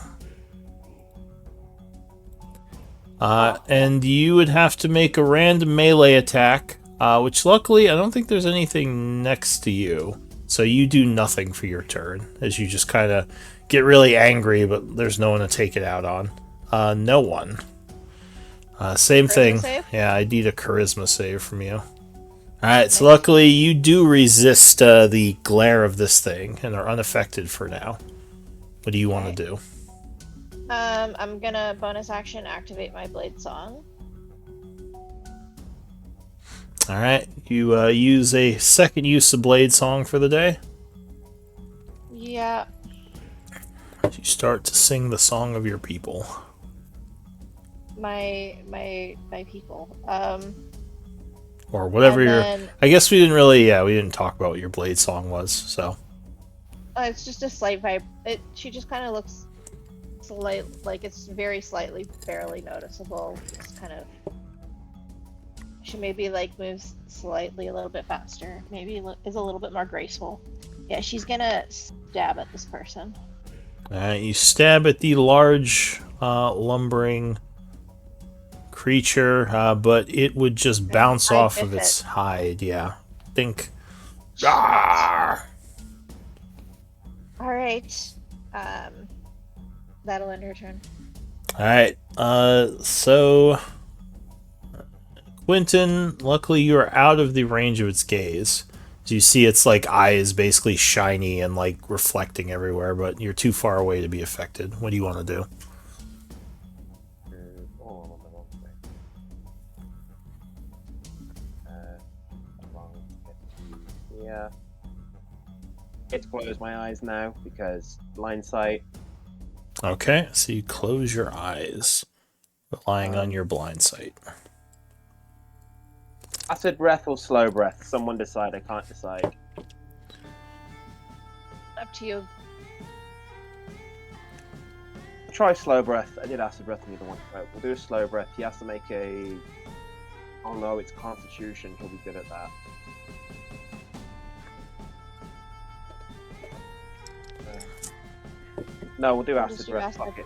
And you would have to make a random melee attack, which luckily I don't think there's anything next to you. So you do nothing for your turn, as you just kind of get really angry, but there's no one to take it out on. No one. Same Charisma thing. save? Yeah, I need a charisma save from you. Alright, so luckily you do resist the glare of this thing and are unaffected for now. What do you want to do? I'm gonna bonus action activate my Blade Song. Alright, you use a second use of Blade Song for the day. Yeah. You start to sing the song of your people. My people. Or whatever and your... then, I guess we didn't talk about what your Blade Song was, so... it's just a slight vibe. She just kind of looks like it's very slightly, barely noticeable. It's kind of. She maybe like moves slightly a little bit faster. Maybe is a little bit more graceful. Yeah, she's gonna stab at this person. You stab at the large, lumbering creature, but it would just bounce off of its hide. Yeah, think. Ah! All right. That'll end her turn. All right. So Quentin, luckily you are out of the range of its gaze. So you see its like eye is basically shiny and like reflecting everywhere, but you're too far away to be affected. What do you want to do? Yeah. It's close my eyes now because blind sight. Okay, so you close your eyes, relying on your blind sight. Acid breath or slow breath? Someone decide. I can't decide. Up to you. Try slow breath. I did acid breath in either one. Right, we'll do a slow breath. He has to make a... Oh no, it's Constitution. He'll be good at that. No, we'll do We'll acid just do breath. acid. Fuck it.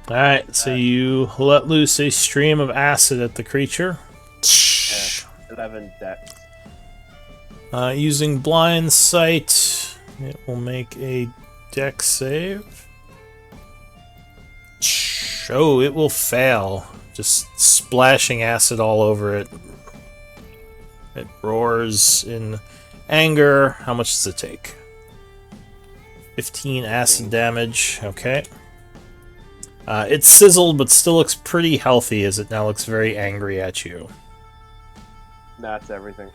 Alright, so you let loose a stream of acid at the creature. 11 dex. Using blind sight, it will make a dex save. Oh, it will fail. Just splashing acid all over it. It roars in anger. How much does it take? 15 acid damage. Okay. It's sizzled, but still looks pretty healthy as it now looks very angry at you. That's everything.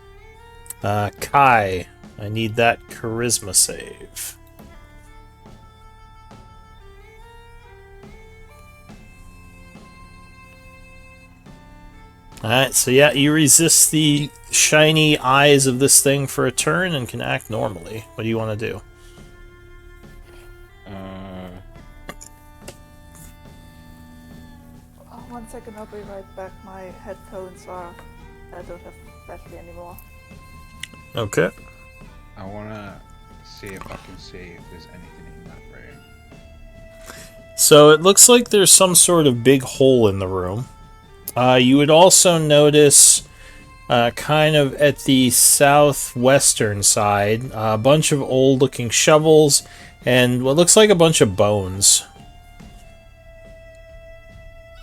Kai, I need that charisma save. Alright, so yeah, you resist the shiny eyes of this thing for a turn and can act normally. What do you want to do? Oh, 1 second, I'll be right back. My headphones are. I don't have battery anymore. Okay. I wanna see if I can see if there's anything in that room. So it looks like there's some sort of big hole in the room. You would also notice, kind of at the southwestern side, a bunch of old-looking shovels and what looks like a bunch of bones. There's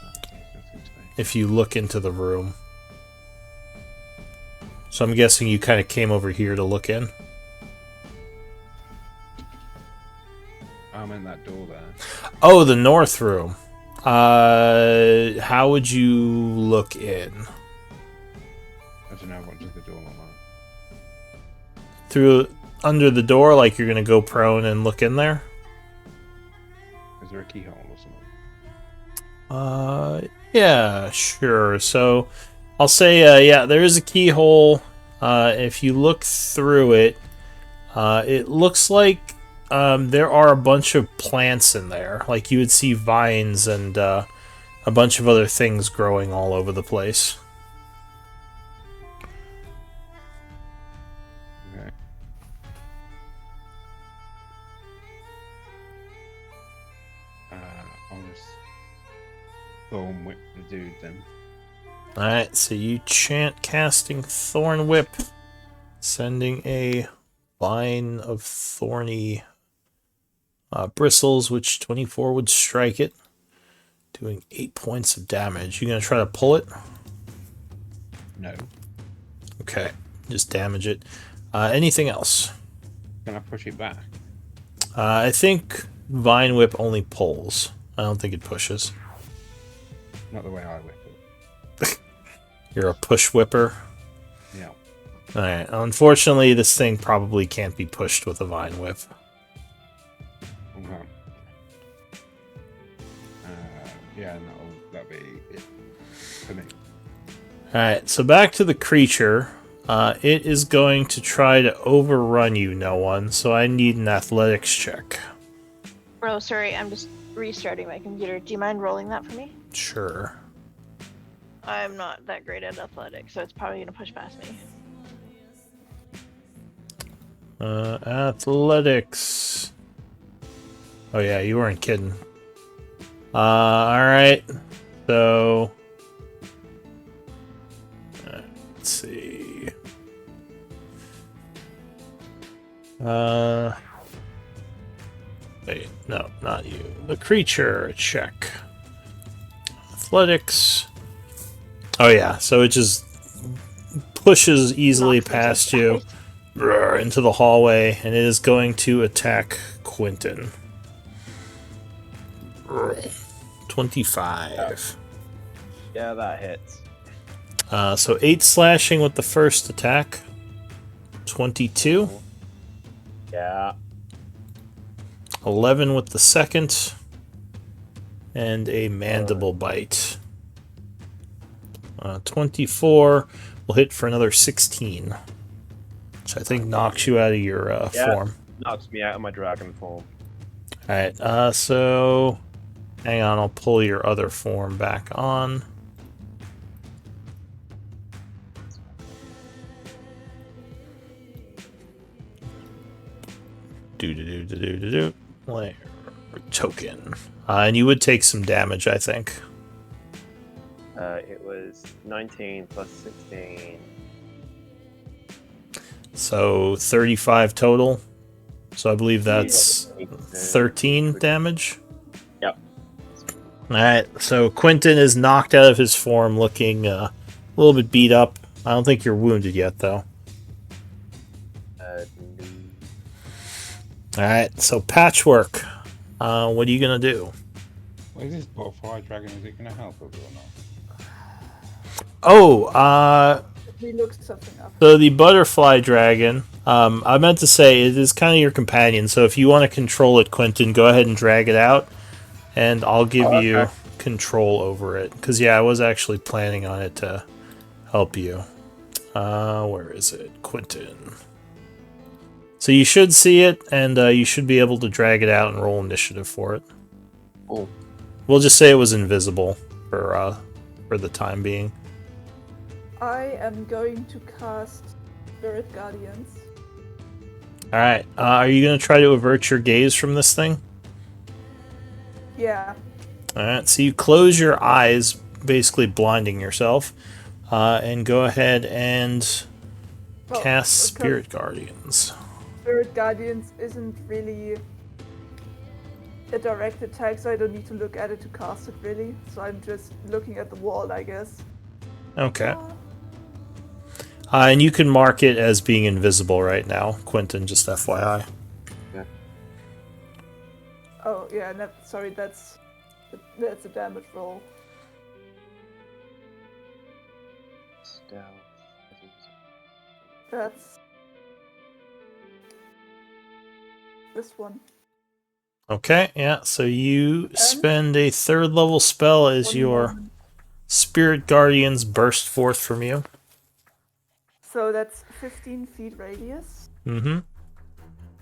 nothing to me. If you look into the room. So I'm guessing you kind of came over here to look in. I'm in that door there. Oh, the north room. How would you look in? I don't know what does the door look like. Through under the door, like you're gonna go prone and look in there? Is there a keyhole or something? Yeah, sure. So I'll say, yeah, there is a keyhole. If you look through it, it looks like there are a bunch of plants in there. Like you would see vines and a bunch of other things growing all over the place. Okay. I'll just thorn whip the dude then. Alright, so you chant casting Thorn Whip, sending a line of thorny bristles, which 24 would strike it, doing 8 points of damage. You gonna try to pull it? No. Okay, just damage it. Anything else? Can I push it back? I think Vine Whip only pulls. I don't think it pushes. Not the way I whip it. You're a push whipper. Yeah. Alright, unfortunately this thing probably can't be pushed with a Vine Whip. Okay. Yeah, that'll be it for me. Alright, so back to the creature. It is going to try to overrun you, no one, so I need an athletics check. Oh, sorry, I'm just restarting my computer. Do you mind rolling that for me? Sure. I'm not that great at athletics, so it's probably gonna push past me. Athletics. Oh yeah, you weren't kidding. Alright. So... let's see... wait, no, not you. The creature, check. Athletics. Oh yeah, so it just pushes easily Knocks past into you into the hallway, and it is going to attack Quentin. 25. Yeah, that hits. So 8 slashing with the first attack. 22. Yeah. 11 with the second. And a mandible bite. 24 will hit for another 16. Which I think knocks you out of your form. Knocks me out of my dragon form. Alright, so... hang on, I'll pull your other form back on. Do. Layer. token. And you would take some damage, I think. It was 19 plus 16. So 35 total. So I believe that's Yeah. 13 damage. Yep. Alright, so Quentin is knocked out of his form, looking a little bit beat up. I don't think you're wounded yet, though. Alright, so Patchwork. What are you going to do? What is this butterfly dragon? Is it going to help us or not? Oh, We looked something up. so the butterfly dragon, I meant to say it is kind of your companion, so if you want to control it, Quentin, go ahead and drag it out, and I'll give you control over it. Because, yeah, I was actually planning on it to help you. Where is it? Quentin. So you should see it, and you should be able to drag it out and roll initiative for it. Oh. We'll just say it was invisible for the time being. I am going to cast Spirit Guardians. Alright, are you going to try to avert your gaze from this thing? Yeah. Alright, so you close your eyes, basically blinding yourself, and go ahead and Well, cast because Spirit Guardians. Spirit Guardians isn't really a direct attack, so I don't need to look at it to cast it, really. So I'm just looking at the wall, I guess. Okay. And you can mark it as being invisible right now, Quentin, just FYI. Oh, yeah, no, sorry, that's a damage roll. Stealth. That's this one. Okay, yeah, so you spend a 3rd level spell as One your moment. Spirit Guardians burst forth from you. So that's 15 feet radius. Mm-hmm.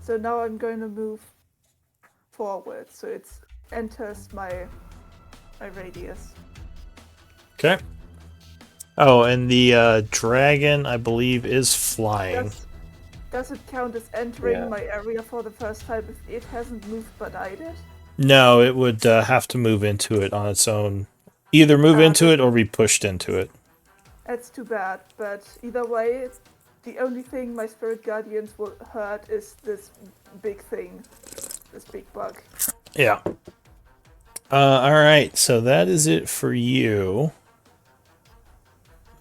So now I'm going to move forward, so it enters my radius. Okay. Oh, and the dragon, I believe, is flying. Does it count as entering Yeah. my area for the first time if it hasn't moved but I did? No, it would have to move into it on its own. Either move into it or be pushed into it. That's too bad, but either way, the only thing my Spirit Guardians will hurt is this big thing. This big bug. Yeah. Alright, so that is it for you.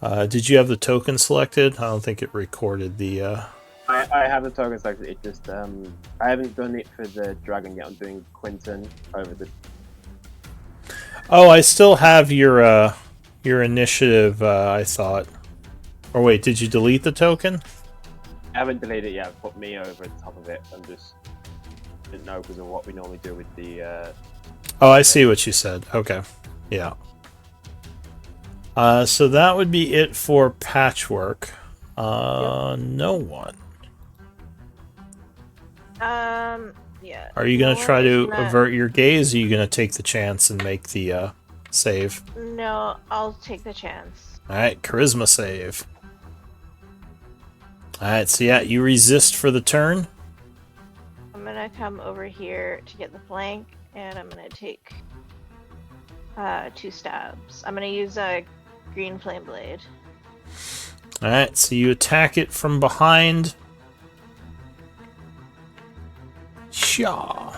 Did you have the token selected? I don't think it recorded the... I have the token selected. It just I haven't done it for the dragon yet. I'm doing Quentin over the. Oh, I still have your initiative, I thought. Or wait, did you delete the token? I haven't deleted it yet. I've put me over the top of it. I'm just didn't know because of what we normally do with the. Oh, I see what you said. Okay. Yeah. So that would be it for Patchwork. No one. Yeah. Are you going to no try one to is gonna- avert your gaze, or are you going to take the chance and make the save? No, I'll take the chance. Alright, charisma save. Alright, so yeah, you resist for the turn. I'm gonna come over here to get the flank, and I'm gonna take 2 stabs. I'm gonna use a green flame blade. Alright, so you attack it from behind. Shaw.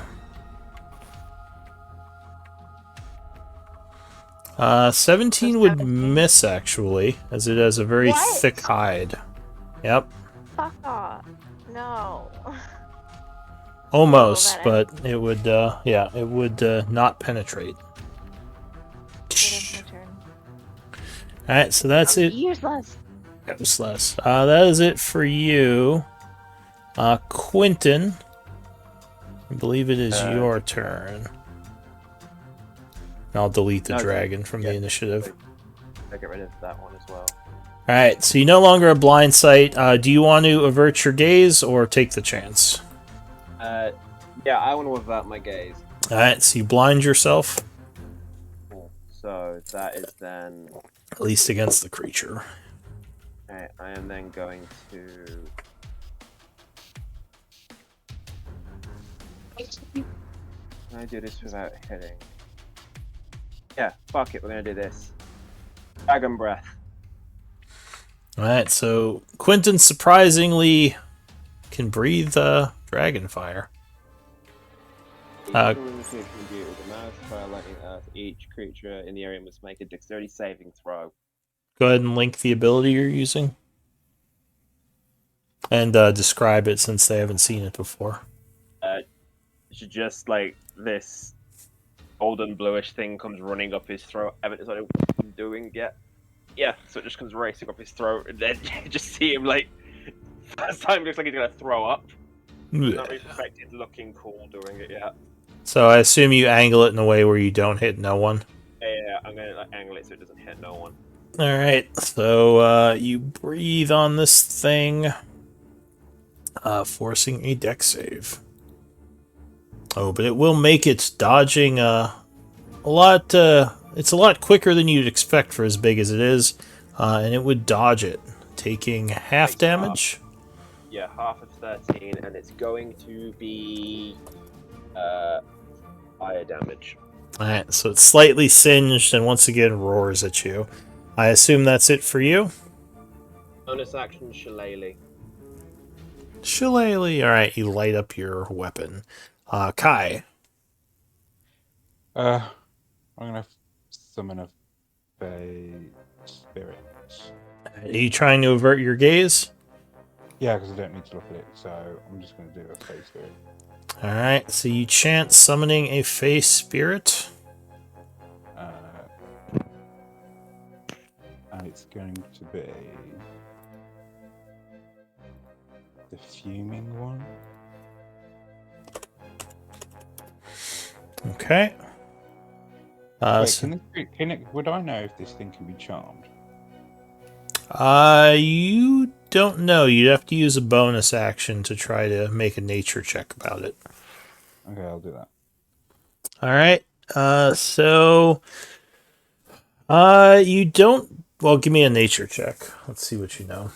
17 would 17? miss, actually, as it has a very What? thick hide. Yep. Fuck off. No. Almost, Oh, but it would, yeah, it would not penetrate. It is my turn. Alright, so that's it. Useless. Useless. That is it for you. Quentin, I believe it is your turn. I'll delete the Okay. dragon from the initiative. I'll get rid of that one as well. Alright, so you no longer have blind sight. Do you want to avert your gaze or take the chance? Yeah, I want to avert my gaze. Alright, so you blind yourself, Cool. So that is then. at least against the creature. Okay, I am then going to. I do this without hitting? Yeah, fuck it, we're gonna do this. Dragon Breath. Alright, so Quentin surprisingly can breathe dragon fire. Each wound can be with a mouse fire lightning earth. Each creature in the area must make a dexterity saving throw. Go ahead and link the ability you're using. And describe it since they haven't seen it before. Should just like this golden bluish thing comes running up his throat. I haven't decided what I'm doing yet. Yeah, so it just comes racing up his throat, and then you just see him like. First time, it looks like he's gonna throw up. Not really perfected looking cool doing it yet. So I assume you angle it in a way where you don't hit no one. Yeah, I'm gonna like, angle it so it doesn't hit no one. Alright, so you breathe on this thing, forcing a dex save. Oh, but it will make its dodging a lot. It's a lot quicker than you'd expect for as big as it is, and it would dodge it, taking half damage. Yeah, half of 13, and it's going to be fire damage. Alright, so it's slightly singed and once again roars at you. I assume that's it for you? Bonus action, Shillelagh. Shillelagh. Alright, you light up your weapon. Kai. I'm gonna summon a Fey spirit. Are you trying to avert your gaze? Yeah, because I don't need to look at it, so I'm just gonna do a Fey spirit. Alright, so you chant summoning a Fey spirit. And it's going to be the fuming one. Okay. Wait, would I know if this thing can be charmed? You don't know. You'd have to use a bonus action to try to make a nature check about it. Okay, I'll do that. Alright, you don't... Well, give me a nature check. Let's see what you know.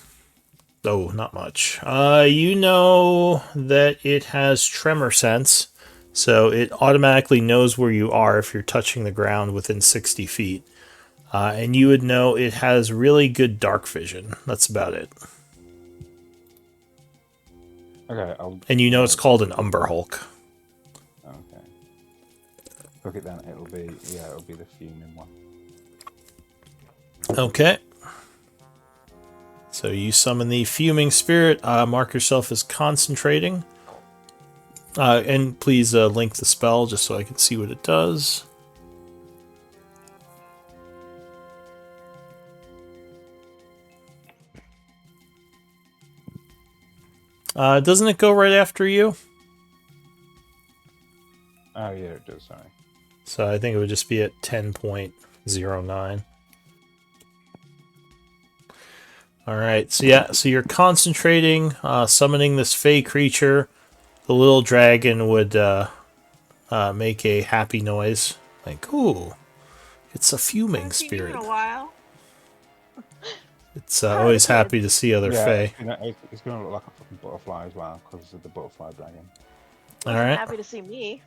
Oh, not much. You know that it has tremor sense, so it automatically knows where you are if you're touching the ground within 60 feet. And you would know it has really good dark vision. That's about it. Okay, And you know it's called an Umber Hulk. Okay. Look it then. It'll be the fuming one. Okay. So you summon the fuming spirit. Mark yourself as concentrating. And please link the spell just so I can see what it does. Doesn't it go right after you? Oh yeah, it does. Sorry. So I think it would just be at 10.09. Alright, so yeah, so you're concentrating, summoning this Fey creature. The little dragon would make a happy noise. Like, ooh, it's a fuming Haven't seen you spirit. in a while. It's always happy to see other Fey. It's going to look like a fucking butterfly as well, because of the butterfly dragon. Alright. Happy to see me.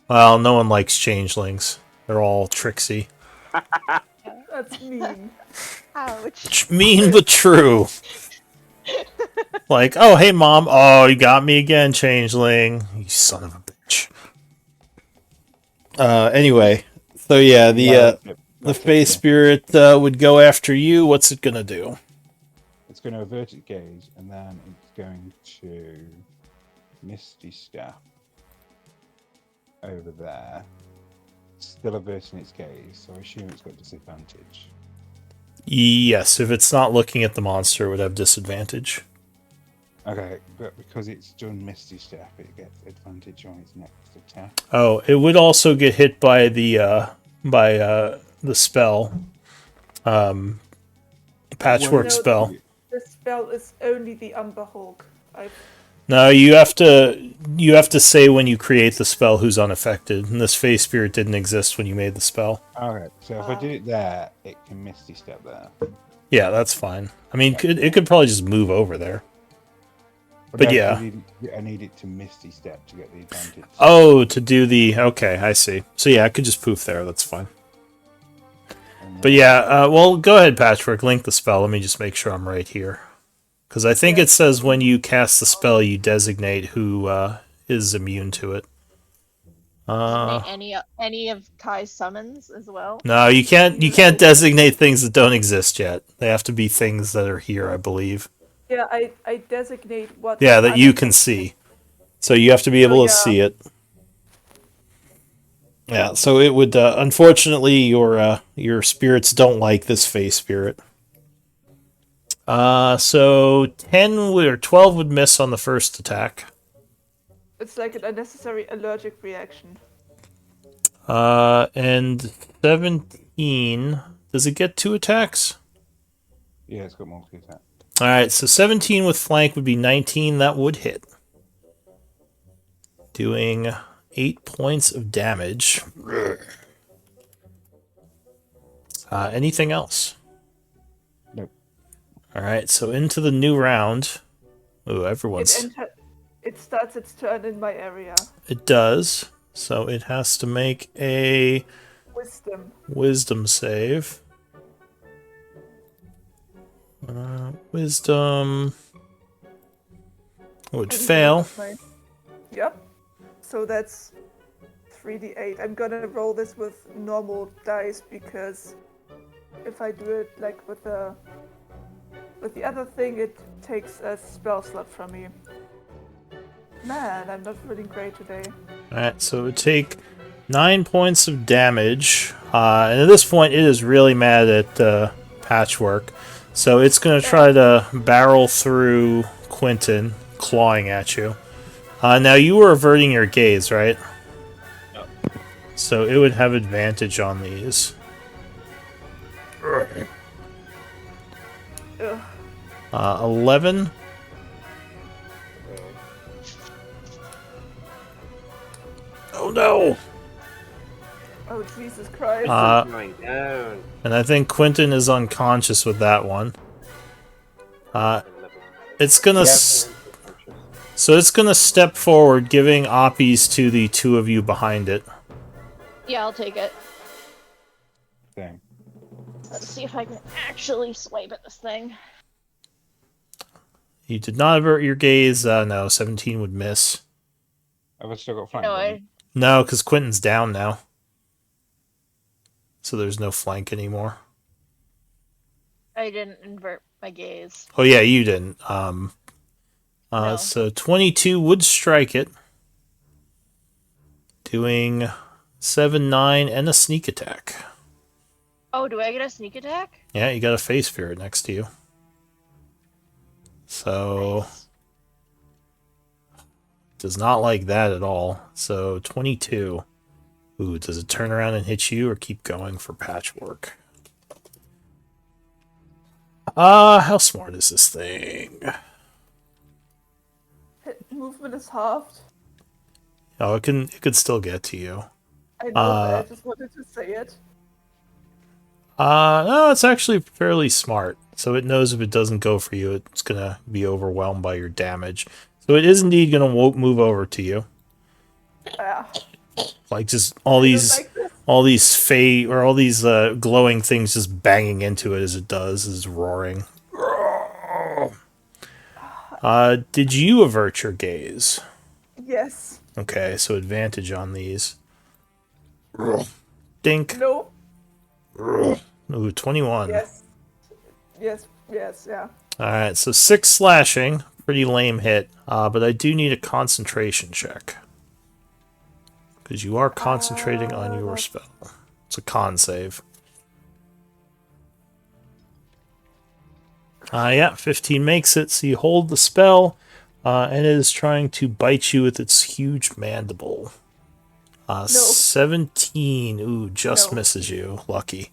Well, no one likes changelings. They're all tricksy. That's mean. Ouch. Mean but true. Like, oh, hey, Mom. Oh, you got me again, changeling. You son of a bitch. Anyway, so yeah, the Fey spirit would go after you. What's it gonna do? It's going to avert its gaze, and then it's going to Misty Step over there. Still averting its gaze, so I assume it's got disadvantage. Yes, if it's not looking at the monster, it would have disadvantage. Okay, but because it's done Misty Step, it gets advantage on its next attack. Oh, it would also get hit by the spell, patchwork No, spell. The spell is only the Umber Hulk. No, you have to say when you create the spell who's unaffected, and this Fey spirit didn't exist when you made the spell. Okay, so if I do it there, it can Misty Step there. Yeah, that's fine. I mean, it could probably just move over there. But I yeah. actually I need it to Misty Step to get the advantage. Oh, to do the... Okay, I see. So yeah, I could just poof there. That's fine. And, But yeah, well, go ahead, Patchwork. Link the spell. Let me just make sure I'm right here. Because I think it says when you cast the spell, you designate who is immune to it. Any of Kai's summons as well. No, you can't designate things that don't exist yet. They have to be things that are here, I believe. Yeah, I designate what. Yeah, that you can see. So you have to be able to see it. Yeah, so it would unfortunately your spirits don't like this phase spirit. So 10 or 12 would miss on the first attack. It's like an unnecessary allergic reaction. And 17, does it get 2 attacks? yeah, it's got multi attack. All right, so 17 with flank would be 19. That would hit. Doing 8 points of damage. Anything else? Nope. All right, so into the new round. Ooh, everyone's... It starts its turn in my area. It does. So it has to make a Wisdom. save. Wisdom would fail. Yep. So that's 3d8. I'm gonna roll this with normal dice because if I do it like with the other thing, it takes a spell slot from me. Man, I'm not feeling great today. Alright, so it would take 9 points of damage. And at this point, it is really mad at Patchwork. So it's going to try to barrel through Quentin, clawing at you. Now, you were averting your gaze, right? No. So it would have advantage on these. Ugh. 11. Oh no! Oh Jesus Christ! Going down. And I think Quentin is unconscious with that one. It's gonna... So it's gonna step forward, giving Oppies to the two of you behind it. Yeah, I'll take it. Same. Let's see if I can actually swipe at this thing. You did not avert your gaze. No, 17 would miss. Have I still got flank? No, No, because Quentin's down now. So there's no flank anymore. I didn't invert my gaze. Oh yeah, you didn't. No. So 22 would strike it. Doing 7, 9, and a sneak attack. Oh, do I get a sneak attack? Yeah, you got a face spirit next to you. So... Nice. Does not like that at all. So 22. Ooh, does it turn around and hit you or keep going for Patchwork? How smart is this thing? Movement is halved. Oh, it could still get to you. I know, but I just wanted to say it. No, it's actually fairly smart. So it knows if it doesn't go for you, it's gonna be overwhelmed by your damage. So it is indeed gonna move over to you. Like just all these glowing things just banging into it as it does, is roaring. Did you avert your gaze? Yes. Okay, so advantage on these. Dink. No. Ooh, 21. Yes. Yes. Yes. Yeah. Alright, so 6 slashing. Pretty lame hit. But I do need a concentration check. Because you are concentrating on your spell. It's a con save. Yeah, 15 makes it, so you hold the spell, and it is trying to bite you with its huge mandible. 17, ooh, just misses you. Lucky.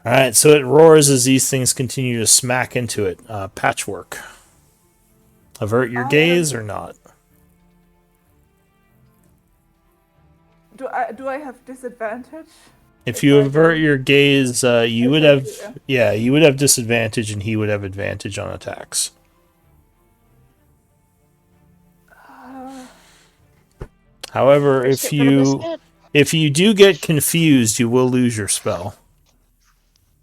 Alright, so it roars as these things continue to smack into it. Patchwork. Avert your gaze or not? Do I have disadvantage? If you avert your gaze, you would have disadvantage, and he would have advantage on attacks. However, Risk if it for the you biscuit. do get confused, you will lose your spell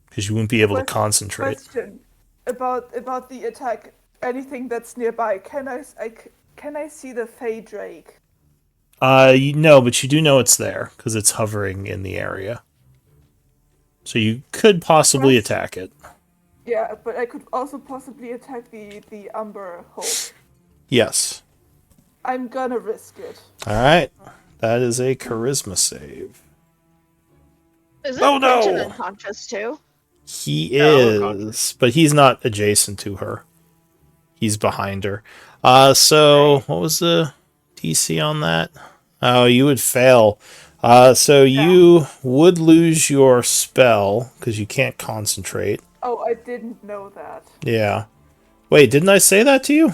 because you won't be able to concentrate. Question about the attack. Anything that's nearby. Can I see the Fey Drake? No, but you do know it's there because it's hovering in the area. So you could possibly Yes. attack it. Yeah, but I could also possibly attack the Umber Hulk. Yes. I'm gonna risk it. All right. That is a charisma save. Isn't Oh, Quentin no! unconscious too? He Yeah, I'm is, unconscious. but he's not adjacent to her. He's behind her. So what was the DC on that? Oh, you would fail. So you would lose your spell because you can't concentrate. Oh, I didn't know that. Yeah. Wait, didn't I say that to you?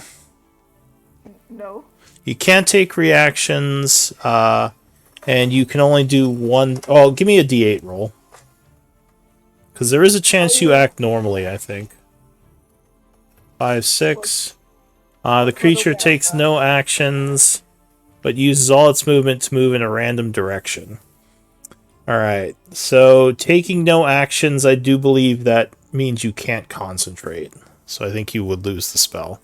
No. You can't take reactions, and you can only do one. Oh, give me a D8 roll. Because there is a chance you act normally, I think. 5, 6. The creature takes no actions, but uses all its movement to move in a random direction. Alright, so taking no actions, I do believe that means you can't concentrate. So I think you would lose the spell.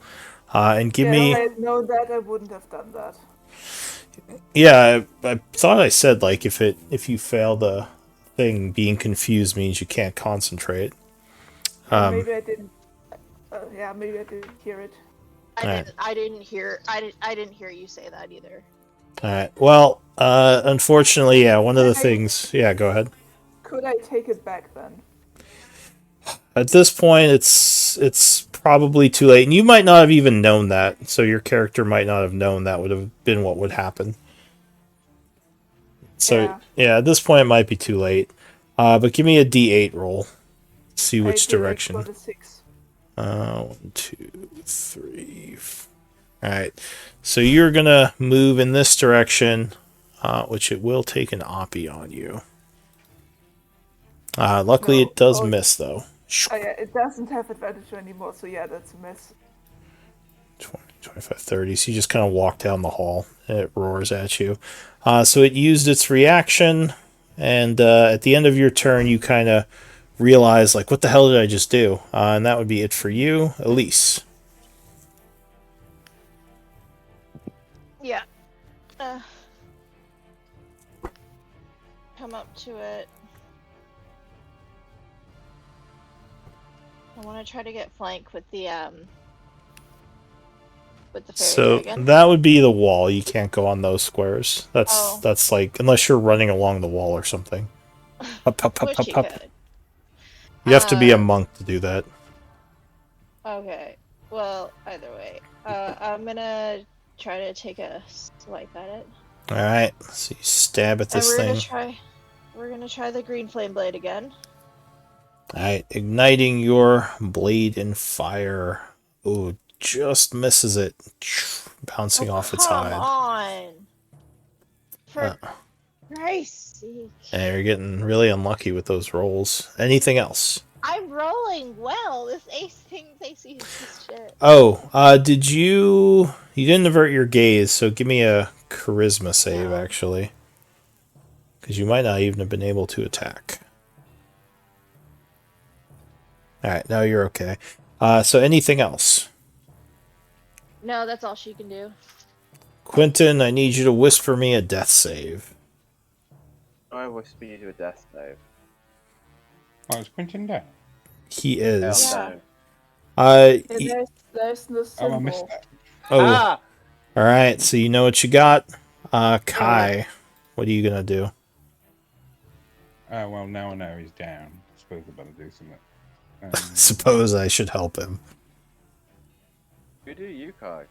And give me... If I had known that, I wouldn't have done that. Yeah, I thought I said, like, if you fail the thing, being confused means you can't concentrate. Maybe I didn't. Maybe I didn't hear it. I didn't hear you say that either. Alright, well, unfortunately, yeah, one of the things... Yeah, go ahead. Could I take it back then? At this point, it's probably too late, and you might not have even known that, so your character might not have known that would have been what would happen. So, yeah, at this point, it might be too late. But give me a D8 roll. See which direction. I got a 6. 1, 2, 3, 4. Alright, so you're gonna move in this direction, which it will take an Oppie on you. Luckily, it does miss, though. Oh, yeah, it doesn't have advantage anymore, so yeah, that's a miss. 20, 25, 30. So you just kind of walk down the hall, and it roars at you. So it used its reaction, and at the end of your turn, you kind of realize, like, what the hell did I just do? And that would be it for you, Elise. Yeah. Come up to it. I want to try to get flank with the fairy dragon. That would be the wall. You can't go on those squares. That's like, unless you're running along the wall or something. Up. Wish you could. You have to be a monk to do that. Okay. Well, either way, I'm gonna try to take a swipe at it. All right. So you stab at this thing. We're gonna try the green flame blade again. Alright, igniting your blade in fire. Ooh, just misses it. Bouncing off its hide. Come on! For Christ's sake. And you're getting really unlucky with those rolls. Anything else? I'm rolling well. This ace is shit. Oh, did you... You didn't avert your gaze, so give me a charisma save, actually. Because you might not even have been able to attack. Alright, now you're okay. So anything else? No, that's all she can do. Quentin, I need you to whisper me a death save. I whisper you to a death save. Oh, is Quentin down? He is. Yeah. There's the symbol. Oh, I missed that. Oh. Alright, so you know what you got. Kai, what are you gonna do? Well, now I know he's down. I suppose I better do something. Suppose I should help him. Who do you, Kai?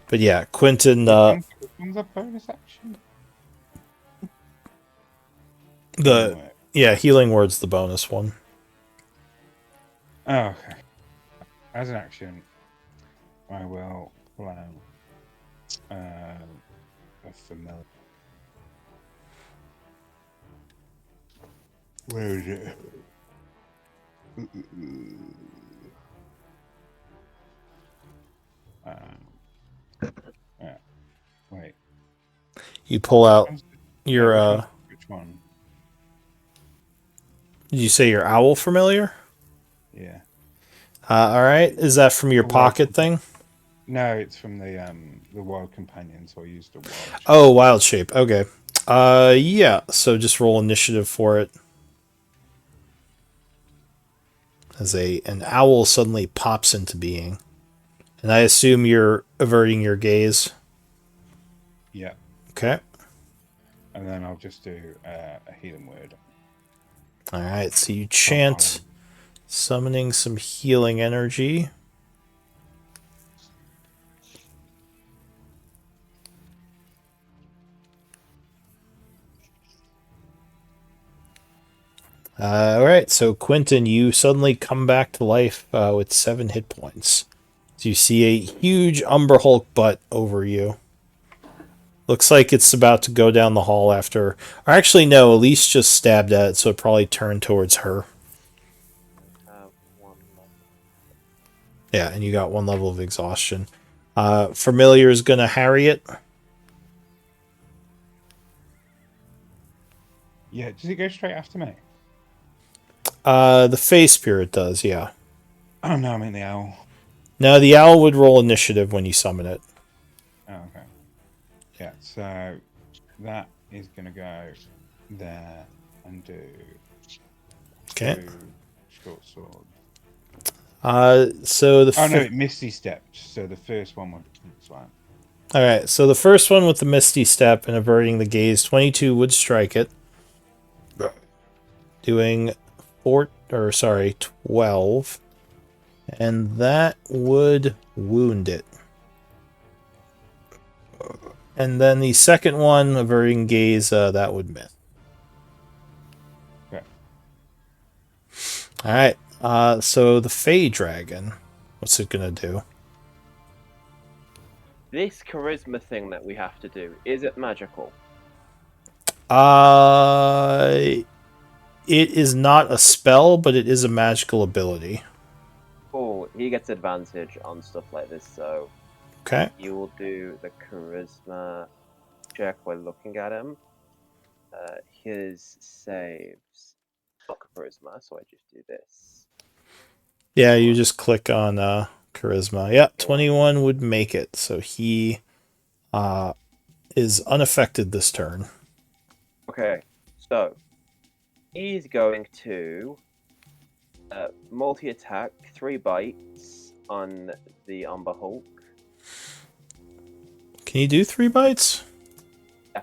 But yeah, Quentin, One's a bonus action. healing word's the bonus one. Oh, okay. As an action, I will pull out a familiar. Where is it? You pull out your Which one? did you say your owl familiar? Yeah. All right. Is that from your The wild pocket thing? No, it's from the wild companion, so I used the wild. Oh, wild shape. Okay. Yeah. So just roll initiative for it. As an owl suddenly pops into being, and I assume you're averting your gaze. Yeah. Okay. And then I'll just do a healing word. All right. So you chant, summoning some healing energy. All right, so Quentin, you suddenly come back to life with 7 hit points. So you see a huge Umber Hulk butt over you. Looks like it's about to go down the hall after... Or actually, no, Elise just stabbed at it, so it probably turned towards her. One level. Yeah, and you got 1 level of exhaustion. Familiar's gonna harry it. Yeah, does it go straight after me? The Face Spirit does, yeah. Oh no, I mean the owl. No, the owl would roll initiative when you summon it. Oh, okay. Yeah, so that is gonna go there and do Okay. 2 short sword. So the... Oh no, it Misty stepped, so the first one would... That's fine. Alright, so the first one with the Misty Step and averting the gaze, 22 would strike it. Doing 12. And that would wound it. And then the second one, averting gaze, that would miss. Okay. Alright, so the Fey Dragon, what's it gonna do? This charisma thing that we have to do, is it magical? It is not a spell, but it is a magical ability. Oh, he gets advantage on stuff like this, so Okay. you will do the charisma check while looking at him. His saves not charisma, so I just do this. Yeah, you just click on charisma. Yeah, 21 would make it. So he is unaffected this turn. Okay, so he's going to multi-attack 3 bites on the Umber Hulk. Can you do 3 bites? Yeah.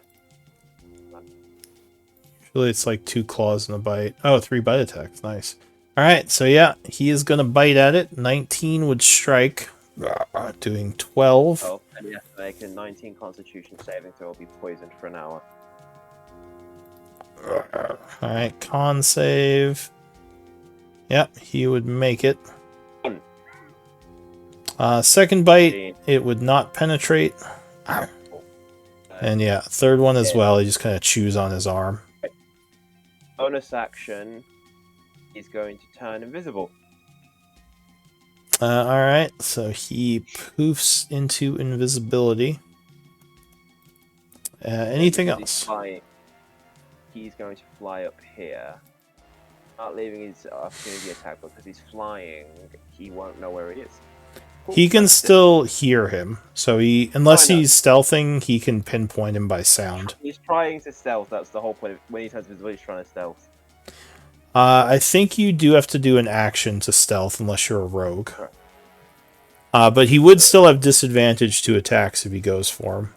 Usually it's like 2 claws and a bite. Oh, 3 bite attacks. Nice. Alright, so yeah, he is going to bite at it. 19 would strike, doing 12. Oh, and he has to make a 19 Constitution saving throw, will be poisoned for an hour. Alright, con save. Yep, he would make it. Second bite, it would not penetrate. And yeah, third one as well. He just kind of chews on his arm. Bonus action, he's going to turn invisible. Alright, so he poofs into invisibility. Anything Because else? He's going to fly up here. Not leaving his opportunity attack, but because he's flying, he won't know where he is. Cool. He can That's it. still hear him, so unless I know. he's stealthing, he can pinpoint him by sound. He's trying to stealth, that's the whole point. When he turns invisible, he's trying to stealth. I think you do have to do an action to stealth unless you're a rogue. Sure. But he would still have disadvantage to attacks if he goes for him.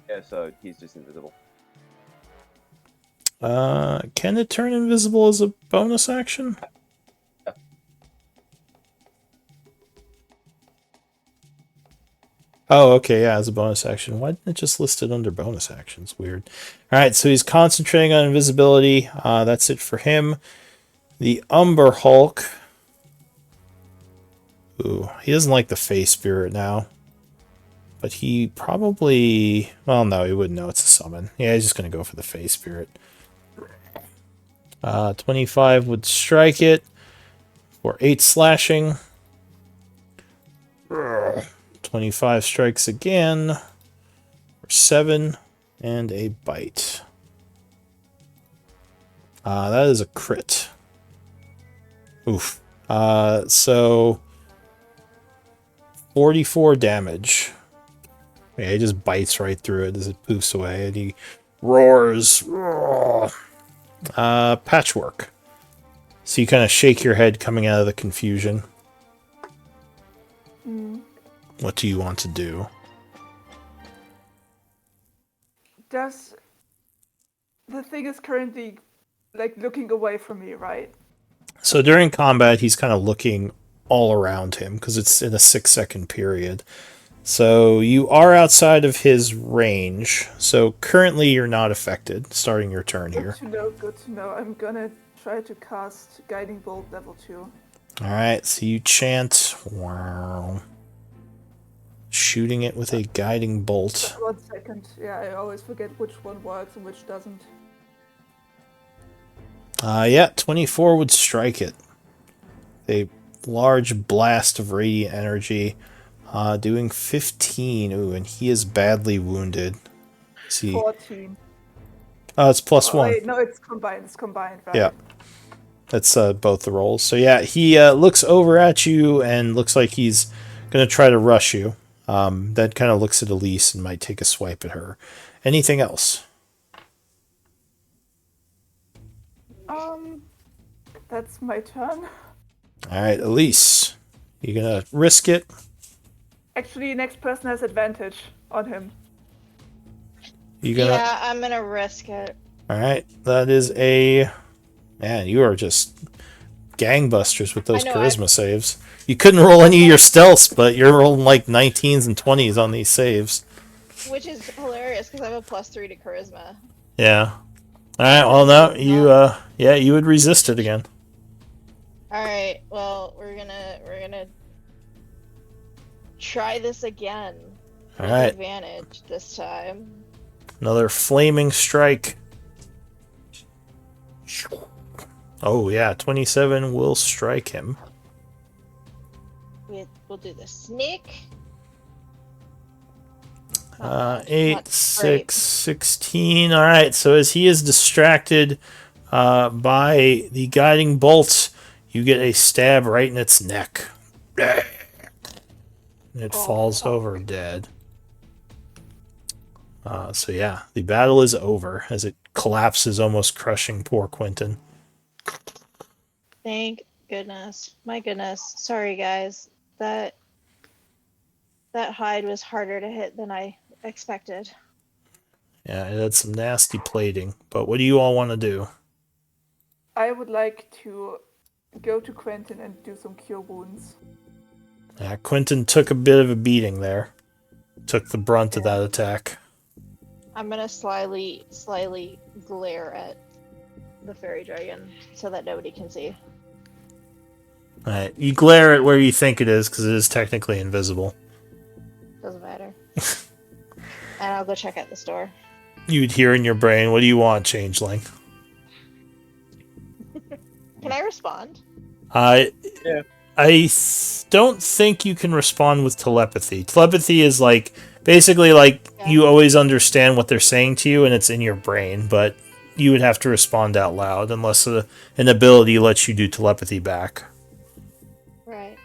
Yeah, so he's just invisible. Can it turn invisible as a bonus action? Oh, okay, yeah, as a bonus action. Why didn't it just list it under bonus actions? Weird. Alright, so he's concentrating on invisibility. That's it for him. The Umber Hulk. Ooh, he doesn't like the Face Spirit now. But he probably... Well, no, he wouldn't know it's a summon. Yeah, he's just going to go for the Face Spirit. 25 would strike it. For 8 slashing. 25 strikes again. For 7. And a bite. That is a crit. Oof. So 44 damage. Yeah, he just bites right through it as it poofs away, and he roars. Patchwork. So you kind of shake your head coming out of the confusion. What do you want to do? Does the thing is currently like looking away from me, right? So during combat, he's kind of looking all around him because it's in a 6-second period. So you are outside of his range. So currently you're not affected, starting your turn here. Good to know. I'm gonna try to cast Guiding Bolt level 2. Alright, so you chant, wow. Shooting it with a guiding bolt. 1 second. Yeah, I always forget which one works and which doesn't. Yeah, 24 would strike it. A large blast of radiant energy. Doing 15. Ooh, and he is badly wounded. See. 14. Oh, it's plus 1. Wait, no, it's combined. It's combined, right? Yeah. That's both the rolls. So yeah, he looks over at you and looks like he's going to try to rush you. That kind of looks at Elise and might take a swipe at her. Anything else? That's my turn. Alright, Elise. You going to risk it? Actually, next person has advantage on him. You gonna... Yeah, I'm gonna risk it. Alright, that is a... Man, you are just gangbusters with those charisma saves. You couldn't roll any of your stealths, but you're rolling like 19s and 20s on these saves. Which is hilarious because I have a +3 to charisma. Yeah. Alright, well no, you yeah, you would resist it again. Alright, well we're gonna try this again. With Alright. advantage this time. Another flaming strike. Oh yeah, 27 will strike him. We'll do the sneak. 8, Not 6, great. 16. Alright, so as he is distracted by the guiding bolt, you get a stab right in its neck. And it falls over dead. So yeah, the battle is over as it collapses, almost crushing poor Quentin. Thank goodness. My goodness. Sorry guys. That hide was harder to hit than I expected. Yeah, it had some nasty plating. But what do you all want to do? I would like to go to Quentin and do some cure wounds. Yeah, Quentin took a bit of a beating there. Took the brunt of that attack. I'm gonna slyly glare at the fairy dragon so that nobody can see. Alright, you glare at where you think it is because it is technically invisible. Doesn't matter. And I'll go check out the store. You'd hear in your brain, what do you want, changeling? Can I respond? Yeah. Don't think you can respond with telepathy. Telepathy is like basically like you always understand what they're saying to you and it's in your brain, but you would have to respond out loud unless an ability lets you do telepathy back. Right.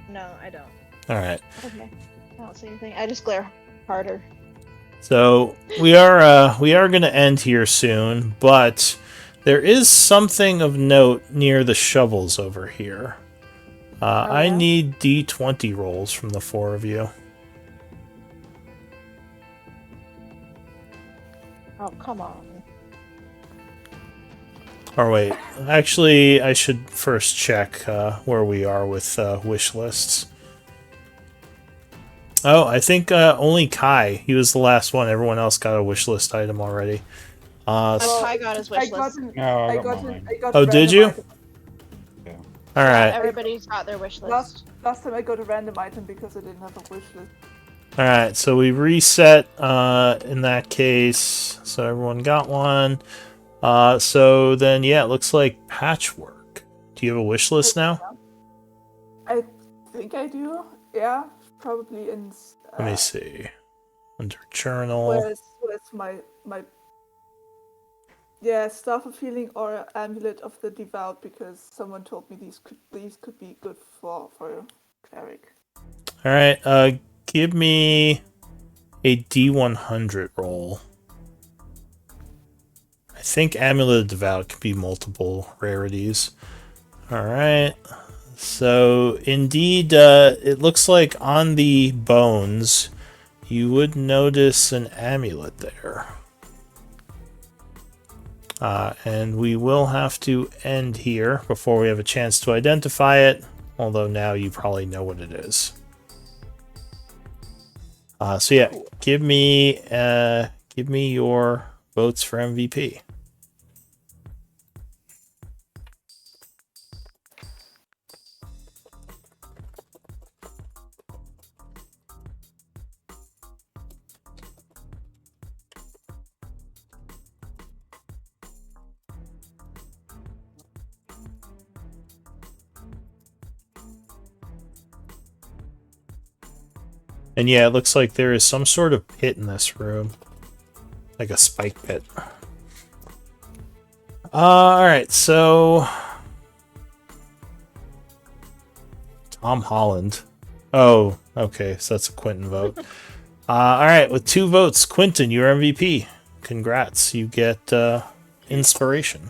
No, I don't. Alright. Okay. I don't see anything. I just glare harder. So we are going to end here soon, but there is something of note near the shovels over here. I need D20 rolls from the 4 of you. Oh, come on. Or wait, actually, I should first check where we are with wish lists. Oh, I think only Kai. He was the last one. Everyone else got a wish list item already. Kai got his wish list. No, I got Oh, did you? item. All right. Everybody's got their wish list. Last time I got a random item because I didn't have a wish list. All right. So we reset in that case. So everyone got one. So then, yeah, it looks like Patchwork. Do you have a wish list now? I think I do. Yeah, probably in. Let me see. Under journal. Where's my yeah, Staff of Healing or Amulet of the Devout, because someone told me these could be good for a cleric. All right. Give me a D100 roll. I think Amulet of Devout could be multiple rarities. All right. So indeed, it looks like on the bones, you would notice an amulet there. And we will have to end here before we have a chance to identify it, although now you probably know what it is. So yeah, give me your votes for MVP. And yeah, it looks like there is some sort of pit in this room. Like a spike pit. Alright, so... Tom Holland. Oh, okay, so that's a Quentin vote. Alright, with 2 votes, Quentin, you're MVP. Congrats, you get inspiration.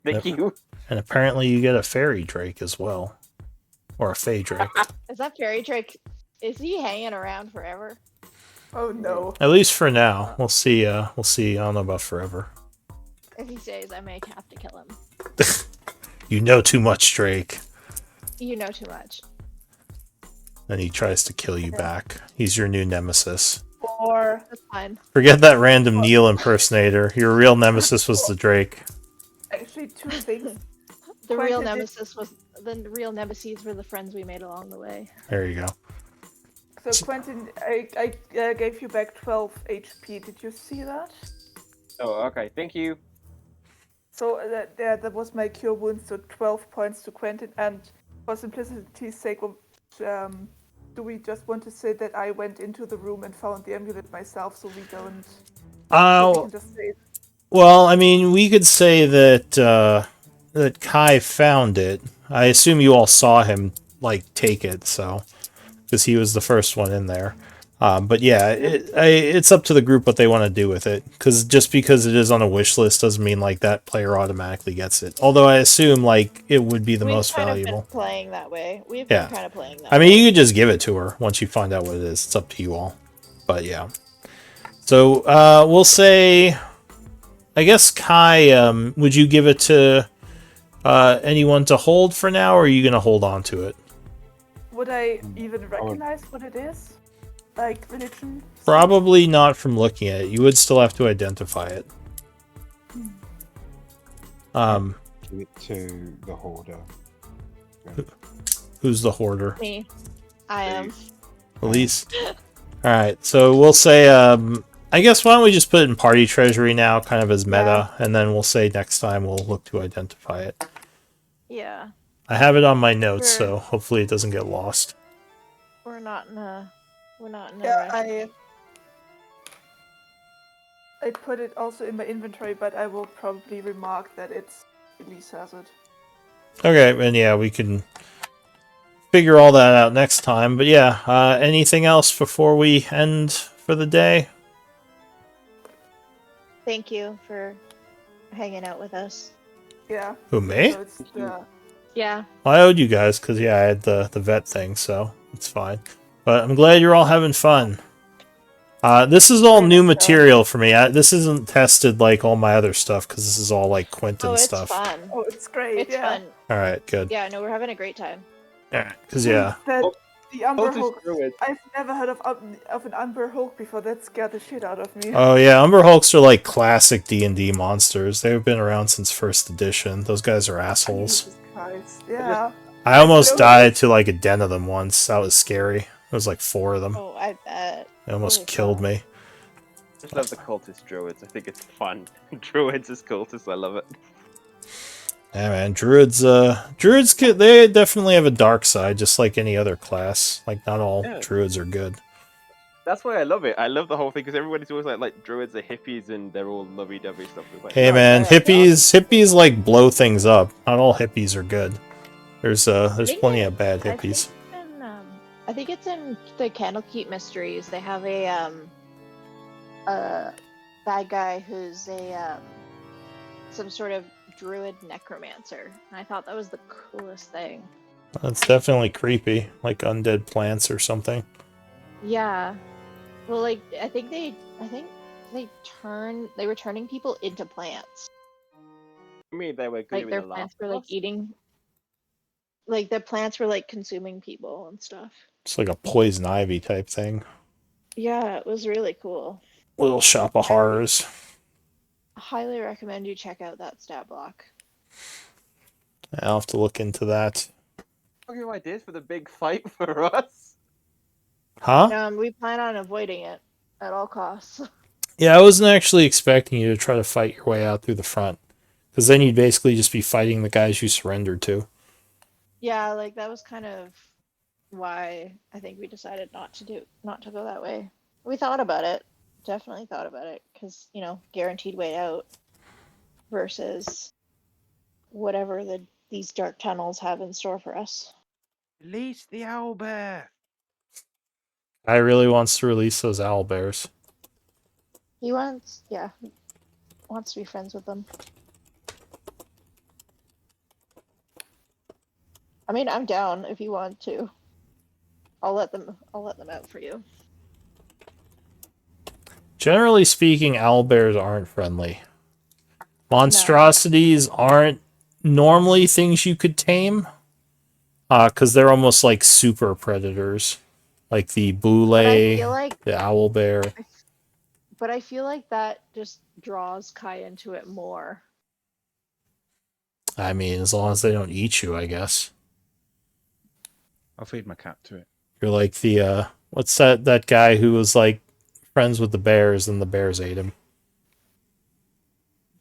Thank you. And apparently you get a fairy drake as well. Or a fey drake. Is that Fairy Drake? Is he hanging around forever? Oh no. At least for now. We'll see. We'll see. I don't know about forever. If he stays, I may have to kill him. You know too much, Drake. You know too much. And he tries to kill you back. He's your new nemesis. Or That's fine. Forget that random Neil impersonator. Your real nemesis was the Drake. actually 2 things. The Quite real a bit. nemesis was the real nemesis were the friends we made along the way. There you go. So Quentin, I gave you back 12 HP. Did you see that? Oh, okay. Thank you. So that was my cure wounds. So 12 points to Quentin. And for simplicity's sake, do we just want to say that I went into the room and found the amulet myself, so we don't? So we can just say Well, I mean, we could say that that Kai found it. I assume you all saw him like take it, so because he was the first one in there. But yeah, it's up to the group what they want to do with it. Because just because it is on a wish list doesn't mean like that player automatically gets it. Although I assume like it would be the We've most kind valuable. of been playing that way. We've Yeah. been kind of playing that I way. mean, you could just give it to her once you find out what it is. It's up to you all. But yeah. So we'll say, I guess Kai, would you give it to anyone to hold for now, or are you going to hold on to it? would I even recognize what it is? Like religion? Probably not from looking at it. You would still have to identify it. Give it to the hoarder. Who's the hoarder? Me. I am. Elise. Alright, so we'll say, I guess why don't we just put it in party treasury now, kind of as meta, and then we'll say next time we'll look to identify it. Yeah. I have it on my notes, Sure. so hopefully it doesn't get lost. We're not in a rush. Yeah, I put it also in my inventory, but I will probably remark that it's Elise has it. Okay, and yeah, we can figure all that out next time. But yeah, anything else before we end for the day? Thank you for hanging out with us. Yeah. Who, me? So it's Yeah. Well, I owed you guys because yeah, I had the vet thing, so it's fine. But I'm glad you're all having fun. This is all new material for me. This isn't tested like all my other stuff because this is all like Quentin Oh, it's stuff. fun. oh, it's great. It's yeah. fun. All right, good. Yeah, no, we're having a great time. Because yeah, The Umber Cultist Hulk. druid. I've never heard of an Umber Hulk before. That scared the shit out of me. oh yeah, Umber Hulks are like classic D&D monsters. They've been around since first edition. Those guys are assholes. Jesus Christ. Yeah. I almost So- died to like a den of them once. That was scary. There was like 4 of them. Oh, I bet. They almost holy killed cow. me. Just love the cultist druids. I think it's fun. Druids as cultists, I love it. Yeah, man, druids. They definitely have a dark side, just like any other class. Like not all Yeah. druids are good. That's why I love it. I love the whole thing because everybody's always like druids are hippies and they're all lovey-dovey stuff. It's like, Hey no, man, they're hippies like blow things up. Not all hippies are good. There's think plenty it- of bad I think hippies. I think it's in the Candlekeep Mysteries. They have a bad guy who's a some sort of druid necromancer. And I thought that was the coolest thing. That's definitely creepy, like undead plants or something. Yeah. Well, like I think they were turning people into plants. I mean, they were good Like in their the plants last were like boss. eating. Like the plants were like consuming people and stuff. It's like a poison ivy type thing. Yeah, it was really cool. Little shop of horrors. I highly recommend you check out that stat block. I'll have to look into that. What are your ideas for the big fight for us? Huh? We plan on avoiding it at all costs. Yeah, I wasn't actually expecting you to try to fight your way out through the front. Because then you'd basically just be fighting the guys you surrendered to. Yeah, like that was kind of why I think we decided not to go that way. We thought about it, definitely thought about it, because guaranteed way out versus whatever these dark tunnels have in store for us. Release the owlbear. I really wants to release those owl bears. He wants to be friends with them. I mean, I'm down if you want to. I'll let them out for you. Generally speaking, owl bears aren't friendly. Monstrosities aren't normally things you could tame. Because they're almost like super predators. Like the boule, But I feel like the owl bear. that just draws Kai into it more. I mean, as long as they don't eat you, I guess. I'll feed my cat to it. You're like the what's that guy who was like friends with the bears and the bears ate him.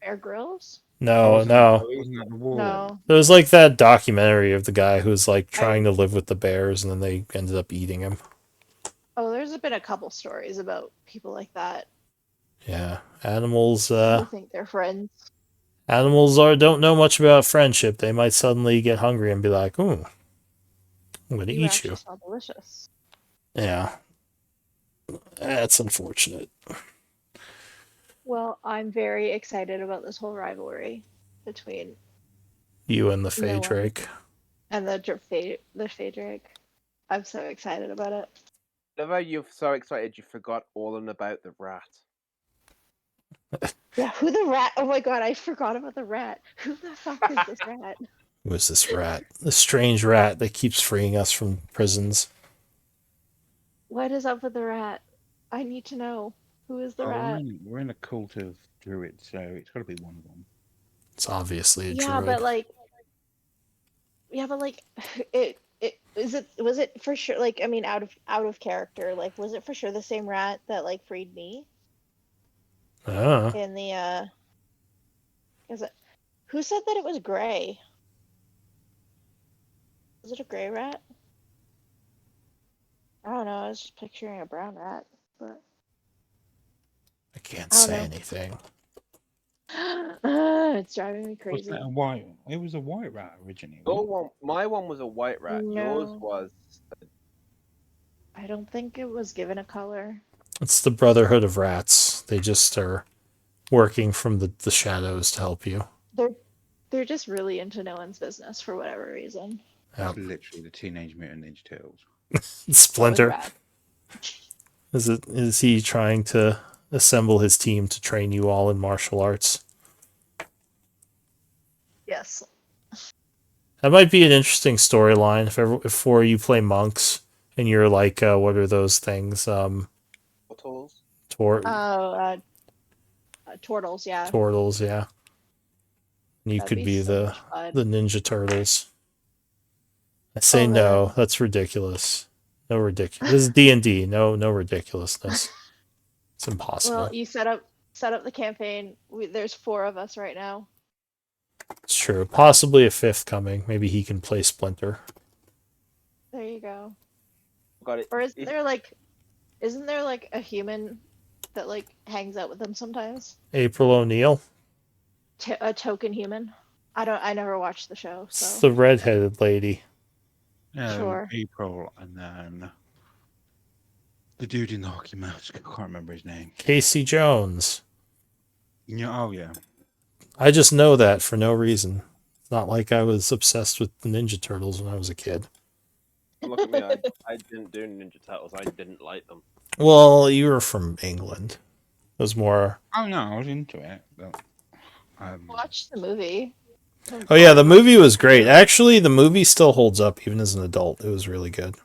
Bear Grylls? No. Wasn't that the war? No. There was like that documentary of the guy who was like trying to live with the bears and then they ended up eating him. Oh, there's been a couple stories about people like that Yeah. Animals who think they're friends. don't know much about friendship. They might suddenly get hungry and be like, "Ooh, I'm gonna You eat actually you." smell delicious. Yeah. That's unfortunate. Well, I'm very excited about this whole rivalry between You and the No one. Phaedrake. and the Phaedrake. I'm so excited about it. Whenever you're so excited, you forgot all about the rat. Yeah, who the rat? Oh my god, I forgot about the rat. Who the fuck is this rat? Who is this rat? The strange rat that keeps freeing us from prisons. What is up with the rat? I need to know. Who is the Oh, rat? we're in a cult of druids, so it's got to be one of them. It's obviously a Yeah, druid. but like, it was it for sure? Like, I mean, out of character. Like, was it for sure the same rat that like freed me Ah. in the? Is it? Who said that it was gray? Was it a gray rat? I don't know. I was just picturing a brown rat, but I can't I don't say know. anything. It's driving me Was crazy. that a white? It was a white rat originally. Your wasn't one, my one was a white rat. Yours No. was. I don't think it was given a color. It's the Brotherhood of Rats. They just are working from the shadows to help you. They're just really into no one's business for whatever reason. it? Yep. It's literally the Teenage Mutant Ninja Turtles. Splinter. That Is he trying to assemble his team to train you all in martial arts? Yes. That might be an interesting storyline if for you play monks and you're like, what are those things? Tools. Oh, turtles. Yeah. Turtles, yeah. You That'd could be so the much fun. the Ninja Turtles. I say Oh, no. That's ridiculous. No ridiculous. This is D&D. No ridiculousness. It's impossible. Well, you set up the campaign. There's 4 of us right now. It's true. Possibly a 5th coming. Maybe he can play Splinter. There you go. Got it. Or is Isn't there like a human that like hangs out with them sometimes? April O'Neil. A token human. I never watched the show, It's so the redheaded lady. Sure. April, and then the dude in the hockey mask. I can't remember his name. Casey Jones. Yeah, oh yeah. I just know that for no reason. It's not like I was obsessed with the Ninja Turtles when I was a kid. Look at me, I didn't do Ninja Turtles. I didn't like them. Well, you were from England. It was more. Oh no, I was into it. But, Watch the movie. Oh yeah, the movie was great. Actually, the movie still holds up even as an adult. It was really good.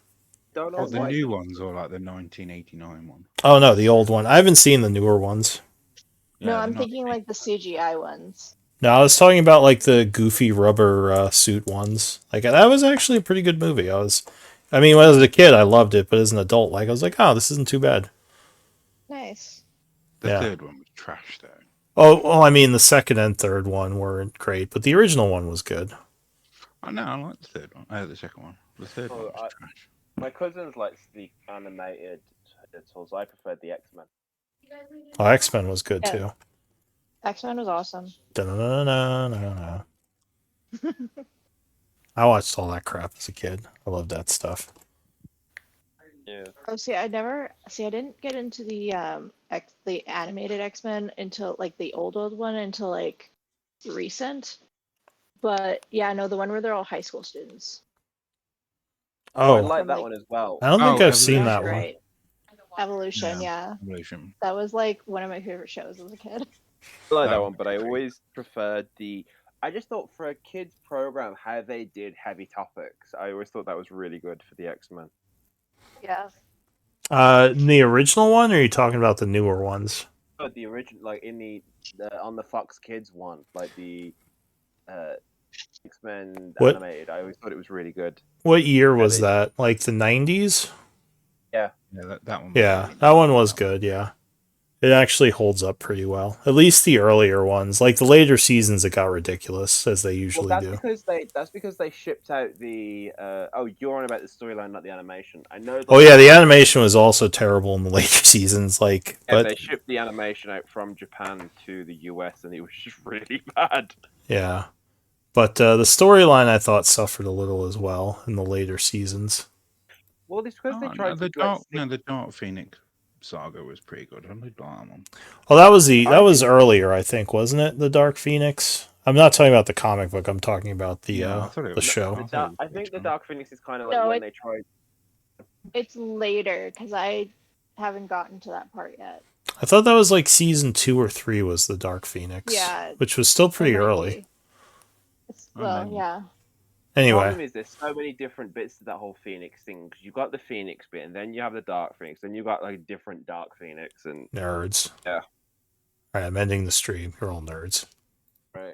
Don't know what, the why. new ones or like the 1989 one? Oh no, the old one. I haven't seen the newer ones. No, Yeah, I'm the thinking like the CGI ones. No, I was talking about like the goofy rubber suit ones. Like that was actually a pretty good movie. I mean, when I was a kid, I loved it, but as an adult, like I was like, oh, this isn't too bad. Nice. The Yeah. third one was trash though. Oh, well, I mean, the second and third one weren't great, but the original one was good. Oh no, I like the third one. The second one. The third one was trash. My cousins likes the animated Turtles. I preferred the X-Men. Oh, X-Men was good Yeah. too. X-Men was awesome. Da-na-na-na-na-na. I watched all that crap as a kid. I loved that stuff. Yeah. Oh, I didn't get into the the animated X-Men until like the old one until like recent. But yeah, no, the one where they're all high school students. Oh, I Oh, like From, that like- one as well. I don't think Oh, I've seen That that was one. great. Evolution, yeah. Evolution. That was like one of my favorite shows as a kid. I like that That one, but I was great. always preferred the. I just thought for a kids program how they did heavy topics. I always thought that was really good for the X-Men. Yeah. The original one, or are you talking about the newer ones? But the original, like in the on the Fox Kids one, like the X-Men What- animated, I always thought it was really good. What year Yeah, was they- that? Like the 90s? Yeah, that one. Was Yeah, great. that one was good, yeah. It actually holds up pretty well. At least the earlier ones. Like the later seasons, it got ridiculous, as they Well, usually that's do. because they shipped out the. Oh, you're on about the storyline, not the animation. I know. Oh yeah, the animation was also terrible in the later seasons. Like, Yeah, but they shipped the animation out from Japan to the US, and it was just really bad. yeah, but the storyline I thought suffered a little as well in the later seasons. Well, it's because they Oh, tried no, the to like, Dark, stick- no, the Dark Phoenix saga was pretty good. I did like that one. Well, that was that I was think- earlier, I think, wasn't it? The Dark Phoenix. I'm not talking about the comic book. I'm talking about the Yeah, I thought it the was- show. The I thought Dark, it was I think the good. Dark Phoenix is kind of like No, when it- they tried. It's later because I haven't gotten to that part yet. I thought that was like season 2 or 3 was the Dark Phoenix. Yeah. which was still pretty It might early. be. Oh, Well, maybe. yeah. The Anyway, problem is there's so many different bits to that whole Phoenix thing. 'Cause you've got the Phoenix bit, and then you have the Dark Phoenix, then you've got like a different Dark Phoenix, and nerds. Yeah. All right, I'm ending the stream. You're all nerds. right.